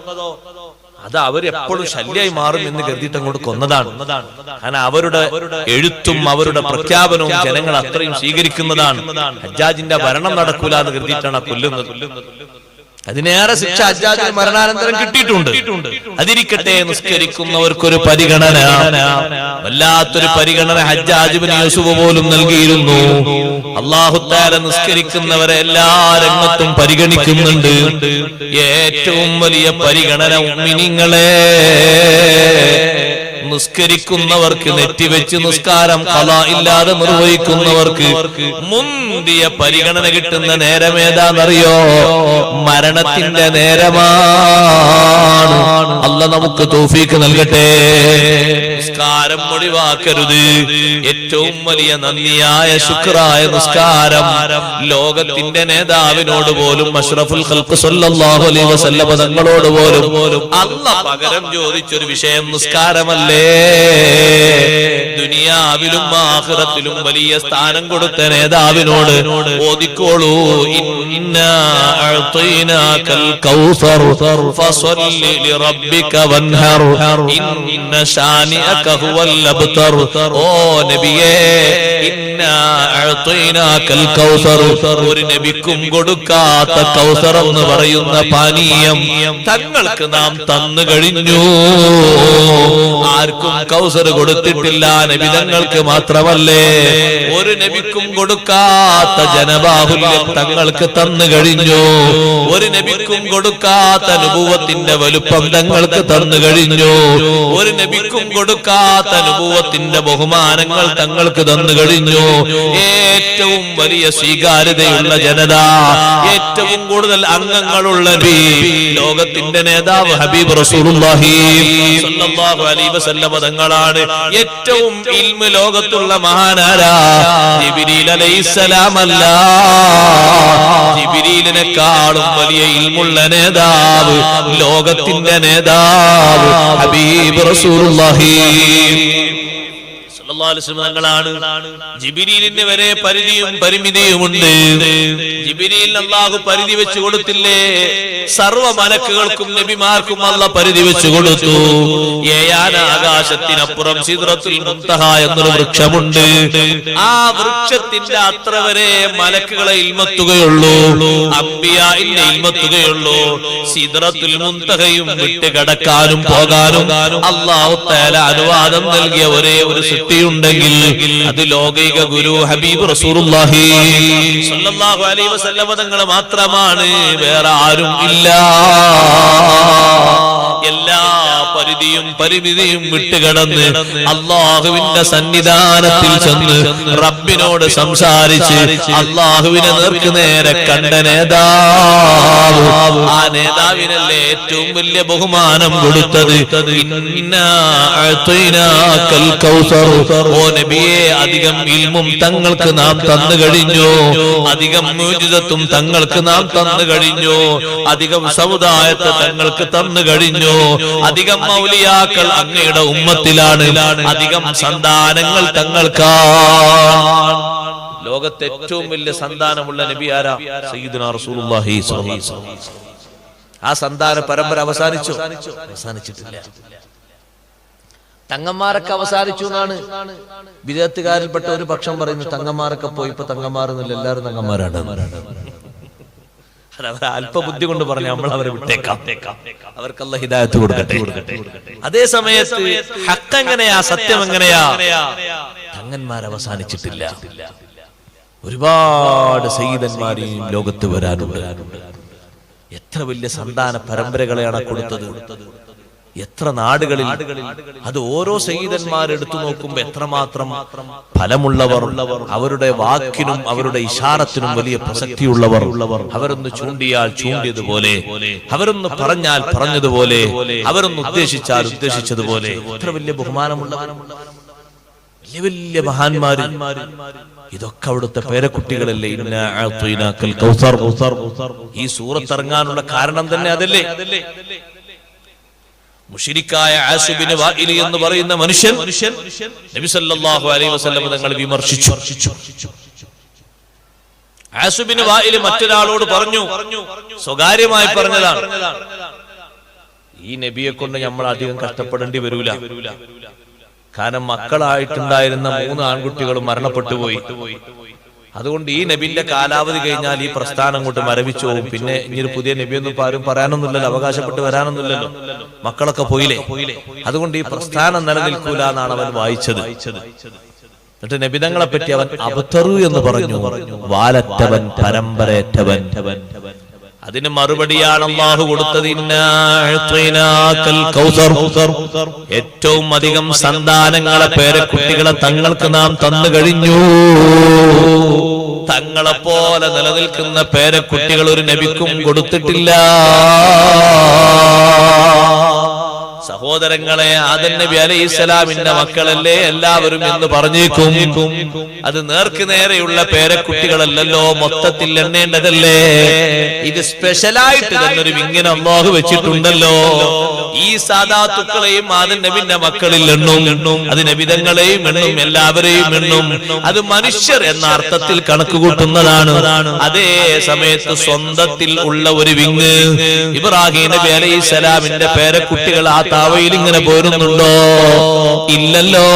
അത് അവരെപ്പോഴും ശല്യമായി മാറും എന്ന് കരുതിയിട്ട് അങ്ങോട്ട് കൊന്നതാണ്. കാരണം അവരുടെ എഴുത്തും അവരുടെ പ്രഖ്യാപനവും ജനങ്ങൾ അത്രയും സ്വീകരിക്കുന്നതാണ്. ഹജ്ജാജിന്റെ ഭരണം നടക്കൂല എന്ന് കരുതിയിട്ടാണ് കൊല്ലുന്നത്. അതിനേറെ ശിക്ഷ ഹജ്ജാജിന് മരണാനന്തരം കിട്ടിയിട്ടുണ്ട്. അതിരിക്കട്ടെ, നിസ്കരിക്കുന്നവർക്കൊരു പരിഗണന, വല്ലാത്തൊരു പരിഗണന ഹജ്ജാജ് ബിൻ യൂസുഫ് പോലും നൽകിയിരുന്നു. അല്ലാഹു തആല നിസ്കരിക്കുന്നവരെ എല്ലാ രംഗത്തും പരിഗണിക്കുന്നുണ്ട്. ഏറ്റവും വലിയ പരിഗണന മുഅ്മിനീങ്ങളെ, നിസ്കരിക്കുന്നവർക്ക്, നെറ്റിവെച്ച് നിസ്കാരം ഖളാ ഇല്ലാതെ നിർവഹിക്കുന്നവർക്ക് മുന്തിയ പരിഗണന കിട്ടുന്ന നേരമേതാണെന്നറിയോ? മരണത്തിന്റെ നേരമാണ്. അല്ലാഹ് നമുക്ക് തൗഫീഖ് നൽകട്ടെ. നിസ്കാരം ഒഴിവാക്കരുത്. ഏറ്റവും വലിയ നന്ദിയായ ശുക്റായ നിസ്കാരം ലോകത്തിന്റെ നേതാവിനോട് പോലും, അഷ്റഫുൽ ഖൽഖ് സല്ലല്ലാഹു അലൈഹി വസല്ലം തങ്ങളോട് പോലും അല്ലാഹ് പകരം ചോദിച്ചൊരു വിഷയം നിസ്കാരമല്ലേ. ദുനിയാവിലും ആഖിറത്തിലും വലിയ സ്ഥാനം കൊടുത്ത നേതാവിനോട് ഓതിക്കോളൂ, ഇന്നാ അഅ്തൈനാകൽ കൗസർ ഫസല്ലി ലിറബ്ബിക വൻഹർ ഇന്ന ശാനിഅക ഹുവൽ അബ്തർ. ഓ നബിയേ, ഇന്നാ അഅ്തൈനാകൽ കൗസർ, ഒരു നബിക്കും കൊടുക്കാത്ത കൗസർ എന്ന് പറയുന്ന പാനീയം തങ്ങൾക്ക് നാം തന്നു കഴിഞ്ഞു. ആർക്കും കൗസർ കൊടുത്തിട്ടില്ല, നബിതങ്ങൾക്ക് മാത്രമല്ലേ. ഒരു നബിക്കും കൊടുക്കാത്ത ജനബാഹുല്യം തങ്ങൾക്ക് തന്നു കഴിഞ്ഞു. ഒരു നബിക്കും കൊടുക്കാത്ത നുബുവത്തിന്റെ വലുപ്പം തങ്ങൾക്ക് തന്നു കഴിഞ്ഞു. ഒരു നബിക്കും കൊടുക്കാത്ത നുബുവത്തിന്റെ ബഹുമാനങ്ങൾ തങ്ങൾക്ക് തന്നു കഴിഞ്ഞു. ഏറ്റവും വലിയ സ്വീകാര്യതയുള്ള ജനത, ഏറ്റവും കൂടുതൽ അംഗങ്ങളുള്ള നബി, ലോകത്തിന്റെ നേതാവ് ഹബീബ് റസൂലുള്ളാഹി സ്വല്ലല്ലാഹു അലൈഹി വസല്ലം തങ്ങളാണ്. ഏറ്റവും ഇൽമ് ലോകത്തുള്ള മഹാനാരാ? ജിബ്രീൽ അലൈഹിസ്സലാം അല്ല. ജിബ്രീലിനെക്കാളും വലിയ ഇൽമുള്ള നേതാവ്, ലോകത്തിന്റെ നേതാവ് ഹബീബ് റസൂലുള്ളാഹി തങ്ങളാണ്. ജിബ്രീലിന് വരെ പരിധിയും പരിമിതിയുമുണ്ട്. ജിബ്രീലിന് അല്ലാഹു പരിധി വെച്ചു കൊടുത്തില്ലേ? സർവ്വ മലക്കുകൾക്കും നബിമാർക്കും അല്ലാഹു പരിധി വെച്ചു കൊടുത്തു. ഏഴാന ആകാശത്തിനപ്പുറം സിദ്റത്തുൽ മുൻതഹ എന്നൊരു വൃക്ഷമുണ്ട്. ആ വൃക്ഷത്തിന്റെ അത്ര വരെ മലക്കുകളെ ഇൽമത്തുകയുള്ളൂ, അംബിയാഇന്റെ ഇൽമത്തുകയുള്ളൂ. സിദ്റത്തുൽ മുൻതഹയും വിട്ട് കടക്കാനും പോകാനും അല്ലാഹു തആല അനുവാദം നൽകിയ ഒരേ ഒരു സൃഷ്ടിയുണ്ടെങ്കിൽ അത് ലോകൈക ഗുരു ഹബീബ് റസൂലുള്ളാഹി സ്വല്ലല്ലാഹു അലൈഹി വസല്ലം തങ്ങൾ മാത്രമാണ്. വേറെ ആരും ഇല്ല. എല്ലാ പരിധിയും പരിമിതിയും വിട്ടുകടന്ന് അല്ലാഹുവിന്റെ സന്നിധാനത്തിൽ ചെന്ന് റബ്ബിനോട് സംസാരിച്ച് അല്ലാഹുവിനെ നേർക്ക് നേരെ കണ്ട നേതാവ്, ആ നേതാവിനല്ലേ ഏറ്റവും വലിയ ബഹുമാനം കൊടുത്തത്. ഇന്നാ അഅ്തൈനാകൽ കൗസർ. ഓ നബിയെ, അധികം ഇൽമും തങ്ങൾക്ക് നാം തന്നു കഴിഞ്ഞു, അധികം മുഅ്ജിസത്തും തങ്ങൾക്ക് നാം തന്നു കഴിഞ്ഞു, അധികം സമുദായത്തെ തങ്ങൾക്ക് തന്നു കഴിഞ്ഞു, അധികം മൗലിയാക്കൾ അങ്ങയുടെ ഉമ്മത്തിലാണ്, അധികം സന്താനങ്ങൾ തങ്ങൾക്കാണ്. ലോകത്തെ ഏറ്റവും വലിയ സന്താനമുള്ള നബി ആരാ? സയ്യിദുനാ റസൂലുള്ളാഹി സ്വല്ലല്ലാഹു അലൈഹി വസല്ലം. ആ സന്താന പരമ്പര അവസാനിച്ചു? അവസാനിച്ചിട്ടില്ല. തങ്ങന്മാരൊക്കെ അവസാനിച്ചു എന്നാണ് വിദഗ്ധകാരിൽപ്പെട്ട ഒരു പക്ഷം പറയുന്നു. തങ്ങന്മാരൊക്കെ പോയി, ഇപ്പൊ തങ്ങന്മാരെന്നില്ല, എല്ലാവരും തങ്ങന്മാരാണ്. അവർ അല്പബുദ്ധി കൊണ്ട് പറഞ്ഞു നമ്മൾ അവരെ വിട്ടേക്കാം, അവർക്ക് അല്ലാഹു ഹിദായത്ത് കൊടുക്കട്ടെ. അതേ സമയത്ത് ഹക്ക് എങ്ങനെയാ, സത്യം എങ്ങനെയാ? തങ്ങന്മാർ അവസാനിച്ചിട്ടില്ല. ഒരുപാട് സയ്യിദന്മാരെയും ലോകത്ത് വരാനുണ്ട്. എത്ര വലിയ സന്താന പരമ്പരകളെയാണ് കൊടുത്തത്, എത്ര നാടുകളിൽ. അത് ഓരോ സയ്യിദന്മാരെടുത്തു നോക്കുമ്പോ എത്രമാത്രം ഫലമുള്ളവർ, അവരുടെ വാക്കിനും അവരുടെ ഇശാറത്തിനും വലിയ പ്രസക്തിയുള്ളവർ. അവരൊന്ന് ചൂണ്ടിയാൽ ചൂണ്ടിയതുപോലെ, അവരൊന്ന് പറഞ്ഞാൽ പറഞ്ഞതുപോലെ, അവരൊന്ന് ഉദ്ദേശിച്ചാൽ ഉദ്ദേശിച്ചതുപോലെ. എത്ര വലിയ ബഹുമാനമുള്ളവർ, വലിയ വലിയ മഹാന്മാര്. ഇതൊക്കെ അവിടുത്തെ പേരക്കുട്ടികളല്ലേ. ഇന്നാ അഅ്തൈനാകൽ കൗസർ. ഈ സൂറത്ത് ഇറങ്ങാനുള്ള കാരണം തന്നെ അതല്ലേ. മുശ്രിക്കായ ആസിബ് ബിൻ വാഇൽ എന്ന് പറയുന്ന മനുഷ്യൻ നബി സല്ലല്ലാഹു അലൈഹി വസല്ലം തങ്ങളെ വിമർശിച്ചു. ആസിബ് ബിൻ വാഇൽ മറ്റൊരാളോട് പറഞ്ഞു, സ്വകാര്യമായി പറഞ്ഞതാണ്, ഈ നബിയെ കൊണ്ട് നമ്മൾ അധികം കഷ്ടപ്പെടേണ്ടി വരൂല. കാരണം മക്കളായിട്ടുണ്ടായിരുന്ന 3 ആൺകുട്ടികളും മരണപ്പെട്ടു പോയി. അതുകൊണ്ട് ഈ നബിന്റെ കാലാവധി കഴിഞ്ഞാൽ ഈ പ്രസ്ഥാനം കൊണ്ട് മരവിച്ചു പോകും. പിന്നെ ഇനി പുതിയ നബിയൊന്നും ആരും പറയാനൊന്നുമില്ലല്ലോ, അവകാശപ്പെട്ട് വരാനൊന്നുമില്ലല്ലോ, മക്കളൊക്കെ പോയില്ലേ. അതുകൊണ്ട് ഈ പ്രസ്ഥാനം നിലനിൽക്കൂല എന്നാണ് അവൻ വായിച്ചത്. എന്നിട്ട് നബിതങ്ങളെ പറ്റി അവൻ അബ്തറു എന്ന് പറഞ്ഞു, വാലറ്റവൻ, പരമ്പരയറ്റവൻ. അതിന് മറുപടിയാണ് അല്ലാഹു കൊടുത്തത്. ഇന്നാ അഅ്തൈനാകൽ കൗസർ. ഏറ്റവും അധികം സന്താനങ്ങളെ, പേരക്കുട്ടികളെ തങ്ങൾക്ക് നാം തന്നു കഴിഞ്ഞു. തങ്ങളെ പോലെ നിലനിൽക്കുന്ന പേരക്കുട്ടികൾ ഒരു നബിക്കും കൊടുത്തിട്ടില്ല. സഹോദരങ്ങളെ, ആദം നബി അലൈഹിസ്സലാമിന്റെ മക്കളല്ലേ എല്ലാവരും എന്ന് പറഞ്ഞേക്കും. അത് നേർക്ക് നേരെയുള്ള പേരക്കുട്ടികളല്ലല്ലോ, മൊത്തത്തിൽ എണ്ണേണ്ടതല്ലേ. ഇത് സ്പെഷ്യലായിട്ട് തന്നെ ഒരു വിങ്ങനെ അല്ലാഹു വെച്ചിട്ടുണ്ടല്ലോ. ഈ സാദാത്തുക്കളെയും ആദം നബിന്റെ മക്കളിൽ എണ്ണും, അത് നബിതങ്ങളെയും എണ്ണും, എല്ലാവരെയും എണ്ണും. അത് മനുഷ്യർ എന്ന അർത്ഥത്തിൽ കണക്ക് കൂട്ടുന്നതാണ്. അതേ സമയത്ത് സ്വന്തത്തിൽ ഉള്ള ഒരു വിങ്ങ്, ഇബ്രാഹിം നബി അലൈഹിസ്സലാമിന്റെ പേരക്കുട്ടികൾ ആ താവയിൽ ഇങ്ങനെ പോരുന്നുണ്ടോ? ഇല്ലല്ലോ.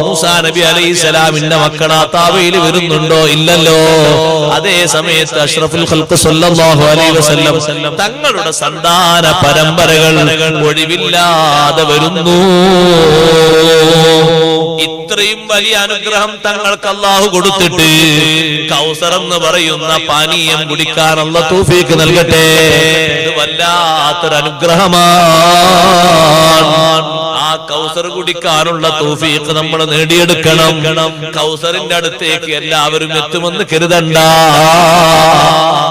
മൂസാ നബി അലൈഹിസ്സലാമിന്റെ മക്കൾ ആ താവയിൽ വരുന്നുണ്ടോ? ഇല്ലല്ലോ. അതേ സമയത്ത് അഷ്റഫുൽ ഖൽഖ് സ്വല്ലല്ലാഹു അലൈഹി വസല്ലം തങ്ങളുടെ സന്താന പരമ്പരകൾ ഒഴിവില്ലാതെ വരുന്നു. ഇത്രയും വലിയ അനുഗ്രഹം തങ്ങൾക്ക് അല്ലാഹു കൊടുത്തിട്ട് കൗസർ എന്ന് പറയുന്ന പാനീയം കുടിക്കാൻ അല്ലാഹു തൗഫീഖ് നൽകട്ടെ. ഇത് വല്ലാത്തൊരു അനുഗ്രഹമാണ്. ആ കൗസർ കുടിക്കാനുള്ള തൗഫീഖ് നമ്മൾ നേടിയെടുക്കണം. കൗസറിന്റെ അടുത്തേക്ക് എല്ലാവരും എത്തുമെന്ന് കരുതണ്ട.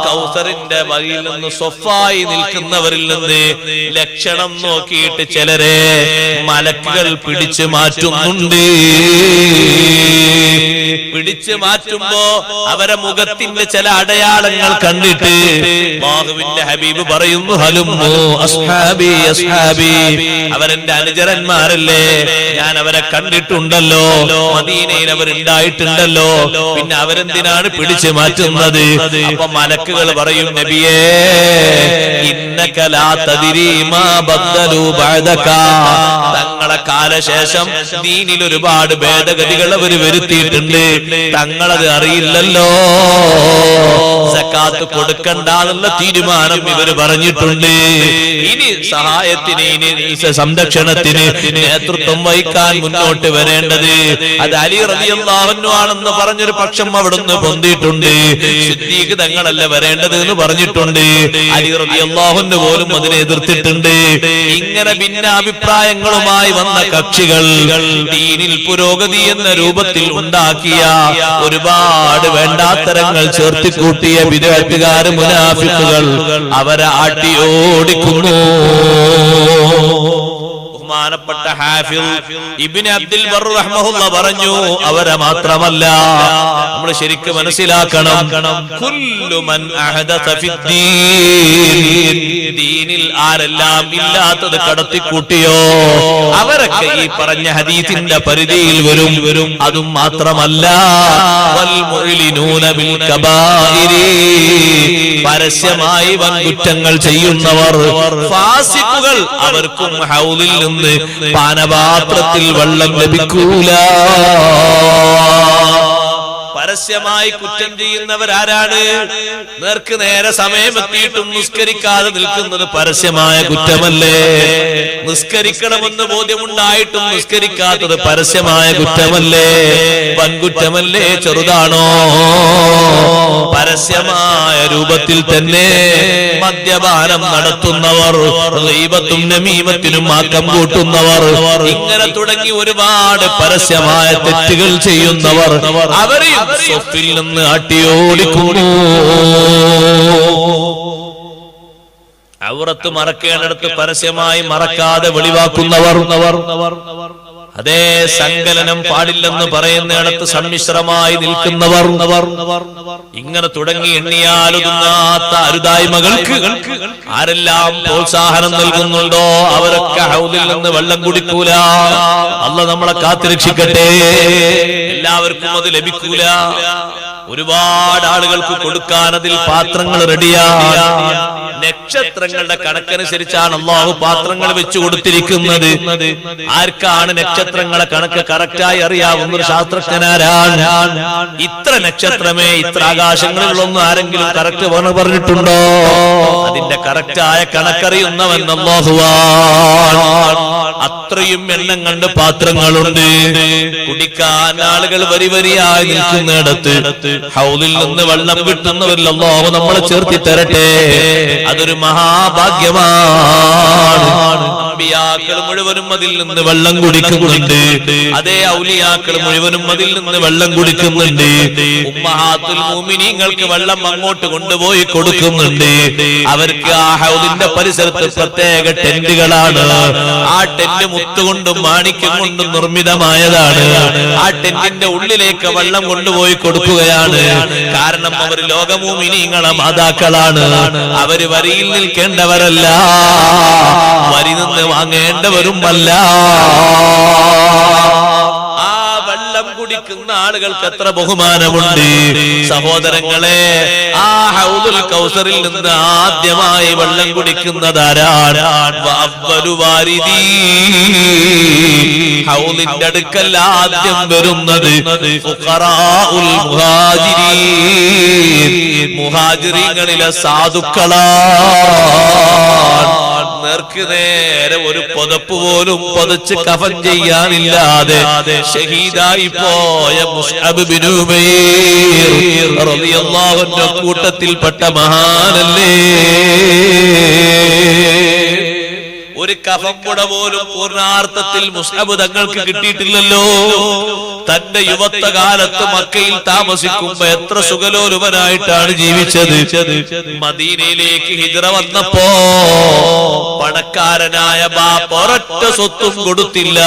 കൗസറിന്റെ വഴിയിൽ നിന്ന് സ്വഫായി നിൽക്കുന്നവരിൽ നിന്ന് ലക്ഷണം നോക്കിയിട്ട് ചിലരെ മലക്കുകൾ പിടിച്ചു മാറ്റുന്നുണ്ട്. പിടിച്ചു മാറ്റുമ്പോ അവരെ മുഖത്തിന്റെ ചില അടയാളങ്ങൾ കണ്ടിട്ട് അല്ലാഹുവിന്റെ ഹബീബ് പറയുന്നു ഹലുമ്മു അസ്ഹാബി അസ്ഹാബി, അവരെന്റെ അനുചരന്മാരല്ലേ, ഞാൻ അവരെ കണ്ടിട്ടുണ്ടല്ലോ, മദീനയിൽ അവരുണ്ടായിട്ടുണ്ടല്ലോ, പിന്നെ അവരെന്തിനാണ് പിടിച്ചു മാറ്റുന്നത്? അപ്പൊ മലക്കുകൾ പറയും നബിയേ ഇന്നക ലാ തദ്രി മാ ബദ്ദലു ബഅദക, തങ്ങളെ കാലശേഷം ദീനിൽ ഒരുപാട് ഭേദഗതികൾ അവർ വരുത്തിയിട്ടുണ്ട്, തങ്ങളത് അറിയില്ലല്ലോ. സക്കാത്ത് കൊടുക്കണ്ടെന്നുള്ള തീരുമാനം ഇവർ പറഞ്ഞിട്ടുണ്ട്. ഇനി സഹായത്തിന്, ഇനി സംരക്ഷണത്തിന് നേതൃത്വം വഹിക്കാൻ മുന്നോട്ട് വരേണ്ടത് അത് അലി റളിയല്ലാഹു അൻഹു ആണെന്ന് പറഞ്ഞൊരു പക്ഷം അവിടുന്ന് പൊന്തിയിട്ടുണ്ട്. സിദ്ദീഖ് തങ്ങളല്ല വരേണ്ടത് എന്ന് പറഞ്ഞിട്ടുണ്ട്. അലി റളിയല്ലാഹു അൻഹു പോലും അതിനെ എതിർത്തിട്ടുണ്ട്. ഇങ്ങനെ ഭിന്നാഭിപ്രായങ്ങളുമായി വന്ന കക്ഷികൾ ദീനിൽ പുരോഗതി എന്ന രൂപത്തിൽ ഉണ്ടാക്കിയ ഒരുപാട് വേണ്ടാത്തരങ്ങൾ ചേർത്തിക്കൂട്ടിയ ബിദ്അത്തുകാര്, മുനാഫിക്കുകൾ അവരെ ആട്ടിയോടിക്കുന്നു. ബഹുമാനപ്പെട്ട ഹാഫിദ് ഇബ്നു അബ്ദുൽ ബർ റഹ്മഹുല്ലാഹ് പറഞ്ഞു, അവരെ മാത്രമല്ല നമ്മൾ ശരിക്കും മനസ്സിലാക്കണം, കുല്ലു മൻ അഹദസ ഫിദ്ദീൻ, ദീനിൽ ആരെല്ലാം ഇല്ലാത്തത് കടത്തിക്കൂട്ടിയോ അവരൊക്കെ ഈ പറഞ്ഞ ഹദീസിന്റെ പരിധിയിൽ വരും. അതും മാത്രമല്ല വൽ മുഅ്ലിനൂന ബിൽ കബായിരി, പരസ്യമായി വൻകുറ്റങ്ങൾ ചെയ്യുന്നവർ, ഫാസിഖുകൾ, അവർക്കും ഹൗദിൽ നിന്ന് പാനപാത്രത്തിൽ വെള്ളം ലഭിക്കൂല. പരസ്യമായി കുറ്റം ചെയ്യുന്നവരാരാണ്? നേർക്ക് നേരെ സമയമെത്തിയിട്ടും നിസ്കരിക്കാതെ നിൽക്കുന്നത് പരസ്യമായ കുറ്റമല്ലേ? നിസ്കരിക്കണമെന്ന് ബോധ്യമുണ്ടായിട്ടും നിസ്കരിക്കാത്തത് പരസ്യമായ കുറ്റമല്ലേ? വൻകുറ്റമല്ലേ? ചെറുതാണോ? പരസ്യമായ രൂപത്തിൽ തന്നെ മദ്യപാനം നടത്തുന്നവർ, ഗീബത്തും നമീമത്തിനും ആക്കം കൂട്ടുന്നവർ, ഇങ്ങനെ തുടങ്ങി ഒരുപാട് പരസ്യമായ തെറ്റുകൾ ചെയ്യുന്നവർ, അവരെയും സ്വത്തിൽ നിന്ന് അട്ടിയോടിക്കുന്നു. ഔറത്ത് മറക്കേണ്ടിടത്ത് പരസ്യമായി മറക്കാതെ വെളിവാക്കുന്നവർ, അതേ സങ്കലനം പാടില്ലെന്ന് പറയുന്നിടത്ത് സമ്മിശ്രമായി നിൽക്കുന്നവർ, ഇങ്ങനെ തുടങ്ങി എണ്ണിയാലൊതുങ്ങാത്ത അരുതായ്മകൾക്ക് ആരെല്ലാം പ്രോത്സാഹനം നൽകുന്നുണ്ടോ അവരൊക്കെ ഹൗദിൽ നിന്ന് വെള്ളം കുടിക്കൂല. അല്ലാഹ് നമ്മളെ കാത്തുരക്ഷിക്കട്ടെ. എല്ലാവർക്കും അത് ലഭിക്കൂല. ഒരുപാട് ആളുകൾക്ക് കൊടുക്കാൻ അതിൽ പാത്രങ്ങൾ റെഡിയാണ്. നക്ഷത്രങ്ങളുടെ കണക്കനുസരിച്ചാണ് അല്ലാഹു പാത്രങ്ങൾ വെച്ചു കൊടുത്തിരിക്കുന്നത്. ആർക്കാണ് നക്ഷത്രങ്ങളെ കണക്ക് കറക്റ്റായി അറിയാവുന്ന ഒരു ശാസ്ത്രജ്ഞനാരാണ്? ഇത്ര നക്ഷത്രമേ, ഇത്ര ആകാശങ്ങളിലൊന്നും ആരെങ്കിലും കറക്റ്റ് പറഞ്ഞിട്ടുണ്ടോ? അതിന്റെ കറക്റ്റായ കണക്കറിയുന്നവൻ അല്ലാഹുവാണ്. അത്രയും എണ്ണം കണ്ട് പാത്രങ്ങളുണ്ട്. കുടിക്കാൻ ആളുകൾ വരി വരിയായി നിൽക്കുന്നിടത്ത് ഹൗദിൽ നിന്ന് വെള്ളം കിട്ടുന്നവരിൽ അല്ലാഹു നമ്മളെ ചേർത്തി തരട്ടെ. അതൊരു മഹാഭാഗ്യമാണ്. അമ്പിയാക്കൾ മുഴുവനും അതിൽ നിന്ന് വെള്ളം കുടിക്കുന്നുണ്ട്. അതേ ഔലിയാക്കൾ മുഴുവനും അതിൽ നിന്ന് വെള്ളം കുടിക്കുന്നുണ്ട്. ഉമ്മഹാത്തുൽ മുഅ്മിനീങ്ങൾക്ക് വെള്ളം അങ്ങോട്ട് കൊണ്ടുപോയി കൊടുക്കുന്നുണ്ട്. അവർക്ക് ആ ഹൗദിന്റെ പരിസരത്ത് പ്രത്യേക ടെന്റുകളാണ്. ആ ടെന്റ് മുത്തുകൊണ്ടും മാണിക്യം കൊണ്ടും നിർമ്മിതമായതാണ്. ആ ടെന്റിന്റെ ഉള്ളിലേക്ക് വെള്ളം കൊണ്ടുപോയി കൊടുക്കുകയാണ്. കാരണം അവർ ലോകമുഅ്മിനീങ്ങളെ മാതാക്കളാണ്. അവര് വരിയിൽ നിൽക്കേണ്ടവരല്ല, വരി നിന്ന് വാങ്ങേണ്ടവരുമല്ല. ആ വെള്ളം കുടിക്കുന്ന ആളുകൾക്ക് എത്ര ബഹുമാനമുണ്ട് സഹോദരങ്ങളെ. ആ ഹൗദുൽ കൗസറിൽ നിന്ന് ആദ്യമായി വെള്ളം കുടിക്കുന്നതാരാണ്? ഹൗദിന്റെ അടുക്കൽ ആദ്യം വരുന്നത് ഫുഖറാഉൽ മുഹാജിരീൻ, മുഹാജിരീങ്ങളിലെ സാധുക്കളാണ്. നേർക്ക് നേരെ ഒരു പുതപ്പ് പോലും പുതച്ച് കഫൻ ചെയ്യാനില്ലാതെ ഷഹീദായി പോയ മുസ്അബ് ബിൻ ഉമൈർ റളിയല്ലാഹു അൻഹു കൂട്ടത്തിൽപ്പെട്ട മഹാനല്ലേ. ഒരു കഫംപുട പോലും പൂർണ്ണാർത്ഥത്തിൽ മുസ്അബ് തങ്ങൾക്ക് കിട്ടിയിട്ടില്ലല്ലോ. തന്റെ യുവത്വ കാലത്ത് മക്കയിൽ താമസിക്കുമ്പോ എത്ര സുഖലോലുപനായിട്ടാണ് ജീവിച്ചത്. മദീനയിലേക്ക് ഹിജ്റ വന്നപ്പോ പണക്കാരനായ ബാപ്പ ഒരൊറ്റ സ്വത്തും കൊടുത്തില്ല.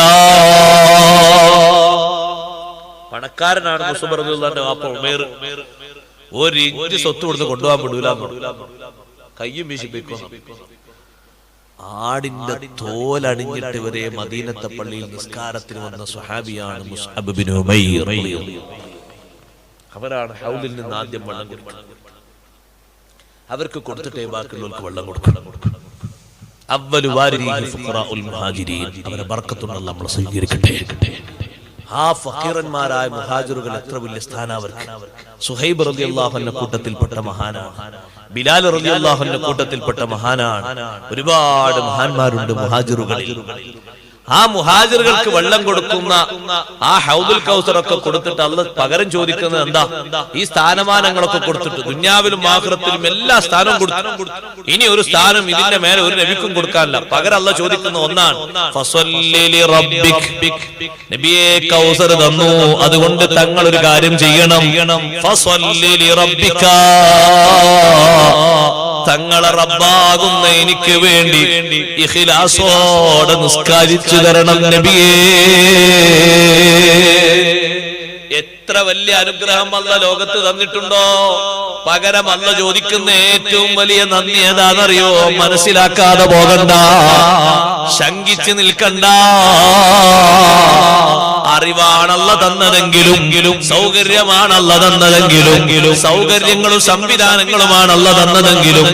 പണക്കാരനാണ് മുസ്അബ് റളിയല്ലാഹുവിന്റെ വാപ്പ ഉമൈർ. ഒരു ഇഞ്ച് സ്വത്ത് കൊടുത്ത് കൊണ്ടുപോകാൻ വിടൂല, കയ്യും വീശി പോയിക്കോ. ആടിന്റെ തോലണിഞ്ഞിട്ട് വരെ മദീനത്തെ പള്ളിയിൽ നിസ്കാരത്തിന് വന്ന സ്വഹാബിയാണ് മുസ്അബ് ബിൻ ഉമൈർ. അവരാണ് ഹൗലിൽ നിന്ന് ആദ്യം വെള്ളം കൊടുക്കുന്നത്. അവർക്ക് കൊടുത്തിട്ടേ ബാക്കിയുള്ളവർക്ക് വെള്ളം കൊടുക്കണം. അവ്വലു വാരിദിഹി ഫുഖറാഉൽ മുഹാജിരീൻ. അവരെ ബർക്കത്തുള്ള നമ്മൾ സ്വീകരിക്കട്ടെ. ആ ഫഖീറന്മാരായ മുഹാജിറുകൾ എത്ര വലിയ സ്ഥാനം അവർക്ക്. സുഹൈബ് റളിയല്ലാഹു അൻഹു കൂട്ടത്തിൽപ്പെട്ട മഹാനാണ്. ബിലാൽ റളിയല്ലാഹു അൻഹു കൂട്ടത്തിൽപ്പെട്ട മഹാനാണ്. ഒരുപാട് മഹാന്മാരുണ്ട് മുഹാജിറുകളിൽ. ആ മുഹാജിറുകൾക്ക് വെള്ളം കൊടുക്കുന്ന ആ ഹൗദുൽ കൗസറൊക്കെ കൊടുത്തിട്ട് അല്ലാഹ് പകരം ചോദിക്കുന്നത് എന്താ? ഈ സ്ഥാനമാനങ്ങളൊക്കെ കൊടുത്തിട്ട് ദുനിയാവിലും ആഖിറത്തിലും എല്ലാ സ്ഥാനവും കൊടുത്തു. ഇനി ഒരു സ്ഥാനം ഇതിന്റെ മേലെ ഒരു നബിക്കും കൊടുക്കാനില്ല. പകരം അല്ലാഹ് ചോദിക്കുന്ന ഒന്നാണ്, ഫസല്ലി ലിറബ്ബിക്. നബിയെ കൗസർ തന്നു, അതുകൊണ്ട് തങ്ങൾ ഒരു കാര്യം ചെയ്യണം. ഫസല്ലി ലിറബ്ബിക. തങ്ങളെ റബ്ബാകുന്ന എനിക്ക് വേണ്ടി ഇഖ്ലാസോടെ നിസ്കരിച്ചു തരണം നബിയേ. എത്ര വലിയ അനുഗ്രഹം അല്ലാഹ് ലോകത്ത് തന്നിട്ടുണ്ടോ? പകരം അല്ലാഹ് ചോദിക്കുന്ന ഏറ്റവും വലിയ നന്ദി ഏതാണെന്നറിയോ? മനസ്സിലാക്കാതെ പോകണ്ട, ശങ്കിച്ച് നിൽക്കണ്ട. അറിവാണല്ല തന്നതെങ്കിലും, സൗകര്യമാണല്ല തന്നതെങ്കിലും, സൗകര്യങ്ങളും സംവിധാനങ്ങളുമാണല്ല തന്നതെങ്കിലും,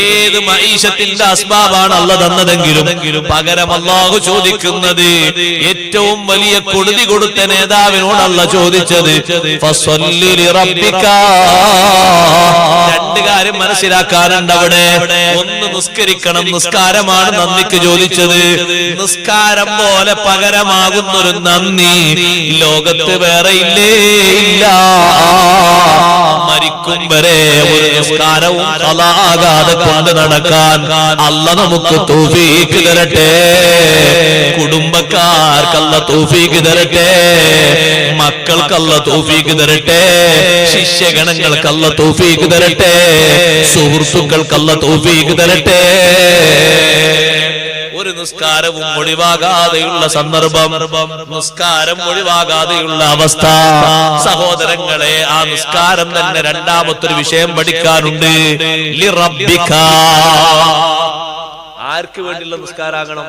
ഏത് മഈശത്തിന്റെ അസ്ബാബാണല്ല തന്നതെങ്കിലും, പകരം അല്ലാഹു ചോദിക്കുന്നത് ഏറ്റവും വലിയ കൊടുതി കൊടുത്ത നേതാവിനോടല്ല ചോദിച്ചത്, ഫസല്ലി ലിറബ്ബിക. രണ്ട് കാര്യം മനസ്സിലാക്കാനുണ്ട് അവിടെ. ഒന്ന്, നിസ്കരിക്കണം. നിസ്കാരമാണ് നന്ദിക്ക് ചോദിച്ചത്. നിസ്കാരം പോലെ പകരമാകുന്നൊരു നന്ദി ലോകത്ത് വേറെ ഇല്ലേ ഇല്ല. മരിക്കും വരെ ഒരു നിസ്കാരവും ഖളാകാതെ കൊണ്ട് നടക്കാൻ അല്ലാഹ് നമുക്ക് തൗഫീഖ് തരട്ടെ. കുടുംബക്കാർക്ക് അല്ലാഹ് തൗഫീഖ് തരട്ടെ. മക്കൾക്ക് അല്ലാഹ് തൗഫീഖ് തരട്ടെ. ശിഷ്യഗണങ്ങൾക്ക് അല്ലാഹ് തൗഫീഖ് തരട്ടെ. സുഹൃത്തുക്കൾക്ക് അല്ലാഹ് തൗഫീഖ് തരട്ടെ. ഒരു നിസ്കാരവും ഒഴിവാകാതെയുള്ള സന്ദർഭം, നിസ്കാരം ഒഴിവാകാതെയുള്ള അവസ്ഥ. സഹോദരങ്ങളെ, ആ നിസ്കാരം തന്നെ രണ്ടാമത്തൊരു വിഷയം പഠിക്കാനുണ്ട്. ലിറബ്ബിക. ആർക്ക് വേണ്ടിയുള്ള നിസ്കാരാകണം?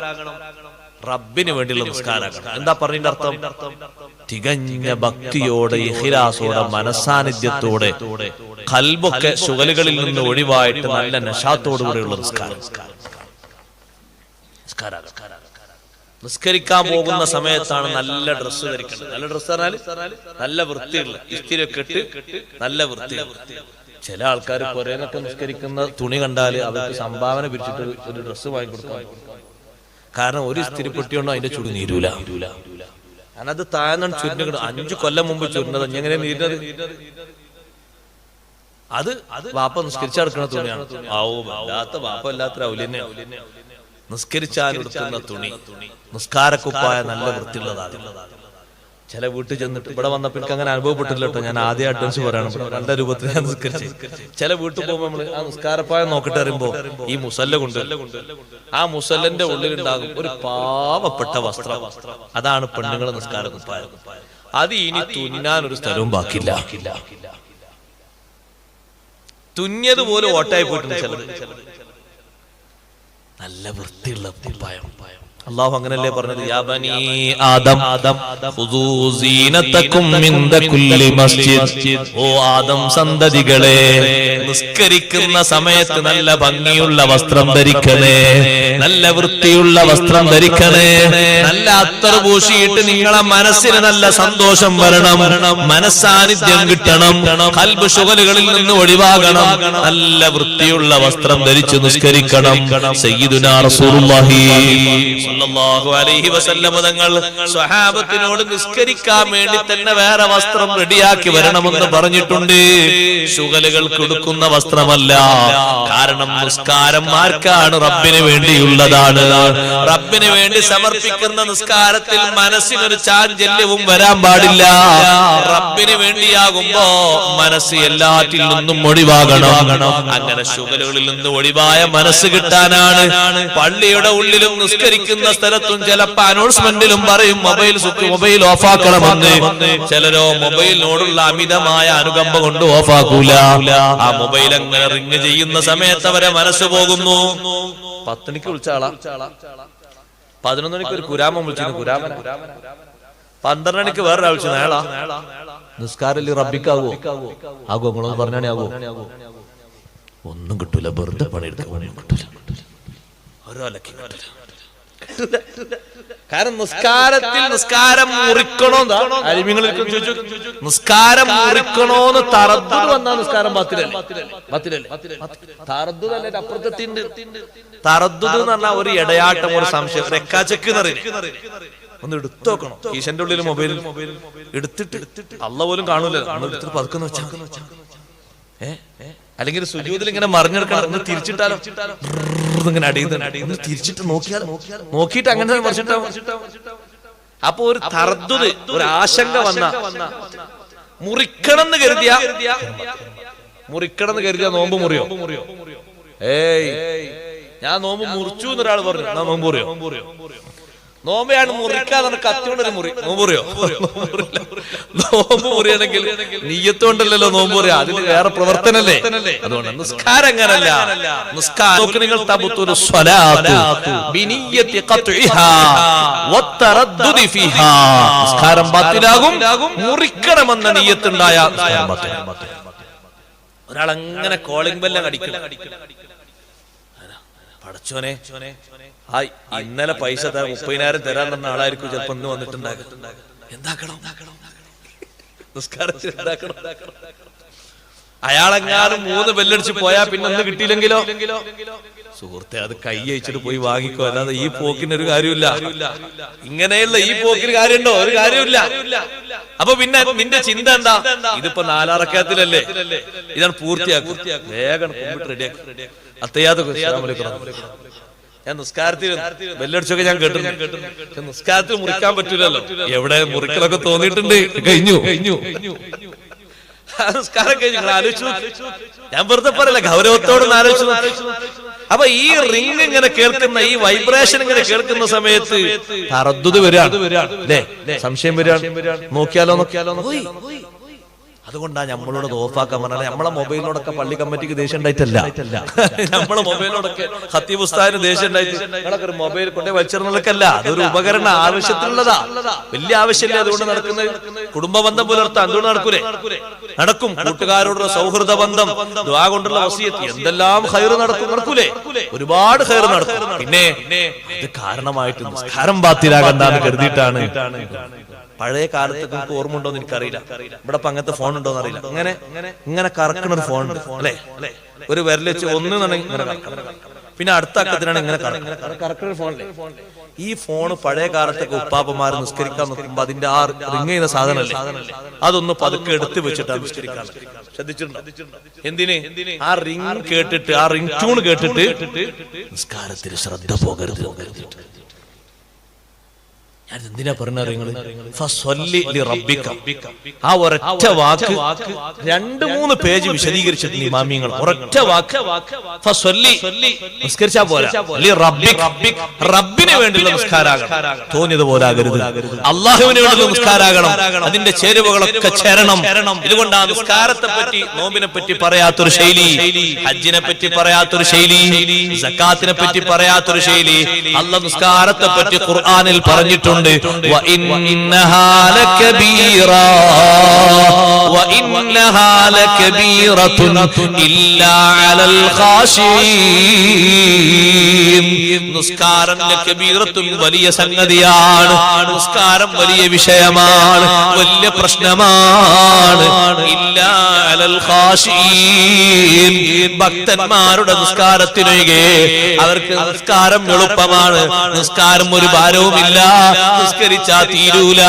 റബ്ബിന് വേണ്ടിയുള്ള നിസ്കാരാകണം. എന്താ പറഞ്ഞതിന്റെ അർത്ഥം? തികഞ്ഞ ഭക്തിയോടെ, ഇഖ്ലാസോടെ, മനസാന്നിധ്യത്തോടെ, ഖൽബൊക്കെ ശുഗലുകളിൽ നിന്ന് ഒഴിവായിട്ട് നല്ല നശാത്തോടുകൂടെയുള്ള നിസ്കാരം. നിസ്കരിക്കാൻ പോകുന്ന സമയത്താണ് നല്ല ഡ്രസ്സ് ധരിക്കണം. നല്ല ഡ്രസ്സ് പറഞ്ഞാൽ നല്ല വൃത്തിയുള്ള, ഇസ്തിരിയൊക്കെ ഇട്ട് നല്ല വൃത്തിയുള്ള. ചില ആൾക്കാർ പുരേനൊക്കെ നിസ്കരിക്കുന്ന തുണി കണ്ടാല് അവർക്ക് സംഭാവന പിരിച്ചിട്ട് ഒരു ഡ്രസ്സ് വാങ്ങിക്കൊടുക്കാൻ. കാരണം ഒരു ഇസ്തിരി പൊട്ടിയോണ്ടോ അതിന്റെ ചുടി നീരൂല. കാരണം അത് താഴ്ന്നാണ് ചുരുന്നത്. 5 കൊല്ലം മുമ്പ് ചുരുന്നത്. എങ്ങനെ നീരുന്നത്? അത് വാപ്പ നിസ്കരിച്ചെടുക്കുന്ന തുണിയാണ്. വല്ലാത്ത വാപ്പ അല്ലാത്ത ഔലിനെ. നിസ്കരിച്ചാൽ എടുക്കുന്ന തുണി, നിസ്കാരക്കുപ്പായ നല്ല വൃത്തിയുള്ളതാണ്. ചില വീട്ടിൽ ചെന്നിട്ട്, ഇവിടെ വന്നപ്പോ എനിക്ക് അങ്ങനെ അനുഭവപ്പെട്ടില്ല കേട്ടോ, ഞാൻ ആദ്യം അഡ്വാൻസ് പറയണം. നല്ല രൂപത്തിൽ ഞാൻ നിസ്കരിച്ചു. ചില വീട്ടിൽ പോകുമ്പോൾ നമ്മള് ആ നിസ്കാരപ്പായം നോക്കിട്ട് അറിയുമ്പോ ഈ മുസല്ല കൊണ്ട്, ആ മുസല്ലന്റെ ഉള്ളിലുണ്ടാകും ഒരു പാവപ്പെട്ട വസ്ത്രം. അതാണ് പെണ്ണുങ്ങളെ നിസ്കാരക്കുപ്പായം. അത് ഇനി തുന്നാൻ ഒരു സ്ഥലവും ബാക്കിയില്ല. തുന്നിയത് പോലും ഓട്ടായി പോയിട്ടുണ്ട് ചിലത്. നല്ല വൃത്തിയുള്ള കുപ്പായം. അല്ലാഹു അങ്ങനല്ലേ പറഞ്ഞത്, യാ ബനി ആദം ഖുദൂ സീനതകും മിൻദ കുല്ലി മസ്ജിദ്. ഓ ആദം സന്തതികളെ, നിസ്കരിക്കുന്ന സമയത്ത് നല്ല ഭംഗിയുള്ള വസ്ത്രം ധരിക്കണേ, നല്ല വൃത്തിയുള്ള വസ്ത്രം ധരിക്കണേ. നല്ല അത്തർ പൂശിയിട്ട് നിങ്ങളെ മനസ്സിന് നല്ല സന്തോഷം വരണം, മനസ്സാന്നിധ്യം കിട്ടണം, ഖൽബ് ശുഗലുകളിൽ നിന്ന് ഒഴിവാകണം. നല്ല വൃത്തിയുള്ള വസ്ത്രം ധരിച്ച് നിസ്കരിക്കണം. സയ്യിദുനാ റസൂലുള്ളാഹി സ്വല്ലല്ലാഹു അലൈഹി വസല്ലം തങ്ങൾ സ്വഹാബത്തിനോട് നിസ്കരിക്കാൻ വേണ്ടി തന്നെ വേറെ വസ്ത്രം റെഡിയാക്കി വരണമെന്ന് പറഞ്ഞിട്ടുണ്ട്. ശുഗലുകൾ കൊടുക്കുന്ന വസ്ത്രമല്ല. കാരണം നിസ്കാരം ആർക്കാണ്? റബ്ബിന് വേണ്ടിയുള്ളതാണ്. റബ്ബിന് വേണ്ടി സമർപ്പിക്കുന്ന നിസ്കാരത്തിൽ മനസ്സിനൊരു ചാഞ്ചല്യവും വരാൻ പാടില്ല. റബ്ബിന് വേണ്ടിയാകുമ്പോ മനസ്സ് എല്ലാറ്റിൽ നിന്നും ഒഴിവാകണം. അങ്ങനെ ശുഗലുകളിൽ നിന്ന് ഒഴിവായ മനസ്സ് കിട്ടാനാണ് പള്ളിയുടെ ഉള്ളിലും നിസ്കരിക്കുന്ന നിസ്കരിക്കുന്ന സ്ഥലത്തും ചിലപ്പോ അനൗൺസ്മെന്റിലും പറയും മൊബൈൽ ഓഫാക്കണമെന്ന്. ചിലരോ മൊബൈലിനോടുള്ള അമിതമായ അനുകമ്പ കൊണ്ട് ഓഫാക്കൂല. ആ മൊബൈൽ അങ്ങനെ റിങ് ചെയ്യുന്ന സമയത്ത് അവരെ മനസ്സ് പോകുന്നു. 10 മണിക്ക് വിളിച്ച ആളാ, 11 മണിക്ക് ഒരു കുരാമൻ വിളിച്ചു, കുരാമൻ 12 മണിക്ക് വേറൊരാൾ വിളിച്ചു, അയാളാ നിസ്കാരല്ലേ റബ്ബിക്കാവോ ആകോ നിങ്ങളൊന്ന് പറഞ്ഞാണേ ആകോ? ഒന്നും കിട്ടൂല, വെറുതെ പണിയെടുക്കാൻ കിട്ടൂല, കാരണം നിസ്കാരം മുറിക്കണോ, നിസ്കാരം മുറിക്കണോന്ന് തറദ്ദുദ് വന്നാ നിസ്കാരം ബാത്തിലല്ലേ? തറദ്ദുദ് അപ്പുറത്തെത്തിണ്ട്. തറദ്ദുദ് എന്ന് പറഞ്ഞാൽ ഒരു ഇടയാട്ടം, ഒരു സംശയം, റെക്കാച്ചക്ക് ഒന്ന് എടുത്തു നോക്കണം. ഈശന്റെ ഉള്ളിൽ മൊബൈൽ എടുത്തിട്ട് അള്ള പോലും കാണൂല, എടുത്തിട്ട് പതുക്കെന്ന് വെച്ചാ അല്ലെങ്കിൽ സുജൂദിൽ ഇങ്ങനെ മറിഞ്ഞെടുക്കണം, ഒന്ന് തിരിച്ചിട്ടാലോ, ഇങ്ങനെ അടിയുന്ന തിരിച്ചിട്ട് നോക്കിയിട്ട് അങ്ങനെ അപ്പൊ ഒരു തർദ്ദുദ്, ഒരു ആശങ്ക വന്ന മുറിക്കണമെന്ന് കരുതിയ നോമ്പ് മുറിയോ? ഏയ് ഞാൻ നോമ്പ് മുറിച്ചു എന്നൊരാൾ പറഞ്ഞു, നോമ്പ് മുറിയോ? നോമ്പയാണ് മുറിക്കാതെ കത്തിയോണ്ടൊരു മുറി, നോമ്പ് മുറിയോ? നോമ്പ് മുറിയാണെങ്കിൽ നീയത്തോണ്ടല്ലോ നോമ്പ് മുറിയ, അതിന് വേറെ പ്രവർത്തനല്ലേ. അതുകൊണ്ട് നിസ്കാരം അങ്ങനല്ല. നിസ്കാരം നിങ്ങൾ നിസ്കാരം ബാത്തിലാകും, മുറിക്കണമെന്ന നീയത്തുണ്ടായ ഒരാളങ്ങനെ കോളിംഗ് ബെല്ല് അടിക്കും. പടച്ചോനെ, ഇന്നലെ പൈസ 30,000 തരാൻ തന്ന ആളായിരിക്കും ചിലപ്പോ ഇന്ന് വന്നിട്ടുണ്ടാകും. എന്താക്കണം? നിസ്കാരത്തിൽ എന്താക്കണം? അയാളെങ്ങാനും 3 ബെല്ലടിച്ച് പോയാ പിന്നെ ഒന്ന് കിട്ടിയില്ലെങ്കിലോ? സുഹൃത്തെ, അത് കൈ അയച്ചിട്ട് പോയി വാങ്ങിക്കോ, അല്ലാതെ ഈ പോക്കിന് ഒരു കാര്യമില്ല. ഇങ്ങനെയുള്ള ഈ പോക്കിന് കാര്യമുണ്ടോ? ഒരു കാര്യമില്ല. അപ്പൊ പിന്നെ നിന്റെ ചിന്ത എന്താ? ഇതിപ്പോ 4 റക്അത്തിലല്ലേ, ഇതാണ് പൂർത്തിയാക്കും, വേഗം റെഡിയാക്കി. ഞാൻ നിസ്കാരത്തിൽ ബെല്ലടിച്ചൊക്കെ ഞാൻ കേട്ടിട്ടുണ്ട്. നിസ്കാരത്തിൽ മുറിക്കാൻ പറ്റൂലല്ലോ. എവിടെ മുറിക്കലൊക്കെ തോന്നിയിട്ടുണ്ട്. കഴിഞ്ഞു നിസ്കാരം കഴിഞ്ഞു. ആലോചിച്ചു, ഞാൻ വെറുതെ പറയല്ല, ഗൗരവത്തോടെ ആലോചിച്ചു. അപ്പൊ ഈ റിംഗ് ഇങ്ങനെ കേൾക്കുന്ന, ഈ വൈബ്രേഷൻ ഇങ്ങനെ കേൾക്കുന്ന സമയത്ത് തറദ്ദുദ് വരാണ്, സംശയം വരാണ്. നോക്കിയാലോ? അതുകൊണ്ടാണ് നമ്മളോട് ഓഫാക്കാൻ പറഞ്ഞാൽ. നമ്മളെ മൊബൈലിനോടൊക്കെ പള്ളി കമ്മിറ്റിക്ക് ദേഷ്യം ഉണ്ടായിട്ടല്ല, നമ്മളെ മൊബൈലിനോടൊക്കെ ഖത്തീബ് ഉസ്താദിന് ദേഷ്യം ഉണ്ടായിട്ട് നിങ്ങളൊക്കെ ഒരു മൊബൈൽ കൊണ്ടേ വലിച്ചെറിഞ്ഞൊക്കെയല്ല. അതൊരു ഉപകരണ ആവശ്യത്തിനുള്ളതാ, വലിയ ആവശ്യമില്ല. അതുകൊണ്ട് നടക്കുന്നത് കുടുംബ ബന്ധം പുലർത്താൻ എന്തുകൊണ്ട് നടക്കും. കൂട്ടുകാരോടുള്ള സൗഹൃദ ബന്ധം, ദുആ കൊണ്ടുള്ള വസിയത്ത്, എന്തെല്ലാം ഖൈർ നടക്കൂലേ? ഒരുപാട് ഖൈർ നടക്കും. പിന്നെ ഇത് കാരണമായിട്ട് നിസ്കാരം ബാത്തിലാകണ്ടെന്ന് കരുതിയിട്ടാണ്. പഴയ കാലത്ത് നിങ്ങൾക്ക് ഓർമ്മ ഉണ്ടോന്ന് എനിക്കറിയില്ല, ഇവിടെ അങ്ങനത്തെ ഫോൺ ഉണ്ടോന്ന് അറിയില്ല. ഇങ്ങനെ കറക്കണ ഒരു ഫോൺ ഉണ്ട് അല്ലെ? ഒരു വിരൽ വെച്ച് ഒന്ന് ഇങ്ങനെ പിന്നെ അടുത്ത അക്കത്തിനാണ് ഇങ്ങനെ കറക്കണ ഫോണിലെ. ഈ ഫോണ് പഴയ കാലത്തൊക്കെ ഉപ്പാപ്പന്മാർ നിസ്കരിക്കാൻ നോക്കുമ്പോ അതിന്റെ ആ റിങ് ചെയ്യുന്ന സാധനമല്ലേ, അതൊന്ന് പതുക്കെ എടുത്ത് വെച്ചിട്ടാണ് നിസ്കരിക്കാൻ. ശ്രദ്ധിച്ചിട്ടുണ്ടോ? എന്തിന്? ആ റിങ് കേട്ടിട്ട്, ആ റിങ് ട്യൂൺ കേട്ടിട്ട് നിസ്കാരത്തിൽ ശ്രദ്ധ പോകരുത്. ഞാൻ എന്തിനാ പറഞ്ഞറിയുന്നത്? ആ ഒരൊറ്റ വാക്ക് 2-3 പേജ് വിശദീകരിച്ചിട്ടുണ്ട് ഇമാമിയങ്ങൾ. ഒരൊറ്റ വാക്ക് നിസ്കരിച്ചാ പോരാ, റബ്ബിന് വേണ്ടിയുള്ള നിസ്കാരാകണം. തോന്നിയതുപോലെ ആകരുത്, അള്ളാഹുവിന് വേണ്ടിയുള്ള നിസ്കാരാകണം. അതിന്റെ ചേരുവകളൊക്കെ ചേരണം. ഇതുകൊണ്ട് ആ നിസ്കാരത്തെ പറ്റി, നോമ്പിനെ പറ്റി പറയാത്തൊരു ശൈലി, ഹജ്ജിനെ പറ്റി പറയാത്തൊരു ശൈലി, സക്കാത്തിനെ പറ്റി പറയാത്തൊരു ശൈലി അല്ലാഹു നിസ്കാരത്തെ പറ്റി ഖുർആനിൽ പറഞ്ഞിട്ടുണ്ട്. وإنها لكبيرة إلا على الخاشعين. നിസ്കാരം ലകബീറത്തുൻ, വലിയ സംഗതിയാണ്. നിസ്കാരം വലിയ വിഷയമാണ്, വലിയ പ്രശ്നമാണ്. ഇല്ലാ അലൽ ഖാശിഈൻ, ഭക്തന്മാരുടെ നിസ്കാരത്തിനൊഴികെ അവർക്ക് നിസ്കാരം എളുപ്പമാണ്. നിസ്കാരം ഒരു ഭാരവുമില്ല. നിസ്കരിച്ചാ തീരൂല.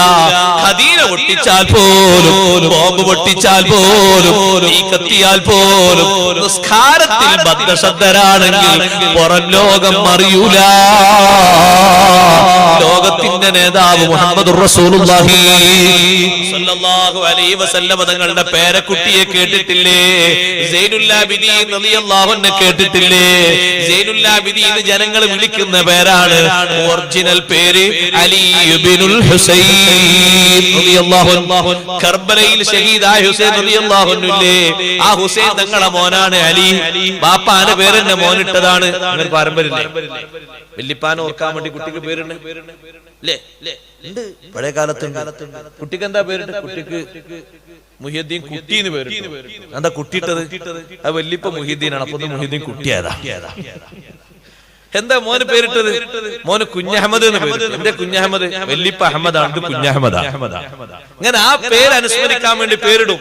ഹദീന പൊട്ടിച്ചാൽ പോലും, ബോംബ് പൊട്ടിച്ചാൽ പോലും, തീ കത്തിയാൽ പോലും നിസ്കാരത്തിൽ ബദ്ധശ്രദ്ധരാണെങ്കിൽ പുറം ലോകം അറിയൂല. ലോകത്തിന്റെ നേതാവ് മുഹമ്മദ് റസൂലുള്ളാഹി സ്വല്ലല്ലാഹു അലൈഹി വസല്ലം തങ്ങളുടെ പേരക്കുട്ടിയെ കേട്ടിട്ടില്ലേ? സൈനുൽ ആബിദീൻ ആബിദീൻ റളിയല്ലാഹു അൻഹു കേട്ടിട്ടില്ലേ? സൈനുൽ ആബിദീൻ ജനങ്ങൾ വിളിക്കുന്ന പേരാണ്. ഒറിജിനൽ പേര് അലി ഇബ്നുൽ ഹുസൈൻ റളിയല്ലാഹു അൻഹു. കർബലയിൽ ഷഹീദായ ഹുസൈൻ റളിയല്ലാഹു അൻഹു ഇല്ലേ, ആ ഹുസൈൻ തങ്ങളുടെ മോനാണ് അലി. ബാപ്പാന്റെ പേര് തന്നെ മോനിട്ടതാണ്. അങ്ങനെ പാരമ്പര്യമില്ലേ? വല്ലിപ്പാനെ ഓർക്കാൻ വേണ്ടി കുട്ടിക്ക് പേരുണ്ട് അല്ലേ? പഴയ കാലത്ത് കുട്ടിക്ക് എന്താ പേരുണ്ട്? കുട്ടിക്ക് മുഹിയുദ്ദീൻ കുട്ടിന്ന് പേര്. എന്താ കുട്ടിയിട്ടത്? അത് വല്ലിപ്പ മുഹിയുദ്ദീനാണ്. അപ്പൊ മുഹിയുദ്ദീൻ കുട്ടിയായതാ. എന്താ മോന് പേരിട്ടത്? മോന് കുഞ്ഞഹമ്മദ് എന്ന് പേര്. എന്റെ കുഞ്ഞഹമ്മദ് വല്ലിപ്പ അഹമ്മദാണ്, കുഞ്ഞഹമ്മദാ. അങ്ങനെ ആ പേര് അനുസ്മരിക്കാൻ വേണ്ടി പേരിടും.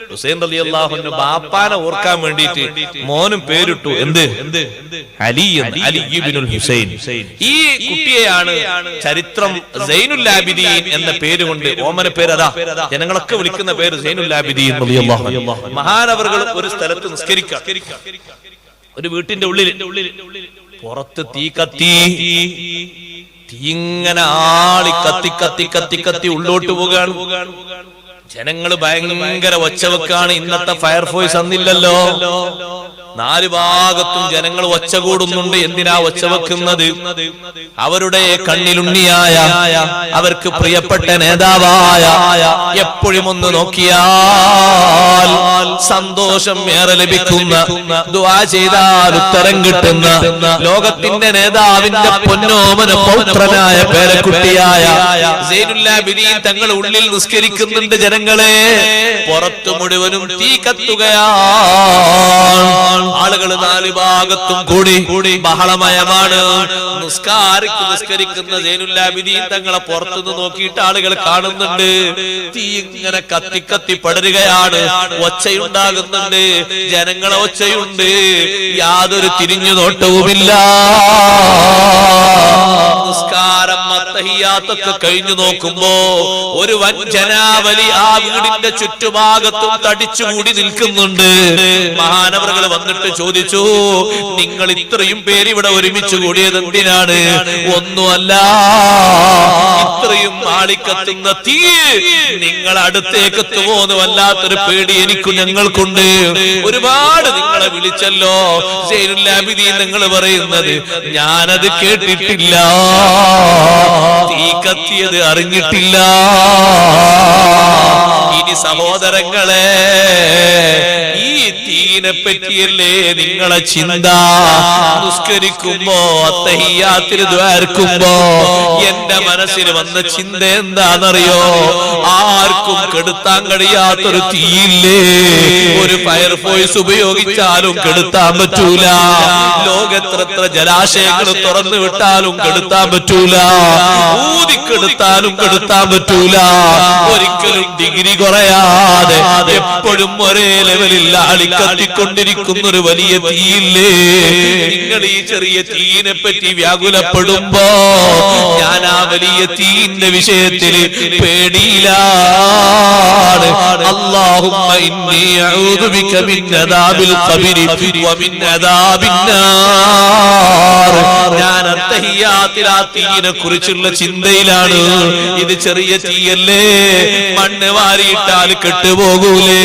ഹുസൈൻ റളിയല്ലാഹു അൻഹു ബാപ്പാനെ ഓർക്കാൻ വേണ്ടിയിട്ട് മോനും പേരിട്ടു. എന്ത്? അലി, അലി ഇബ്നുൽ ഹുസൈൻ. ഈ കുട്ടിയെയാണ് ചരിത്രം സൈനുൽ ആബിദീൻ എന്ന പേര് കൊണ്ട് ഓമന പേര്. അതാ ജനങ്ങളൊക്കെ വിളിക്കുന്ന പേര് സൈനുൽ ആബിദീൻ റളിയല്ലാഹു അൻഹു. മഹാനവറുകൾ ഒരു സ്ഥലത്ത് നിസ്കരിക്കാം. ഒരു വീട്ടിന്റെ ഉള്ളിൽ പുറത്ത് തീ കത്തി, തീ ഇങ്ങനെ ആളി കത്തി കത്തി കത്തി കത്തി ഉള്ളോട്ട് പോകാണ്. ജനങ്ങള് ഭയങ്കര ഒച്ചവെക്കാണ്. ഇന്നത്തെ ഫയർഫോഴ്സ് അന്നില്ലല്ലോ. നാല് ഭാഗത്തും ജനങ്ങൾ ഒച്ച കൂടുന്നുണ്ട്. എന്തിനാ ഒച്ച വെക്കുന്നത്? അവരുടെ കണ്ണിലുണ്ണിയായ, അവർക്ക് പ്രിയപ്പെട്ട നേതാവായ എപ്പോഴും ഒന്ന് നോക്കിയാൽ സന്തോഷം ഏറെ ലഭിക്കുന്ന, ദുആ ചെയ്താൽ ഉത്തരം കിട്ടുന്ന ലോകത്തിന്റെ നേതാവിന്റെ പൊന്നോമന പൗത്രനായ പേരക്കുട്ടിയായ സൈനുൽ ആബിദീൻ തങ്ങൾ ഉള്ളിൽ നിസ്കരിക്കുന്നുണ്ട്. ജനങ്ങളെ പുറത്തു മുഴുവനും തീ കത്തുകയാണ്. ആളുകൾ നാല് ഭാഗത്തും കൂടി ബഹളമയമാണ്. നിസ്കരിക്കുന്ന സൈനുൽ ആബിദീൻ തങ്ങളെ പുറത്തുനിന്ന് നോക്കിയിട്ട് ആളുകൾ കാണുന്നുണ്ട്. തീ ഇങ്ങനെ കത്തി കത്തി പടരുകയാണ്. ഒച്ചയുണ്ടാകുന്നുണ്ട്, ജനങ്ങളെ ഒച്ചയുണ്ട്. യാതൊരു തിരിഞ്ഞു നോട്ടവുമില്ല. നിസ്കാരം തഹിയ്യാത്തൊക്കെ കഴിഞ്ഞു നോക്കുമ്പോ ഒരു വൻ ജനാവലി ആ വീടിന്റെ ചുറ്റുഭാഗത്തും തടിച്ചുകൂടി നിൽക്കുന്നുണ്ട്. മഹാനവറുകൾ വന്നിട്ട് ചോദിച്ചു, നിങ്ങൾ ഇത്രയും പേര് ഇവിടെ ഒരുമിച്ച് കൂടിയത് എന്തിനാണ്? ഒന്നുമല്ല, ഇത്രയും ആളിക്കത്തുന്ന തീ നിങ്ങൾ അടുത്തേക്ക് എത്തുമോന്ന് വല്ലാത്തൊരു പേടി എനിക്കും ഞങ്ങൾക്കുണ്ട്. ഒരുപാട് നിങ്ങളെ വിളിച്ചല്ലോ. സൈനുൽ ആബിദീൻ നിങ്ങൾ പറയുന്നത് ഞാനത് കേട്ടിട്ടില്ല, തീ കത്തിയത് അറിഞ്ഞിട്ടില്ല. ഇനി സഹോദരങ്ങളെ, ഈ തീനെ പറ്റിയല്ലേ നിങ്ങളെ ചിന്ത? നിസ്കരിക്കുമ്പോ തഹിയ്യാത്തിൽ ദ്വാരക്കുമ്പോ എന്റെ മനസ്സിൽ വന്ന ചിന്ത എന്താണെന്നറിയോ? ആർക്കും കെടുത്താൻ കഴിയാത്തൊരു തീയില്ലേ, ഒരു ഫയർഫോഴ്സ് ഉപയോഗിച്ചാലും കെടുത്താൻ പറ്റൂല. ലോകെത്ര ജലാശയങ്ങൾ തുറന്നു വിട്ടാലും കെടുത്താൻ പറ്റൂല. ഊതിക്കെടുത്താലും കെടുത്താൻ പറ്റൂല. ഒരിക്കലും ഡിഗ്രി കുറയാതെ എപ്പോഴും ഒരേ ലെവലിൽ ആളിക്കത്തിക്കൊണ്ടിരിക്കുന്ന ഒരു വലിയ തീയില്ലേ? നിങ്ങൾ ഈ ചെറിയ തീയിനെ പറ്റി വ്യാകുലപ്പെടുമ്പോ ഞാൻ ആ വലിയ തീയിന്റെ വിഷയത്തിൽ പേടിയിലാണ്. അല്ലാഹുമ്മ ഇന്നി അഊദു ബിക മിൻ അദാബിൽ ഖബരി വ മിൻ അദാബിൻ നാർ. ഞാൻ തഹിയ്യാത്തിൽ ആ തീയിനെ കുറിച്ചുള്ള ചിന്തയിലാണ്. ഇത് ചെറിയ തീയല്ലേ, മണ്ണ് വാരിയിട്ടാൽ കെട്ടുപോകൂലേ,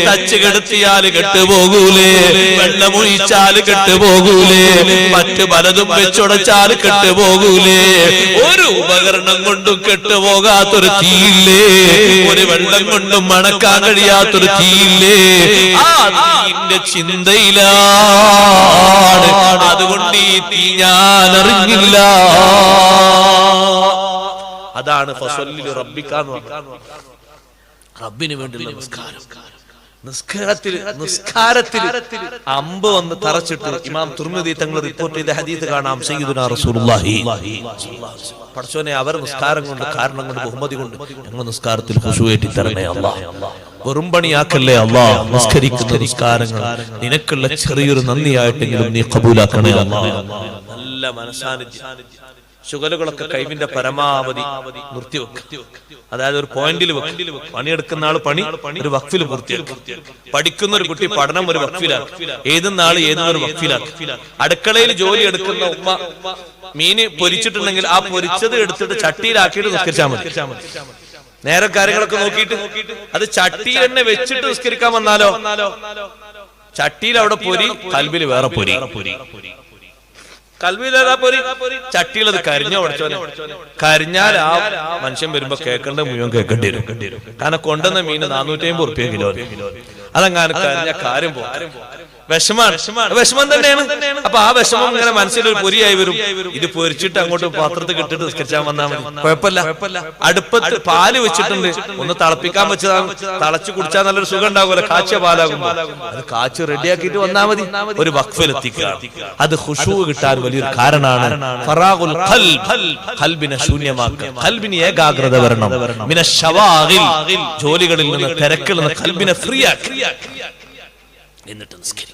തച്ച് കെടുത്തിയാൽ കെട്ടുപോകൂലേ, വെള്ളമൊഴിച്ചാൽ കെട്ടുപോകൂലേ, മറ്റു പലതും വെച്ചുടച്ചാൽ കെട്ടുപോകൂലേ? ഒരു ഉപകരണം കൊണ്ടും കെട്ടുപോകാത്തൊരു തീയില്ലേ, ഒരു വെള്ളം കൊണ്ടും മണക്കാൻ കഴിയാത്തൊരു തീയില്ലേ? ആ തീയിന്റെ ചിന്തയിലാണ്. അതുകൊണ്ട് ഈ തീ ഞാൻ അറിഞ്ഞില്ല. അതാണ് ഫസല്ലി റബ്ബിക എന്ന് പറഞ്ഞത്. റബ്ബിന് വേണ്ടിയുള്ള നിസ്കാരം. നിസ്കാരത്തിൽ അമ്പ് വന്ന് തറച്ചിട്ട് ഇമാം തുർമിദി തങ്ങൾ റിപ്പോർട്ട് ചെയ്ത ഹദീസ് കാണാം. സയ്യിദുനാ റസൂലുള്ളാഹി പടച്ചോനെ, അവർ നിസ്കാരം കൊണ്ട്, കാരണം കൊണ്ട്, ബഹുമതി കൊണ്ട് ഞങ്ങൾ നിസ്കാരത്തിൽ ഖുശൂഅറ്റി തരണേ അല്ലാഹ്. വെറും പണിയാക്കല്ലേ അല്ലാഹ്. നിസ്കരിക്കുന്ന നിസ്കാരങ്ങൾ നിനക്കുള്ള ചെറിയൊരു നന്ദിയായിട്ടെങ്കിലും നീ ഖബൂലാക്കണേ അല്ലാഹ്. നല്ല മനസാന്നിധ്യം. ശുഗലുകളൊക്കെ കൈവിന്റെ പരമാവധി നിർത്തിവെക്കുക. അതായത് ഒരു പോയിന്റിൽ വെക്കും. പണിയെടുക്കുന്ന ആള് പണി ഒരു വഖഫിൽ പൂർത്തിയാക്കും. പഠിക്കുന്ന ഒരു കുട്ടി പഠനം ഒരു വഖഫിലാക്കും. ഏതുന്ന ആള് ഏതൊരു വഖഫിലാക്കും. അടുക്കളയിൽ ജോലി എടുക്കുന്ന ഉമ്മ മീന് പൊരിച്ചിട്ടുണ്ടെങ്കിൽ ആ പൊരിച്ചത് എടുത്തിട്ട് ചട്ടിയിലാക്കിയിട്ട് നിസ്കരിച്ചാൽ മതി. നേരെ കാര്യങ്ങളൊക്കെ നോക്കിയിട്ട് അത് ചട്ടി തന്നെ വെച്ചിട്ട് നിസ്കരിക്കാൻ വന്നാലോ ചട്ടിയിൽ അവിടെ പൊരി, കൽബിൽ വേറെ പൊരി. കൽബിലേതാ പൊരി? ചട്ടിയിൽ അത് കരിഞ്ഞ ഉടച്ചോനെ. കരിഞ്ഞാൽ ആ മനുഷ്യൻ വരുമ്പോ കേൾക്കേണ്ട മുഴുവൻ കേൾക്കേണ്ടി വരും. കാരണം കൊണ്ടുവന്ന മീന് 450 റുപ്യ കിലോ. അതങ്ങനെ കരിഞ്ഞ കാര്യം പോകും. വിഷമം തന്നെയാണ്. അപ്പൊ ആ വിഷമം ഇങ്ങനെ മനസ്സിലൊരു പൊരിയായി വരും. ഇത് പൊരിച്ചിട്ട് അങ്ങോട്ട് പാത്രത്തിൽ ഇട്ടിട്ട് നിസ്കരിച്ചാൽ വന്നാൽ മതി, കുഴപ്പമില്ല. അടുപ്പത്ത് പാല് വെച്ചിട്ടുണ്ട്, ഒന്ന് തിളപ്പിക്കാൻ വെച്ചതാണ്. തിളച്ചു കുടിച്ചാൽ നല്ലൊരു സുഖം ഉണ്ടാകുമല്ലോ, കാച്ചിയ പാലാകുമ്പോ. അത് കാച്ച് റെഡിയാക്കിയിട്ട് വന്നാൽ മതി. ഒരു വഖഫിലെത്തിക്കുക, അത് ഖുശൂ കിട്ടാൻ വലിയൊരു കാരണമാണ്. ഫറാഗുൽ ഖൽബ്, ഖൽബിനെ ശൂന്യമാക്കുക, ഖൽബിന് ഏകാഗ്രത വരണം. മിനശ് ശവാഗിൽ, ജോലികളിൽ നിന്ന്, തിരക്കിൽ നിന്ന് ഖൽബിനെ ഫ്രീ ആക്കി എന്നിട്ട് നിസ്കരിക്കുക.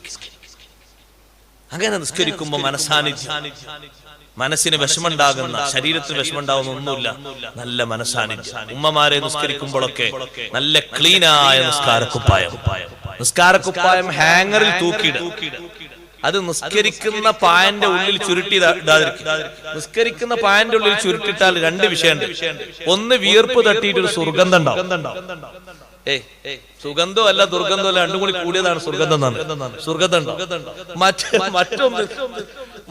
അങ്ങനെ നിസ്കരിക്കുമ്പോ മനസ്സിന് വിഷമുണ്ടാകുന്ന, ശരീരത്തിന് വിഷമുണ്ടാകുന്ന ഒന്നുമില്ല, നല്ല മനസ്സാന്നിധ്യം. ഉമ്മമാരെ നിസ്കരിക്കുമ്പോഴൊക്കെ നല്ല ക്ലീനായ നിസ്കാരക്കുപ്പായം ഹാങ്ങറിൽ തൂക്കിയിടുക. അത് നിസ്കരിക്കുന്ന പായന്റെ ഉള്ളിൽ ചുരുട്ടി ഇടാതിരിക്കും. നിസ്കരിക്കുന്ന പായന്റെ ഉള്ളിൽ ചുരുട്ടിട്ടാൽ രണ്ട് വിഷയമുണ്ട്. ഒന്ന്, വിയർപ്പ് തട്ടിയിട്ടൊരു സുഗന്ധം ഉണ്ടാവും. സുഗന്ധം അല്ല ദുർഗന്ധം അല്ല, രണ്ടും കൂടി കൂടിയതാണ് സുഗന്ധം. സുഗന്ധം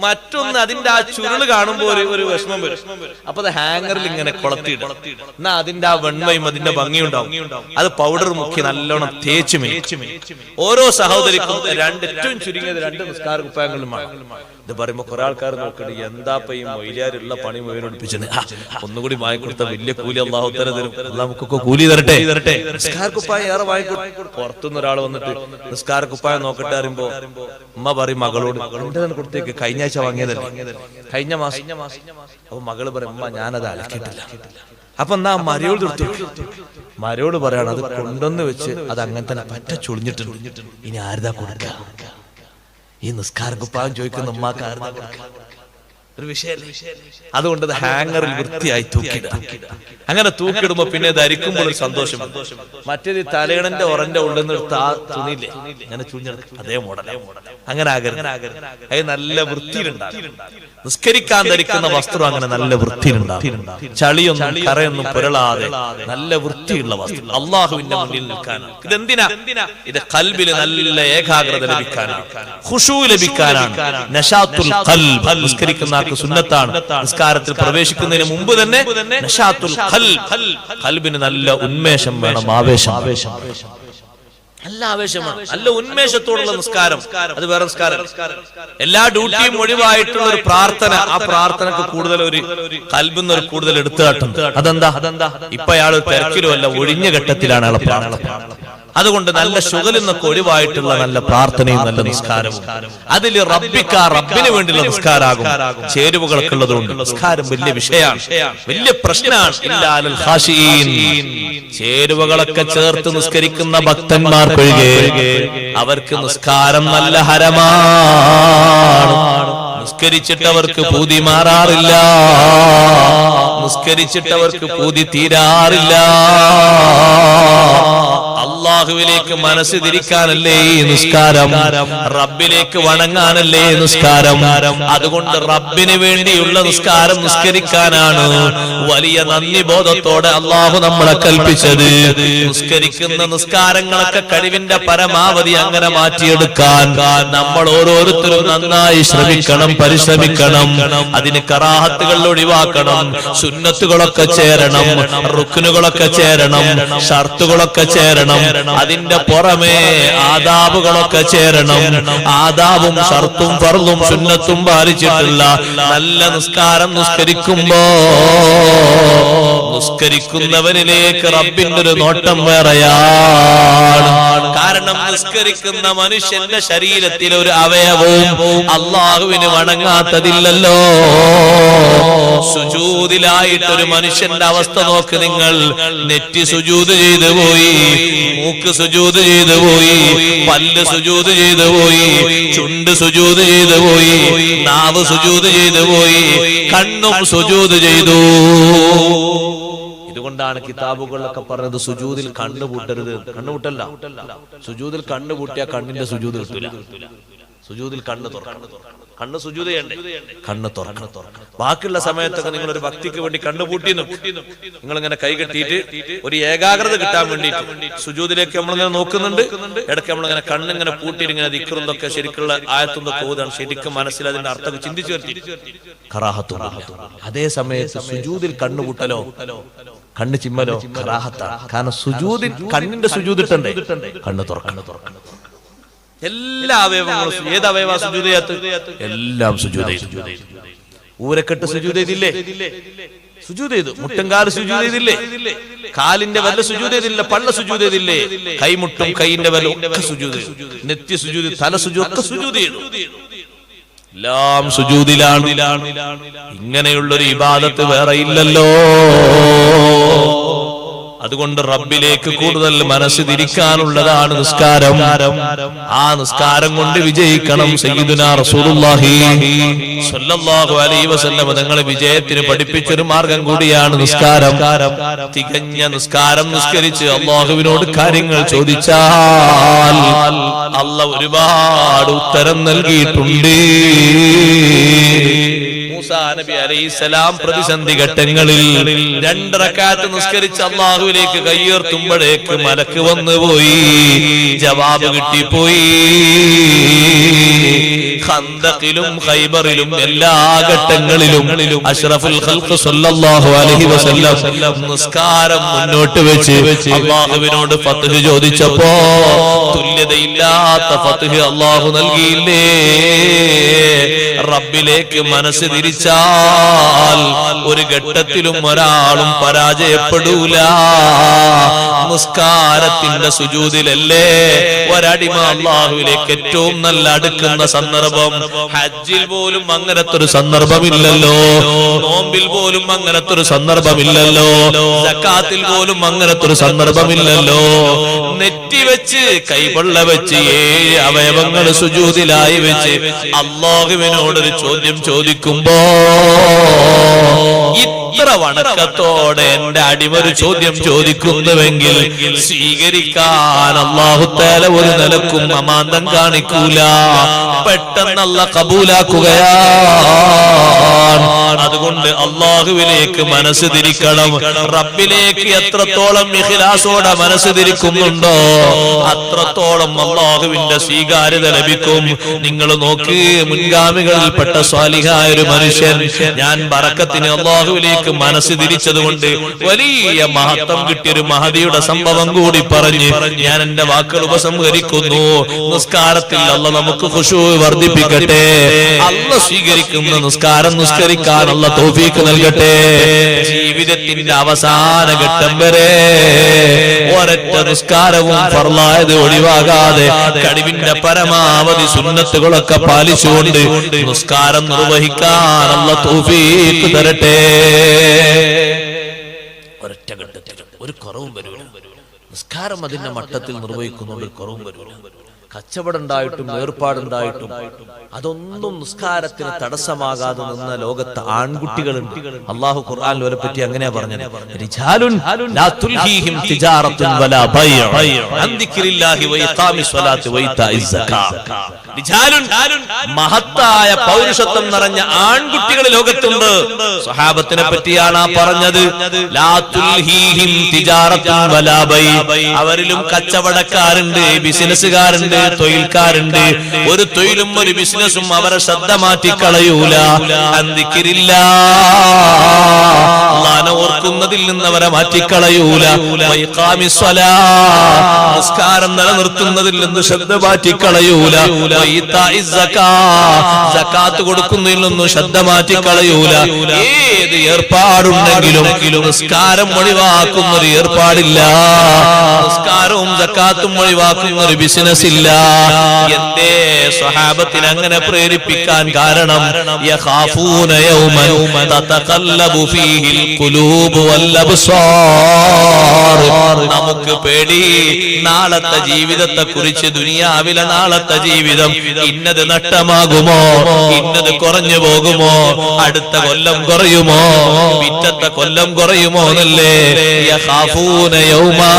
മറ്റൊന്ന് അതിന്റെ ആ ചുരുള് കാണുമ്പോ ഒരു വിഷമം വരും. അപ്പൊ അത് ഹാങ്ങറിൽ ഇങ്ങനെ കൊളത്തിയിടും. എന്നാ അതിന്റെ ആ വെണ്മയും അതിന്റെ ഭംഗിയുണ്ടാവും. അത് പൗഡർ മുക്കി നല്ലോണം തേച്ച് മേച്ചും. ഓരോ സഹോദരിക്കും ഏറ്റവും ചുരുങ്ങിയത് 2 നിസ്കാര കുപ്പായങ്ങളുമാണ്. ഇത് പറയുമ്പോ കുറെ ആൾക്കാർ നോക്കണ്ട്, എന്താ ഈ മൊയിലാരുള്ള പണി മുഴുവൻ ഒളിപ്പിച്ചത്, ഒന്നുകൂടി വാങ്ങിക്കൊടുത്ത വലിയ കൂലി അള്ളാഹു തആല തരും. നമുക്കൊക്കെ കൂലി തരട്ടെ. നിസ്കാര കുപ്പായം ഏറെ വാങ്ങിക്കൊടുക്കും. പുറത്തുനിന്ന് ഒരാൾ വന്നിട്ട് നിസ്കാര കുപ്പായം നോക്കട്ടെ അറിയുമ്പോ ഉമ്മ പറയും മകളോട്, കൊടുത്തേക്ക്, കഴിഞ്ഞ ആഴ്ച വാങ്ങിയതല്ലേ, കഴിഞ്ഞ മാസം. അപ്പൊ മകള് പറയും, ഉമ്മ ഞാനത് അലക്കിയിട്ടില്ല. അപ്പൊ എന്നാ മരയോട് മരയോട് പറയാണ്, അത് കൊണ്ടുവന്ന് വെച്ച് അത് അങ്ങനെ തന്നെ പറ്റ ചുളിഞ്ഞിട്ടുണ്ട്, ഇനി ആരുതാ കൊടുക്കുക? ഈ നിസ്കാര കുപ്പായം ചോദിക്കുന്ന ഉമ്മാക്ക് ആരുതാ കൊടുക്കുക? ഒരു വിഷയല്ലേ. അതുകൊണ്ട് അത് ഹാങ്ങറിൽ വൃത്തിയായി തൂക്കിയിടുക. അങ്ങനെ തൂക്കിയിടുമ്പോ പിന്നെ ധരിക്കുമ്പോൾ ഒരു സന്തോഷം. മറ്റേത് തലയിണന്റെ ഒറന്റെ ഉള്ളിൽ നിന്ന് എടുത്ത ആ തുണിയില്ലേ, അങ്ങനെ ചുഞ്ഞെടുക്കും, അതേ മോഡൽ. അങ്ങനെ ആകരുത്. അത് നല്ല വൃത്തിയിലുണ്ടാകും. നിസ്കരിക്കാൻ ധരിക്കുന്ന വസ്ത്രം അങ്ങനെ നല്ല വൃത്തിയിലുണ്ടാകും. ചളിയൊന്നും കറയൊന്നും പുരളാതെ നല്ല വൃത്തിയുള്ള വസ്ത്രം അള്ളാഹുവിന്റെ മുന്നിൽ നിൽക്കാനാണ്. ഇതെന്തിനാ? ഇത് ഖൽബിൽ നല്ല ഏകാഗ്രത ലഭിക്കാനാണ്, ഖുശൂ ലഭിക്കാനാണ്. നശാത്തുൽ ഖൽബ് നിസ്കരിക്കുന്ന സുന്നത്താണ്. നിസ്കാരത്തിൽ പ്രവേശിക്കുന്നതിന് മുമ്പ് തന്നെ നശാത്തുൽ ഖൽബ്, ഖൽബിന് നല്ല ഉന്മേഷം വേണം, ആവേശം, നല്ല ആവേശമാണ്, നല്ല ഉന്മേഷത്തോടുള്ള നിസ്കാരം. അത് വേറെ നിസ്കാരം. എല്ലാ ഡ്യൂട്ടിയും ഒഴിവായിട്ടുള്ള ഒരു പ്രാർത്ഥന, ആ പ്രാർത്ഥനക്ക് കൂടുതൽ ഒരു ഖൽബിന്ന് ഒരു കൂടുതൽ എടുത്തുകാട്ടും. അതെന്താ? ഇപ്പൊ അയാൾ തിരക്കിലും അല്ല, ഒഴിഞ്ഞ ഘട്ടത്തിലാണ് അയാളെ പ്രാർത്ഥന. അതുകൊണ്ട് നല്ല ശുഗലിൽ നിന്നൊക്കെ ഒഴിവായിട്ടുള്ള നല്ല പ്രാർത്ഥനയും നല്ല നിസ്കാരവും, അതിൽ റബ്ബിന് വേണ്ടിയുള്ള നിസ്കാരാകും. ചേരുവകളൊക്കെ ഉള്ളതുകൊണ്ട് നിസ്കാരം വലിയ വിഷയമാണ്, വലിയ പ്രശ്നമാണ്. ഇല്ലാൽ ഖാശിഈൻ, ചേരുവകളൊക്കെ ചേർത്ത് നിസ്കരിക്കുന്ന ഭക്തന്മാർക്കൊഴികെ അവർക്ക് നിസ്കാരം നല്ല ഹരമാണ്. നിസ്കരിച്ചിട്ടവർക്ക് പൂതി മാറാറില്ല, നിസ്കരിച്ചിട്ടവർക്ക് പൂതി തീരാറില്ല. അള്ളാഹുവിലേക്ക് മനസ്സ് തിരിക്കാനല്ലേ ഈ നിസ്കാരം, റബ്ബിലേക്ക് വണങ്ങാനല്ലേ നിസ്കാരം. അതുകൊണ്ട് റബ്ബിന് വേണ്ടിയുള്ള നിസ്കാരം നിസ്കരിക്കാനാണ് വലിയ നന്ദി ബോധത്തോടെ അള്ളാഹു നമ്മളെ കൽപ്പിച്ചത്. നിസ്കരിക്കുന്ന നിസ്കാരങ്ങളൊക്കെ കഴിവിന്റെ പരമാവധി അങ്ങനെ മാറ്റിയെടുക്കാൻ നമ്മൾ ഓരോരുത്തരും നന്നായി ശ്രമിക്കണം, പരിശ്രമിക്കണം. അതിന് കറാഹത്തുകൾ ഒഴിവാക്കണം, സുന്നത്തുകളൊക്കെ ചേരണം, റുക്നുകളൊക്കെ ചേരണം, ഷർത്തുകളൊക്കെ ചേരണം. അതിന്റെ പുറമെ ആദാബുകളൊക്കെ ചേരണം. ആദാബും ഷർത്തും ഫർളും സുന്നത്തും പാലിച്ചിട്ടുള്ള നല്ല നിസ്കാരം നിസ്കരിക്കുമ്പോ നിസ്കരിക്കുന്നവനിലേക്ക് റബ്ബിന്റെ ഒരു നോട്ടം വേറെയാണ്. കാരണം നിസ്കരിക്കുന്ന മനുഷ്യന്റെ ശരീരത്തിൽ ഒരു അവയവവും അള്ളാഹുവിന് വണങ്ങാത്തതില്ലല്ലോ. സുജൂദിലായിട്ടൊരു മനുഷ്യന്റെ അവസ്ഥ നോക്ക് നിങ്ങൾ. നെറ്റി സുജൂദ് ചെയ്തു പോയി, മൂക്ക് സുജൂദ് ചെയ്തു പോയി, പല്ല് സുജൂദ് ചെയ്തു പോയി, ചുണ്ട് സുജൂദ് ചെയ്തു പോയി, നാവ് സുജൂദ് ചെയ്തു പോയി, കണ്ണും സുജൂദ് ചെയ്തു. ഇതുകൊണ്ടാണ് കിതാബുകളിലൊക്കെ പറഞ്ഞത് സുജൂദിൽ കണ്ണുപൂട്ടരുത്. കണ്ണുപൂട്ടല്ല, സുജൂദിൽ കണ്ണുപൂട്ടിയാൽ കണ്ണിന്റെ സുജൂദ് കിട്ടില്ല. സുജൂദിൽ കണ്ണ് തുറക്കണം. കണ്ണ് സുജൂദ് ചെയ്യണ്ടേ? കണ്ണ് തുറക്കണം. ബാക്കിയുള്ള സമയത്തൊക്കെ നിങ്ങൾ ഒരു ഭക്തിക്ക് വേണ്ടി കണ്ണ് പൂട്ടി നിങ്ങൾ ഇങ്ങനെ കൈ കെട്ടിയിട്ട് ഒരു ഏകാഗ്രത കിട്ടാൻ വേണ്ടിയിട്ട് സുജൂദിലേക്ക് നമ്മളിങ്ങനെ നോക്കുന്നുണ്ട്. ഇടയ്ക്ക് നമ്മളിങ്ങനെ കണ്ണിങ്ങനെ പൂട്ടിയിട്ട് ഇങ്ങനെ ദിക്റുന്നൊക്കെ ശരിക്കുള്ള ആയത്തൊക്കെ ഓതാണ്. ശരിക്കും മനസ്സിൽ അതിന്റെ അർത്ഥം ചിന്തിച്ചു വരുത്തി കറാഹത്തും. അതേ സമയത്ത് സുജൂദിൽ കണ്ണ് പൂട്ടലോ കണ്ണ് ചിമ്മലോ കറാഹത്താണ്. കാരണം സുജൂദിൽ കണ്ണിന്റെ സുജൂദിട്ടണ്ടേ? കണ്ണ് തുറക്കണം. എല്ലാ അവയവങ്ങളും ഏത് അവയവ സുജൂദ് ചെയ്യാത്ത? എല്ലാം സുജൂദ് ചെയ്തു. ഊരക്കെട്ട് സുജൂദ് ചെയ്തില്ലേ? സുജൂദ് ചെയ്തു. മുട്ടുംകാല് സുജൂദ് ചെയ്തില്ലേ? കാലിന്റെ വല്ല സുജൂദ് ചെയ്തില്ല? പള്ള സുജൂദ് ചെയ്തില്ലേ? കൈമുട്ടും കൈയിന്റെ വല്ല ഒക്കെ സുജൂദ് ചെയ്തു. നെറ്റി സുജൂദ്, തല സുജൂദ് ഒക്കെ സുജൂദ് ചെയ്തു. എല്ലാം സുജൂദിലാണ്. ഇങ്ങനെയുള്ളൊരു ഇബാദത്ത് വേറെ ഇല്ലല്ലോ. അതുകൊണ്ട് റബ്ബിലേക്ക് കൂടുതൽ മനസ്സ് തിരിക്കാനുള്ളതാണ് നിസ്കാരം. ആ നിസ്കാരം കൊണ്ട് വിജയിക്കണം. സയ്യിദുനാ റസൂലുള്ളാഹി സ്വല്ലല്ലാഹു അലൈഹി വസല്ലം തങ്ങളെ വിജയത്തിന് പഠിപ്പിച്ചൊരു മാർഗം കൂടിയാണ് നിസ്കാരം. തികഞ്ഞ നിസ്കാരം നിസ്കരിച്ച് അല്ലാഹുവിനോട് കാര്യങ്ങൾ ചോദിച്ചാൽ അല്ലാഹ് ഒരുപാട് ഉത്തരം നൽകിയിട്ടുണ്ട്. മൂസാ നബി അലൈഹിസ്സലാം പ്രതിസന്ധി ഘട്ടങ്ങളിൽ 2 റക്അത്ത് നിസ്കരിച്ച് അല്ലാഹുവിലേക്ക് കയ്യുയർത്തുമ്പോഴേക്ക് മലക്ക് വന്നുപോയി. ജവാബ് കിട്ടിപ്പോയി. ഖന്ദഖിലും ഖൈബറിലും എല്ലാ ഘട്ടങ്ങളിലും അഷ്റഫുൽ ഖൽഖ് സ്വല്ലല്ലാഹു അലൈഹി വസല്ലം നിസ്കാരം മുന്നോട്ട് വെച്ച് അല്ലാഹുവിനോട് ഫത്ഹ് ചോദിച്ചപ്പോ തുല്യതയില്ലാത്ത ഫത്ഹ് അല്ലാഹു നൽകിയില്ലേ? റബ്ബിലേക്ക് മനസ്സ് തിരിച്ചാൽ ഒരു ഘട്ടത്തിലും ഒരാളും പരാജയപ്പെടൂല. നിസ്കാരത്തിന്റെ സുജൂദിലല്ലേ ഒരടിമ അല്ലാഹുവിലേക്ക് ഏറ്റവും നല്ല അടുക്കുന്ന സന്ദർഭം. ഹജ്ജിൽ പോലും അങ്ങനത്തെ ഒരു സന്ദർഭമില്ലല്ലോ. നോമ്പിൽ പോലും അങ്ങനത്തെ ഒരു സന്ദർഭമില്ലല്ലോ. സക്കാത്തിൽ പോലും അങ്ങനത്തെ ഒരു സന്ദർഭമില്ലല്ലോ. നെറ്റി വെച്ച് കൈവെള്ള വെച്ച് 7 അവയവങ്ങൾ സുജൂദിലായി വെച്ച് അല്ലാഹുവിനോടൊരു ചോദ്യം ചോദിക്കുമ്പോ ഇത്ര വണക്കത്തോടെ എന്റെ അടിമ ഒരു ചോദ്യം ചോദിക്കുന്നുവെങ്കിൽ സ്വീകരിക്കാൻ അല്ലാഹു തആല ഒരു നിലക്കും അമാന്തം കാണിക്കൂല. പെട്ടെന്ന് അല്ലാഹു കബൂലാക്കുകയാണ്. അതുകൊണ്ട് അല്ലാഹുവിലേക്ക് മനസ്സ് തിരിക്കണം. റബ്ബിലേക്ക് എത്രത്തോളം ഇഖ്ലാസോടെ മനസ്സ് തിരിക്കുന്നുണ്ടോ അത്രത്തോളം അല്ലാഹുവിന്റെ സ്വീകാര്യത ലഭിക്കും. നിങ്ങൾ നോക്ക്, മുൻഗാമികളിൽപ്പെട്ട സ്വാലിഹായ ഒരു മനുഷ്യൻ ഞാൻ ബറക്കത്തിന് അല്ലാഹുവിലേക്ക് മനസ്സ് തിരിച്ചതുകൊണ്ട് വലിയ മഹത്വം കിട്ടിയൊരു മഹദിയുടെ സംഭവം കൂടി പറഞ്ഞ് ഞാൻ എന്റെ വാക്കുകൾ ഉപസംഹരിക്കുന്നു. നിസ്കാരത്തിൽ അല്ലാഹ് നമുക്ക് ഖുശൂ വർദ്ധിപ്പിക്കട്ടെ. അല്ലാഹ് സ്വീകരിക്കുന്ന നിസ്കാരം നിസ്കരിക്കാൻ അല്ലാഹ് തൗഫീഖ് നൽകട്ടെ. ജീവിതത്തിന്റെ അവസാന ഘട്ടം വരെ ഒരൊറ്റ നിസ്കാരവും ഫർളായത് ഒഴിവാകാതെ കഴിവിന്റെ പരമാവധി സുന്നത്തുകളൊക്കെ പാലിച്ചുകൊണ്ട് നിസ്കാരം നിർവഹിക്കാൻ അല്ലാഹ് തൗഫീഖ് തരട്ടെ. ഒരൊറ്റ ഘട്ടത്തിൽ ഒരു കുറവും വരില്ല. നിസ്കാരം അതിന്റെ മട്ടത്തിൽ നിർവഹിക്കുന്നുണ്ട്, ഒരു കുറവും വരില്ല. കച്ചവടം ഉണ്ടായിട്ടും ഏർപ്പാടുണ്ടായിട്ടും അതൊന്നും നിസ്കാരത്തിന് തടസ്സമാകാതെ നിന്ന ലോകത്ത് ആൺകുട്ടികളുണ്ട്. അല്ലാഹു ഖുർആനിൽ അവരെ പറ്റി അങ്ങനെയാ പറഞ്ഞത്, റിജാലുൻ ലാ തുൽഹീഹിം തിജാറത്തുൻ വലാ ബൈഉ അൻ ദിക്രില്ലാഹി വഇഖാമിസ് സ്വലാത്തി വഇതാഇസ് സകാത്ത്. റിജാലുൻ മഹത്തായ പൗരുഷത്വം നിറഞ്ഞ ആൺകുട്ടികൾ ലോകത്തുണ്ട്. സ്വഹാബത്തിനെ പറ്റിയാണ് ആ പറഞ്ഞത്. ലാ തുൽഹീഹിം തിജാറത്തുൻ വലാ ബൈഉ, അവരിലും കച്ചവടക്കാരുണ്ട്, ബിസിനസ്സുകാരുണ്ട്, തൊഴിൽക്കാരുണ്ട്. ഒരു തൊഴിലും ഒരു ബിസിനസ്സും അവരെ ശ്രദ്ധ മാറ്റിക്കളയൂല. അല്ലാഹുവിനെ ഓർക്കുന്നതിൽ നിന്ന് അവരെ മാറ്റിക്കളയൂല. നിസ്കാരം നിലനിർത്തുന്നതിൽ നിന്ന് ശ്രദ്ധ മാറ്റിക്കളയൂല. സകാത്ത് കൊടുക്കുന്നതിൽ നിന്നും ശ്രദ്ധ മാറ്റിക്കളയൂല. ഏത് ഏർപ്പാടുണ്ടെങ്കിലും നിസ്കാരം ഒഴിവാക്കുന്ന ഒരു ഏർപ്പാടില്ല. നിസ്കാരവും സകാത്തും ഒഴിവാക്കുന്ന ഒരു ബിസിനസ് ഇല്ല. എന്തേ സ്വഹാബത്തിന് അങ്ങനെ പ്രേരിപ്പിക്കാൻ കാരണം? യഖാഫൂന യൗമൻ തതഖല്ലബു ഫീഹിൽ ഖുലൂബു വൽ അബ്സാർ. നമുക്ക് പേടി നാളത്തെ ജീവിതത്തെ കുറിച്ച്, ദുനിയാവിലെ നാളത്തെ ജീവിതം ഇന്നത് നഷ്ടമാകുമോ, ഇന്നത് കുറഞ്ഞു പോകുമോ, അടുത്ത കൊല്ലം കുറയുമോ, പിറ്റത്തെ കൊല്ലം കുറയുമോ എന്നല്ലേ യഖാഫൂന യൗമാ.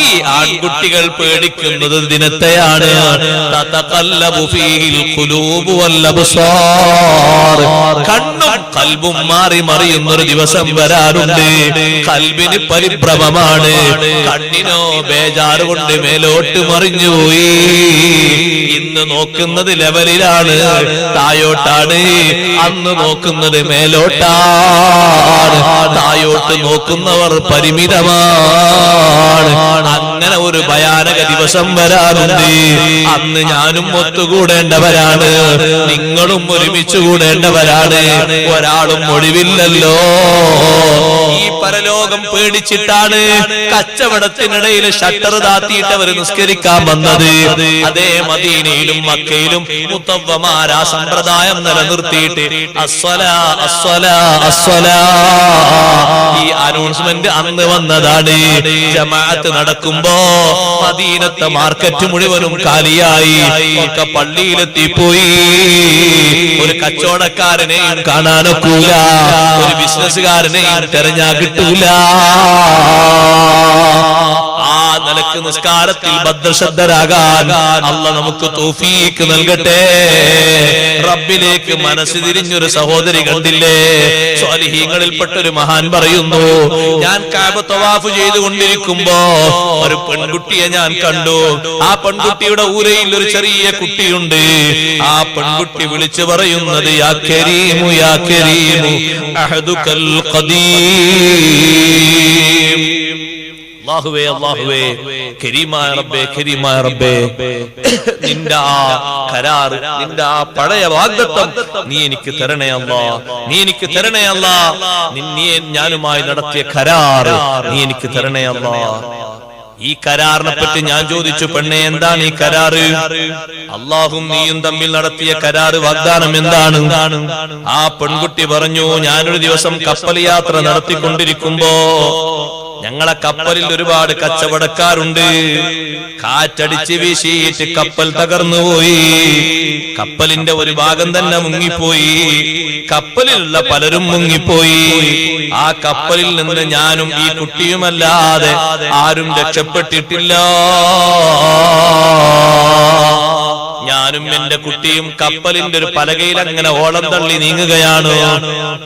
ഈ ആൺകുട്ടികൾ പേടിക്കുന്നത് ദിനത്തെയാണ്. തതഖല്ലബു ഫീഹിൽ ഖുലൂബു വൽ അബ്സാർ. കണ്ണും കൽബും മാറി മറിയുന്നൊരു ദിവസം വരാറുണ്ട്. കൽബിന് പരിഭ്രമമാണ്, കണ്ണിനോ ബേജാറ് കൊണ്ട് മേലോട്ട് മറിഞ്ഞുപോയി. ഇന്ന് നോക്കുന്നത് ലെവലിലാണ്, തായോട്ടാണ്. അന്ന് നോക്കുന്നത് മേലോട്ടാണ്. തായോട്ട് നോക്കുന്നവർ പരിമിതമാണ്. അങ്ങനെ ഒരു ഭയാനക ദിവസം വരാറുണ്ട്. അന്ന് ഞാനും ഒത്തുകൂടേണ്ടവരാണ്, നിങ്ങളും ഒരുമിച്ച് കൂടേണ്ടവരാണ്. ഒരാളും ഒഴിവില്ലല്ലോ. ഈ പരലോകം പേടിച്ചിട്ടാണ് കച്ചവടത്തിനിടയിൽ ഷട്ടർ താത്തിയിട്ടവർ നിസ്കരിക്കാൻ വന്നത്. അതേ മദീനയിലും മക്കയിലും മുത്തവ്വമാരാ സമ്പ്രദായം നിലനിർത്തിയിട്ട് അസ്സലാ അസ്സലാ അസ്സലാ ഈ അനൗൺസ്മെന്റ് അന്ന് വന്നതാണ്. ജമാഅത്ത് നടക്കുമ്പോ മദീനത്തെ മാർക്കറ്റ് മുഴുവനും കാലിയായി. ഒക്കെ പള്ളിയിലെത്തിപ്പോയി. ഒരു കച്ചവടക്കാരനെയും കാണാനൊക്കൂല, ഒരു ബിസിനസ്സുകാരനെയും തെരഞ്ഞാ കിട്ടൂല. ആ നിലക്ക് നിസ്കാരത്തിൽ ഭദ്രശ്രദ്ധരാകാൻ അല്ലാഹ് നമുക്ക് തൗഫീഖ് നൽകട്ടെ. റബ്ബിലേക്ക് മനസ്സ് തിരിഞ്ഞൊരു സഹോദരി കണ്ടില്ലേ? സ്വാലിഹീങ്ങളിൽപ്പെട്ട ഒരു മഹാൻ പറയുന്നു, ഞാൻ കഅബ തവാഫ് ചെയ്തുകൊണ്ടിരിക്കുമ്പോ ഒരു പെൺകുട്ടിയെ ഞാൻ കണ്ടു. ആ പെൺകുട്ടിയുടെ ഊരയിൽ ഒരു ചെറിയ കുട്ടിയുണ്ട്. ആ പെൺകുട്ടി വിളിച്ചു പറയുന്നത് യാ കരീമു യാ കരീമു അഹദുകൽ ഖദീം. അല്ലാഹുവേ അല്ലാഹുവേ, കരീമായ റബ്ബേ കരീമായ റബ്ബേ, നിന്റെ ആ കരാർ, നിന്റെ ആ പഴയ വാഗ്ദത്തം നീ എനിക്ക് തരണേ അല്ലാഹ്, നീ എനിക്ക് തരണേ അല്ലാഹ്. നീ ഞാനുമായി നടത്തിയ കരാർ നീ എനിക്ക് തരണേ അല്ലാഹ്. ഈ കരാറിനെ പറ്റി ഞാൻ ചോദിച്ചു, പെണ്ണെ എന്താണ് ഈ കരാറ്? അള്ളാഹും നീയും തമ്മിൽ നടത്തിയ കരാറ്, വാഗ്ദാനം എന്താണ്? ആ പെൺകുട്ടി പറഞ്ഞു, ഞാനൊരു ദിവസം കപ്പൽ യാത്ര നടത്തിക്കൊണ്ടിരിക്കുമ്പോ ഞങ്ങളെ കപ്പലിൽ ഒരുപാട് കച്ചവടക്കാരുണ്ട്. കാറ്റടിച്ച് വീശിയിട്ട് കപ്പൽ തകർന്നുപോയി. കപ്പലിന്റെ ഒരു ഭാഗം തന്നെ മുങ്ങിപ്പോയി. കപ്പലിലുള്ള പലരും മുങ്ങിപ്പോയി. ആ കപ്പലിൽ നിന്ന് ഞാനും ഈ കുട്ടിയുമല്ലാതെ ആരും രക്ഷപ്പെട്ടിട്ടില്ല. ഞാനും എന്റെ കുട്ടിയും കപ്പലിന്റെ ഒരു പലകയിൽ അങ്ങനെ ഓളം തള്ളി നീങ്ങുകയാണ്.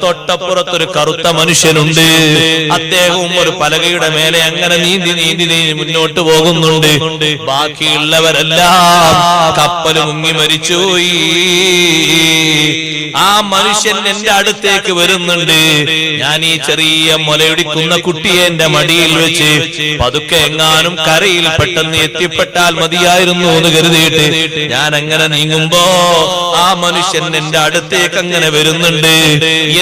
തൊട്ടപ്പുറത്തൊരു കറുത്ത മനുഷ്യനുണ്ട്. അദ്ദേഹവും ഒരു പലകയുടെ മേലെ അങ്ങനെ നീന്തി നീന്തി നീന്തി മുന്നോട്ട് പോകുന്നുണ്ട്. ബാക്കിയുള്ളവരെല്ലാം കപ്പൽ മുങ്ങി മരിച്ചുപോയി. ആ മനുഷ്യൻ എന്റെ അടുത്തേക്ക് വരുന്നുണ്ട്. ഞാൻ ഈ ചെറിയ മുലയിടിക്കുന്ന കുട്ടിയെ എന്റെ മടിയിൽ വെച്ച് പതുക്കെ എങ്ങാനും കരയിൽ പെട്ടെന്ന് എത്തിപ്പെട്ടാൽ മതിയായിരുന്നു എന്ന് കരുതിയിട്ട് ഞാൻ അങ്ങനെ നീങ്ങുമ്പോ ആ മനുഷ്യൻ എന്റെ അടുത്തേക്ക് അങ്ങനെ വരുന്നുണ്ട്.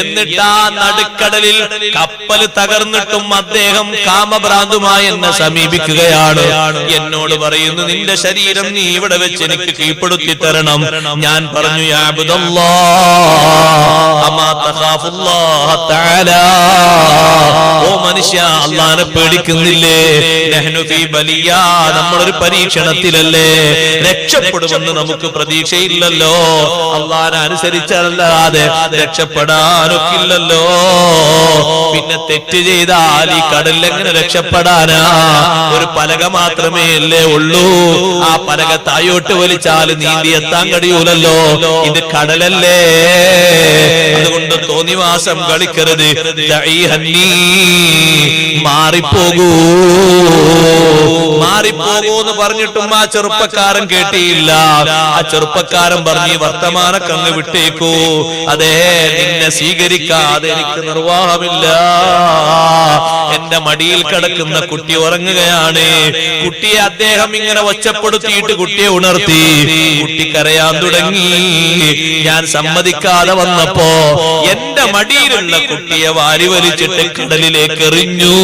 എന്നിട്ട് ആ നടുക്കടലിൽ കപ്പൽ തകർന്നിട്ടും അദ്ദേഹം കാമഭ്രാന്തുമായി എന്നെ സമീപിക്കുകയാണ്. എന്നോട് പറയുന്നു, നിന്റെ ശരീരം നീ ഇവിടെ വെച്ച് എനിക്ക് കീഴ്പ്പെടുത്തി തരണം. ഞാൻ പറഞ്ഞു, യാ അബ്ദുല്ലാഹ് അമാ തഖാഫുല്ലാഹ തആല, ഓ മനുഷ്യ, അല്ലാഹനെ പേടിക്കുന്നില്ലേ? നഹ്നു ഫീ ബലിയ, നമ്മളൊരു പരീക്ഷണത്തിലല്ലേ. രക്ഷപ്പെടുമെന്ന് നമുക്ക് പ്രതീക്ഷയില്ലല്ലോ. അല്ലാഹനെ അനുസരിച്ചല്ലാതെ രക്ഷപ്പെടാനൊക്കില്ലല്ലോ. പിന്നെ തെറ്റ് ചെയ്താൽ ഈ കടലിൽ എങ്ങനെ രക്ഷപ്പെടാനാ? ഒരു പലക മാത്രമേ അല്ലേ ഉള്ളൂ. ആ പലക തായോട്ട് വലിച്ചാൽ നീന്തി എത്താൻ കഴിയൂലല്ലോ. ഇത് കടലല്ലേ. അതുകൊണ്ട് തോന്നിവാസം കളിക്കരുത്. മാറിപ്പോകൂ, മാറിപ്പോകൂ എന്ന് പറഞ്ഞിട്ടും ആ ചെറുപ്പക്കാരൻ കേട്ടിയില്ല. ആ ചെറുപ്പക്കാരൻ പറഞ്ഞു, വർത്തമാനൊക്കെ അങ്ങ് വിട്ടേക്കൂ. അതെ, നിന്നെ സ്വീകരിക്കാതെ എനിക്ക് നിർവാഹമില്ല. എന്റെ മടിയിൽ കിടക്കുന്ന കുട്ടി ഉറങ്ങുകയാണ്. കുട്ടിയെ അദ്ദേഹം ഇങ്ങനെ ഒച്ചപ്പെടുത്തിയിട്ട് കുട്ടിയെ ഉണർത്തി. കുട്ടി കരയാൻ തുടങ്ങി. ഞാൻ സമ്മതിക്കാതെ വന്നപ്പോ എന്റെ മടിയിലുള്ള കുട്ടിയെ വാരി വലിച്ചിട്ട് കടലിലേക്ക് എറിഞ്ഞു.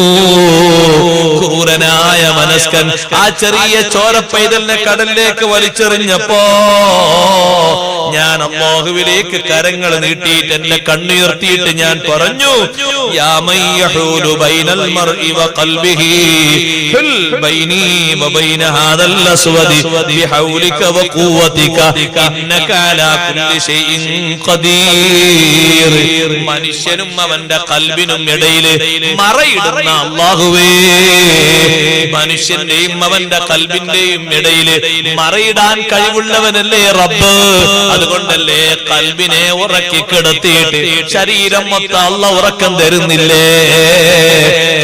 ക്രൂരനായ മനസ്കൻ ആ ചെറിയ ചോരപ്പൈതലിനെ കടലിലേക്ക് വലിച്ചെറിഞ്ഞപ്പോ ഞാൻ അല്ലാഹുവിലേക്ക് കരങ്ങൾ നീട്ടിയിട്ട് എന്റെ കണ്ണുയർത്തിയിട്ട് ഞാൻ പറഞ്ഞു, യാ മയ്യഹൂലു ബൈനൽ മർഇ വഖൽബിഹി ഹുൽ ബൈനി വബൈന ഹാദൽ അസ്വദി ബിഹൗലിക വഖുവതിക ഇന്നക അലാ കുല്ലി ഷൈഇൻ ഖദീർ. മനുഷ്യനും അവന്റെ ഖൽബിനും ഇടയിൽ മറയിടുന്ന അല്ലാഹുവേ, മനുഷ്യന്റെയും അവന്റെ ഖൽബിന്റെയും ഇടയിൽ മറയിടാൻ കഴിവുള്ളവനല്ലേ റബ്ബ്. അതുകൊണ്ടല്ലേ ഖൽബിനെ ഉറക്കി കിടത്തിയിട്ട് ശരീരം മൊത്തം അല്ലാഹു ഉറക്കം തരുന്നില്ലേ?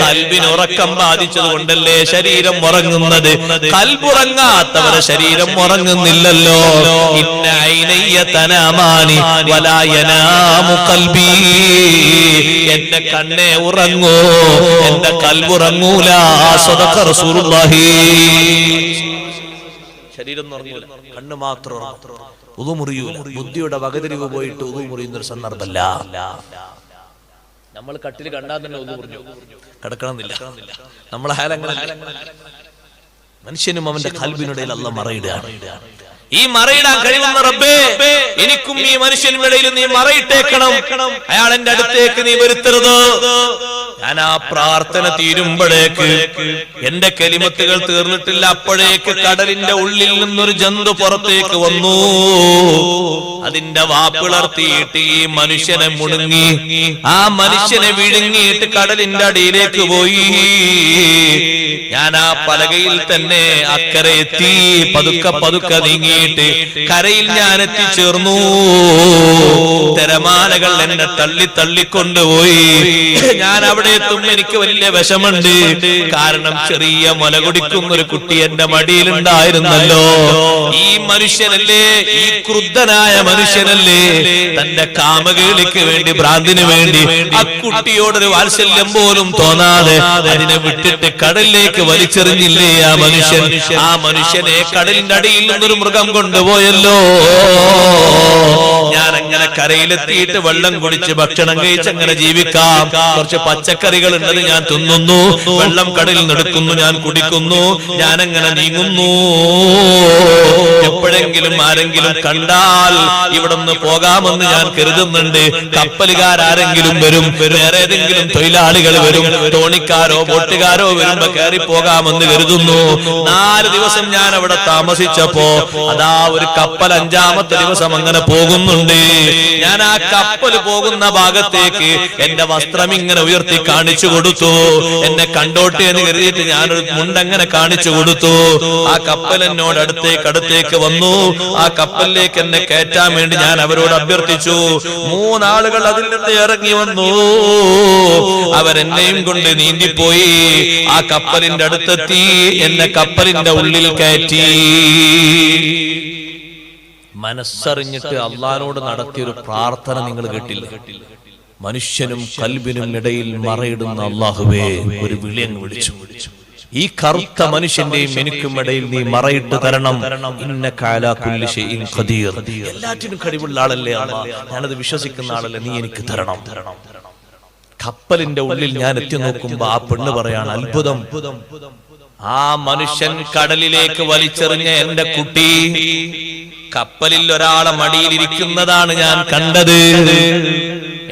ഖൽബിന് ഉറക്കം ബാധിച്ചത് കൊണ്ടല്ലേ ശരീരം ഉറങ്ങുന്നത്. ഖൽബുറങ്ങാത്തവരെ ശരീരം ഉറങ്ങുന്നില്ലല്ലോ. ഇന്ന ഐനയ്യ തനാമാനി വലാ യനാമു ഖൽബി. എന്റെ കണ്ണേ ഉറങ്ങൂ, എന്റെ ഖൽബുറങ്ങൂല. സദഖ റസൂലുള്ളാഹി. ശരീരം ഉറങ്ങൂല, കണ്ണ് മാത്രം ഉറങ്ങും. ഉദു മുറിയൂല. ബുദ്ധിയുടെ വകതിരിവ് പോയിട്ട് ഉദു മുറിയുന്നൊരു സന്ദർഭമല്ല. നമ്മൾ കട്ടിൽ കണ്ടാൽ തന്നെ ഉദു മുറിഞ്ഞു കിടക്കണമെന്നില്ല. നമ്മളെ ഹാലങ്ങൾ മനുഷ്യനും അവന്റെ ഖൽബിനിടയിൽ അല്ലാഹു മറയിടുകയാണ്. ഈ മറയിടാൻ കഴിയുന്ന റബ്ബേ, എനിക്കും ഈ മനുഷ്യനിടയിൽ നീ മറയിട്ടേക്കണം. അയാൾ എന്റെ അടുത്തേക്ക് നീ വരുത്തരുത്. ഞാൻ ആ പ്രാർത്ഥന തീരുമ്പോഴേക്ക് എന്റെ കലിമത്തുകൾ തീർന്നിട്ടില്ല. അപ്പോഴേക്ക് കടലിന്റെ ഉള്ളിൽ നിന്നൊരു ജന്തു പുറത്തേക്ക് വന്നു. അതിന്റെ വാപ്പിളർത്തിയിട്ട് ഈ മനുഷ്യനെ മുണുങ്ങി, ആ മനുഷ്യനെ വിഴുങ്ങിയിട്ട് കടലിന്റെ അടിയിലേക്ക് പോയി. ഞാൻ ആ പലകയിൽ തന്നെ അക്കരെ എത്തി. പതുക്കെ പതുക്കെ നീങ്ങിയിട്ട് കരയിൽ ഞാൻ എത്തിച്ചേർന്നു. തിരമാലകൾ എന്നെ തള്ളി തള്ളിക്കൊണ്ടുപോയി. ഞാൻ അവിടെ എത്തും എനിക്ക് വലിയ വിഷമുണ്ട്. കാരണം ചെറിയ മുല കുടിക്കുന്ന ഒരു കുട്ടി എന്റെ മടിയിലുണ്ടായിരുന്നല്ലോ. ഈ മനുഷ്യനല്ലേ, ഈ ക്രുദ്ധനായ മനുഷ്യനല്ലേ തന്റെ കാമകേളിക്ക് വേണ്ടി, ഭ്രാന്തിന് വേണ്ടി ആ കുട്ടിയോടൊരു വാത്സല്യം പോലും തോന്നാതെ അതിനെ വിട്ടിട്ട് കടലിലേക്ക് വലിച്ചെറിഞ്ഞില്ലേ ആ മനുഷ്യൻ. ആ മനുഷ്യനെ കടലിന്റെ അടിയിൽ നിന്നൊരു മൃഗം കൊണ്ടുപോയല്ലോ. ഞാൻ അങ്ങനെ കരയിലെത്തിയിട്ട് വെള്ളം കുടിച്ച് ഭക്ഷണം കഴിച്ച് അങ്ങനെ ജീവിക്കാം. കുറച്ച് പച്ചക്കറികൾ ഉള്ളത് ഞാൻ തിന്നുന്നു, വെള്ളം കടലിൽ നിന്നെടുക്കുന്നു, ഞാൻ കുടിക്കുന്നു, ഞാൻ അങ്ങനെ നീങ്ങുന്നു. എപ്പോഴെങ്കിലും ആരെങ്കിലും കണ്ടാൽ ഇവിടെ നിന്ന് പോകാമെന്ന് ഞാൻ കരുതുന്നുണ്ട്. കപ്പലുകാരെങ്കിലും വരും, വേറെ ഏതെങ്കിലും തൊഴിലാളികൾ വരും, തോണിക്കാരോ ബോട്ടുകാരോ വരുമ്പോ കയറി പോകാമെന്ന് കരുതുന്നു. 4 ദിവസം ഞാൻ അവിടെ താമസിച്ചപ്പോ അതാ ഒരു കപ്പൽ 5ാമത്തെ ദിവസം അങ്ങനെ പോകുന്നുണ്ട്. ഞാൻ ആ കപ്പൽ പോകുന്ന ഭാഗത്തേക്ക് എന്റെ വസ്ത്രം ഇങ്ങനെ ഉയർത്തി കാണിച്ചു കൊടുത്തു. എന്നെ കണ്ടോട്ടെ എന്ന് കരുതിയിട്ട് ഞാനൊരു മുണ്ടങ്ങനെ കാണിച്ചു കൊടുത്തു. ആ കപ്പൽ എന്നോട് അടുത്തേക്ക് വന്നു. ആ കപ്പലിലേക്ക് എന്നെ കയറ്റാൻ വേണ്ടി ഞാൻ അവരോട് അഭ്യർത്ഥിച്ചു. 3 ആളുകൾ അതിൽ നിന്ന് ഇറങ്ങി വന്നു. അവരെന്നെയും കൊണ്ട് നീന്തിപ്പോയി. ആ കപ്പലിന്റെ അടുത്തെത്തി. എന്നെ കപ്പലിന്റെ ഉള്ളിൽ കയറ്റി. മനസ്സറിഞ്ഞിട്ട് അള്ളാഹുവോട് നടത്തിയൊരു പ്രാർത്ഥന നിങ്ങൾ കേട്ടില്ല? മനുഷ്യനും കൽബിനും ഇടയിൽ മറയിടുന്ന അല്ലാഹുവേ, ഒരു വിളി അങ്ങ് വിളിച്ചു. ഈ കറുത്ത മനുഷ്യന്റെയും എനിക്കും ഇടയിൽ നീ മറയിട്ട് തരണം. ഇന്നക അലാ കുല്ലി ഷൈഇൻ ഖദീർ. എല്ലാറ്റിനും കഴിവുള്ള ആളല്ലേ അല്ലാഹ്, ഞാനത് വിശ്വസിക്കുന്ന ആളല്ലേ, നീ എനിക്ക് തരണം. കപ്പലിന്റെ ഉള്ളിൽ ഞാൻ എത്തി നോക്കുമ്പോ ആ പെണ്ണ് പറയാണ്, അത്ഭുതം, ആ മനുഷ്യൻ കടലിലേക്ക് വലിച്ചെറിഞ്ഞ എന്റെ കുട്ടി കപ്പലിൽ ഒരാളെ മടിയിലിരിക്കുന്നതാണ് ഞാൻ കണ്ടത്.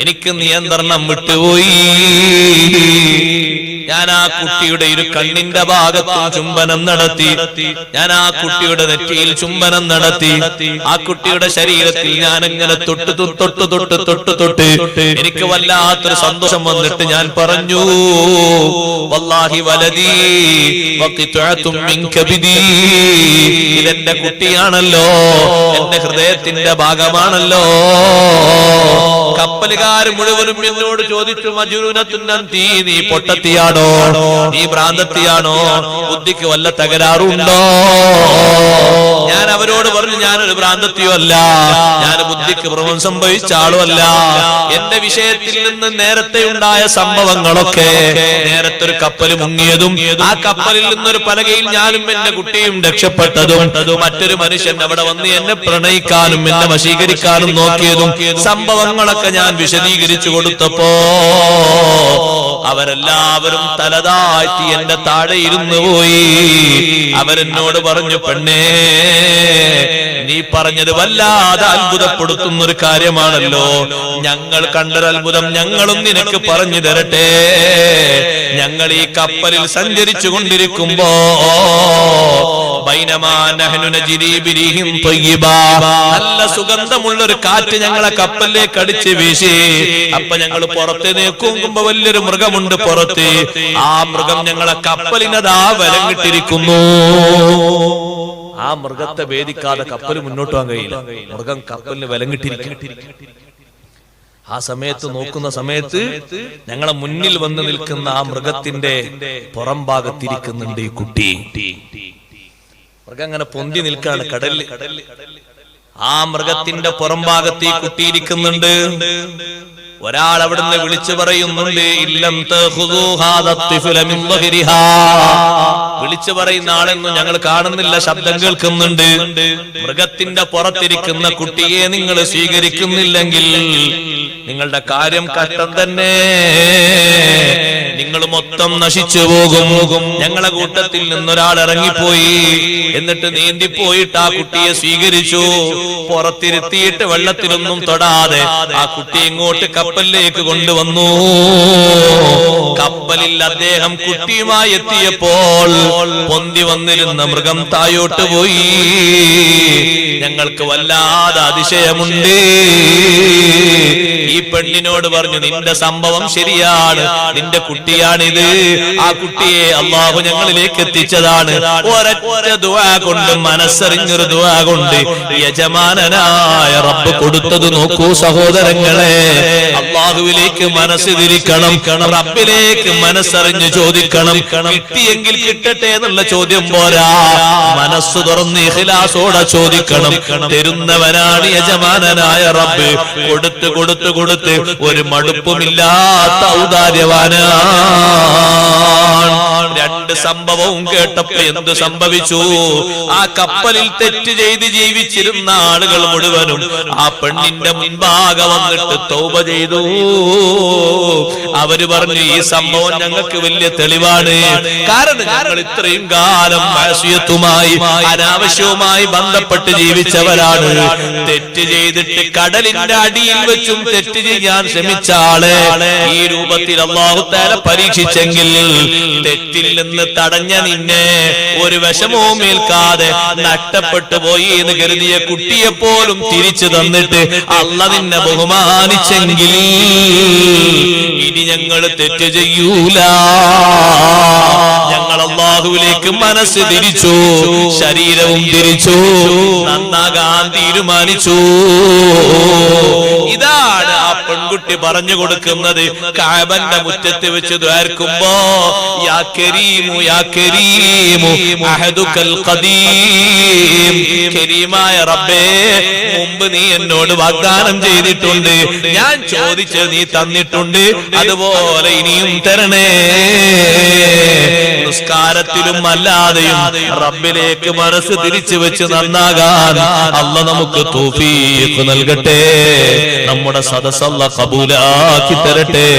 എനിക്ക് നിയന്ത്രണം വിട്ടുപോയി. ഞാൻ ആ കുട്ടിയുടെ ഒരു കണ്ണിന്റെ ഭാഗത്തും ചുംബനം നടത്തി. ഞാൻ ആ കുട്ടിയുടെ നെറ്റിയിൽ ചുംബനം നടത്തി. ആ കുട്ടിയുടെ ശരീരത്തിൽ ഞാൻ അങ്ങനെ തൊട്ട് എനിക്ക് വല്ലാത്തൊരു സന്തോഷം വന്നിട്ട് ഞാൻ പറഞ്ഞു, വല്ലാഹി വലദീ വഖിത്അതും മിൻ കബിദി. ഇതെന്റെ കുട്ടിയാണല്ലോ, എന്റെ ഹൃദയത്തിന്റെ ഭാഗമാണല്ലോ. കപ്പലുകാർ മുഴുവനും എന്നോട് ചോദിച്ചു, മജ്നൂനത്തുൻ അൻതി, നീ പൊട്ടത്തിയാണോ, നീ ഭ്രാന്തത്തിയാണോ, ബുദ്ധിക്ക് വല്ല തകരാറുണ്ടോ? ഞാൻ അവരോട് പറഞ്ഞു, ഞാനൊരു ഭ്രാന്തത്തിയോ അല്ല, ഞാൻ ബുദ്ധിക്ക് ഭ്രമം സംഭവിച്ച ആളും അല്ല. എന്റെ വിഷയത്തിൽ നിന്ന് നേരത്തെ ഉണ്ടായ സംഭവങ്ങളൊക്കെ, നേരത്തെ ഒരു കപ്പൽ മുങ്ങിയതും ആ കപ്പലിൽ നിന്നൊരു പലകയിൽ ഞാനും എന്റെ കുട്ടിയും രക്ഷപ്പെട്ടതും മറ്റൊരു മനുഷ്യൻ അവിടെ വന്ന് എന്നെ പ്രണയിക്കാനും എന്നെ വശീകരിക്കാനും നോക്കിയതും സംഭവങ്ങളൊക്കെ ഞാൻ വിശദീകരിച്ചു കൊടുത്തപ്പോ അവരെല്ലാവരും തലതാഴ്ത്തി എന്റെ താഴെ ഇരുന്നു പോയി. അവരെന്നോട് പറഞ്ഞു, പെണ്ണേ, നീ പറഞ്ഞത് വല്ലാതെ അത്ഭുതപ്പെടുത്തുന്ന ഒരു കാര്യമാണല്ലോ. ഞങ്ങൾ കണ്ടൊരത്ഭുതം ഞങ്ങളും നിനക്ക് പറഞ്ഞു തരട്ടെ. ഞങ്ങൾ ഈ കപ്പലിൽ സഞ്ചരിച്ചു കൊണ്ടിരിക്കുമ്പോ നല്ല സുഗന്ധമുള്ളൊരു കാറ്റ് ഞങ്ങളെ കപ്പലിലേക്ക് അടിച്ച് വീശി. അപ്പൊ ഞങ്ങൾ പുറത്ത് നോക്കുമ്പോ വലിയൊരു മൃഗമുണ്ട് പുറത്ത്. ആ മൃഗം ഞങ്ങളെ കപ്പലിനതാ വലങ്ങിട്ടിരിക്കുന്നു. ആ മൃഗത്തെ ഭേദിക്കാതെ കപ്പൽ മുന്നോട്ട് പോകാൻ കഴിയില്ല. മൃഗം കപ്പലിന് വലങ്ങിട്ടിരിക്കും. ആ സമയത്ത് നോക്കുന്ന സമയത്ത് ഞങ്ങളെ മുന്നിൽ വന്ന് നിൽക്കുന്ന ആ മൃഗത്തിന്റെ പുറം ഭാഗത്തിരിക്കുന്നുണ്ട് ഈ കുട്ടി. മൃഗം അങ്ങനെ പൊന്തി നിൽക്കാണ് കടലിൽ. ആ മൃഗത്തിന്റെ പുറം ഭാഗത്ത് ഈ കുട്ടി ഇരിക്കുന്നുണ്ട്. ഒരാൾ അവിടുന്ന് വിളിച്ചു പറയുന്നുണ്ട്, വിളിച്ചു പറയുന്ന ആളെന്നും ഞങ്ങൾ കാണുന്നില്ല, ശബ്ദം കേൾക്കുന്നുണ്ട്. മൃഗത്തിന്റെ പുറത്തിരിക്കുന്ന കുട്ടിയെ നിങ്ങൾ സ്വീകരിക്കുന്നില്ലെങ്കിൽ നിങ്ങളുടെ കാര്യം കഷ്ടം തന്നെ. നിങ്ങൾ മൊത്തം നശിച്ചു പോകും. ഞങ്ങളെ കൂട്ടത്തിൽ നിന്നൊരാൾ ഇറങ്ങിപ്പോയി. എന്നിട്ട് നീന്തിപ്പോയിട്ട് ആ കുട്ടിയെ സ്വീകരിച്ചു. പുറത്തിരുത്തിയിട്ട് വെള്ളത്തിലൊന്നും തൊടാതെ ആ കുട്ടി ഇങ്ങോട്ട് കപ്പലിലേക്ക് കൊണ്ടുവന്നു. കപ്പലിൽ അദ്ദേഹം കുട്ടിയുമായി എത്തിയപ്പോൾ പൊന്തി വന്നിരുന്ന മൃഗം തായോട്ട് പോയി. ഞങ്ങൾക്ക് വല്ലാതെ അതിശയമുണ്ട്. ഈ പെണ്ണിനോട് പറഞ്ഞു, നിന്റെ സംഭവം ശരിയാണ്, നിന്റെ കുട്ടിയാണിത്. ആ കുട്ടിയെ അള്ളാഹു ഞങ്ങളിലേക്ക് എത്തിച്ചതാണ്. ഒരൊറ്റ ദുആ കൊണ്ട്, മനസ്സറിഞ്ഞൊരു ദുആ കൊണ്ട് യജമാനനായ റബ്ബ് കൊടുത്തത് നോക്കൂ സഹോദരങ്ങളെ. അള്ളാഹുവിലേക്ക് മനസ്സ് തിരിക്കണം, റബ്ബിലേക്ക് മനസ്സറിഞ്ഞ് ചോദിക്കണം. കിട്ടിയെങ്കിൽ കിട്ടട്ടെ എന്നുള്ള ചോദ്യം പോരാ, മനസ്സ് തുറന്ന് ഇഖ്ലാസോടെ ചോദിക്കണം. തരുന്നവനാണ് യജമാനനായ റബ്ബ്. കൊടുത്ത് കൊടുത്ത് കൊടുത്ത് ഒരു മടുപ്പുമില്ലാത്ത ഔദാര്യവാനാണ്. രണ്ട് സംഭവവും കേട്ടപ്പോ എന്ത് സംഭവിച്ചു? ആ കപ്പലിൽ തെറ്റ് ചെയ്ത് ജീവിച്ചിരുന്ന ആളുകൾ മുഴുവനും ആ പെണ്ണിന്റെ മുൻപാകെ വന്നിട്ട് തൗബ ചെയ്തു. അവര് പറഞ്ഞു, ഈ സംഭവം ഞങ്ങൾക്ക് വലിയ തെളിവാണ്. കാരണം ഞങ്ങൾ ഇത്രയും കാലം മാസിയത്തുമായി, അനാവശ്യവുമായി ബന്ധപ്പെട്ട് ജീവിച്ചവരാണ്. തെറ്റ് ചെയ്തിട്ട് കടലിന്റെ അടിയിൽ വെച്ചും തെറ്റ് ചെയ്യാൻ ശ്രമിച്ച ആളെ ഈ രൂപത്തിൽ അല്ലാഹു തആല പരീക്ഷിച്ചെങ്കിൽ തെറ്റിൽ നിന്ന് തടഞ്ഞ നിന്നെ ഒരു വിഷമവും ഏൽക്കാതെ നഷ്ടപ്പെട്ടു പോയി എന്ന് കരുതിയ കുട്ടിയെ പോലും തിരിച്ചു തന്നിട്ട് അല്ലാഹു നിന്നെ ബഹുമാനിച്ചെങ്കിൽ ഇനി ഞങ്ങൾ തെറ്റ് ചെയ്യൂല. ഞങ്ങൾ അല്ലാഹുവിലേക്ക് മനസ്സ് തിരിച്ചു, ശരീരവും തിരിച്ചു, നന്നാകാൻ തീരുമാനിച്ചു. ഇതാണ് ആ പെൺകുട്ടി പറഞ്ഞു കൊടുക്കുന്നത്. കഅബന്റെ മുറ്റത്ത് വെച്ച് ദ്വാരക്കുമ്പോ, യാ കരീമു യാ കരീമു അഹദുകൽ ഖദീം, കരീമായ റബ്ബേ, മുമ്പ് നീ എന്നോട് വാഗ്ദാനം ചെയ്തിട്ടുണ്ട്, ഞാൻ ചോദിച്ചത് നീ തന്നിട്ടുണ്ട്, അതുപോലെ ഇനിയും തരണേ. നിസ്കാരത്തിലും അല്ലാതെയും റബ്ബിലേക്ക് മനസ്സ് തിരിച്ചു വെച്ച് നന്നാകാൻ അല്ലാഹു നമുക്ക് തൗഫീഖ് നൽകട്ടെ. നമ്മുടെ സദസ്സ് അല്ലാഹു ഖബൂലാക്കി തരട്ടെ.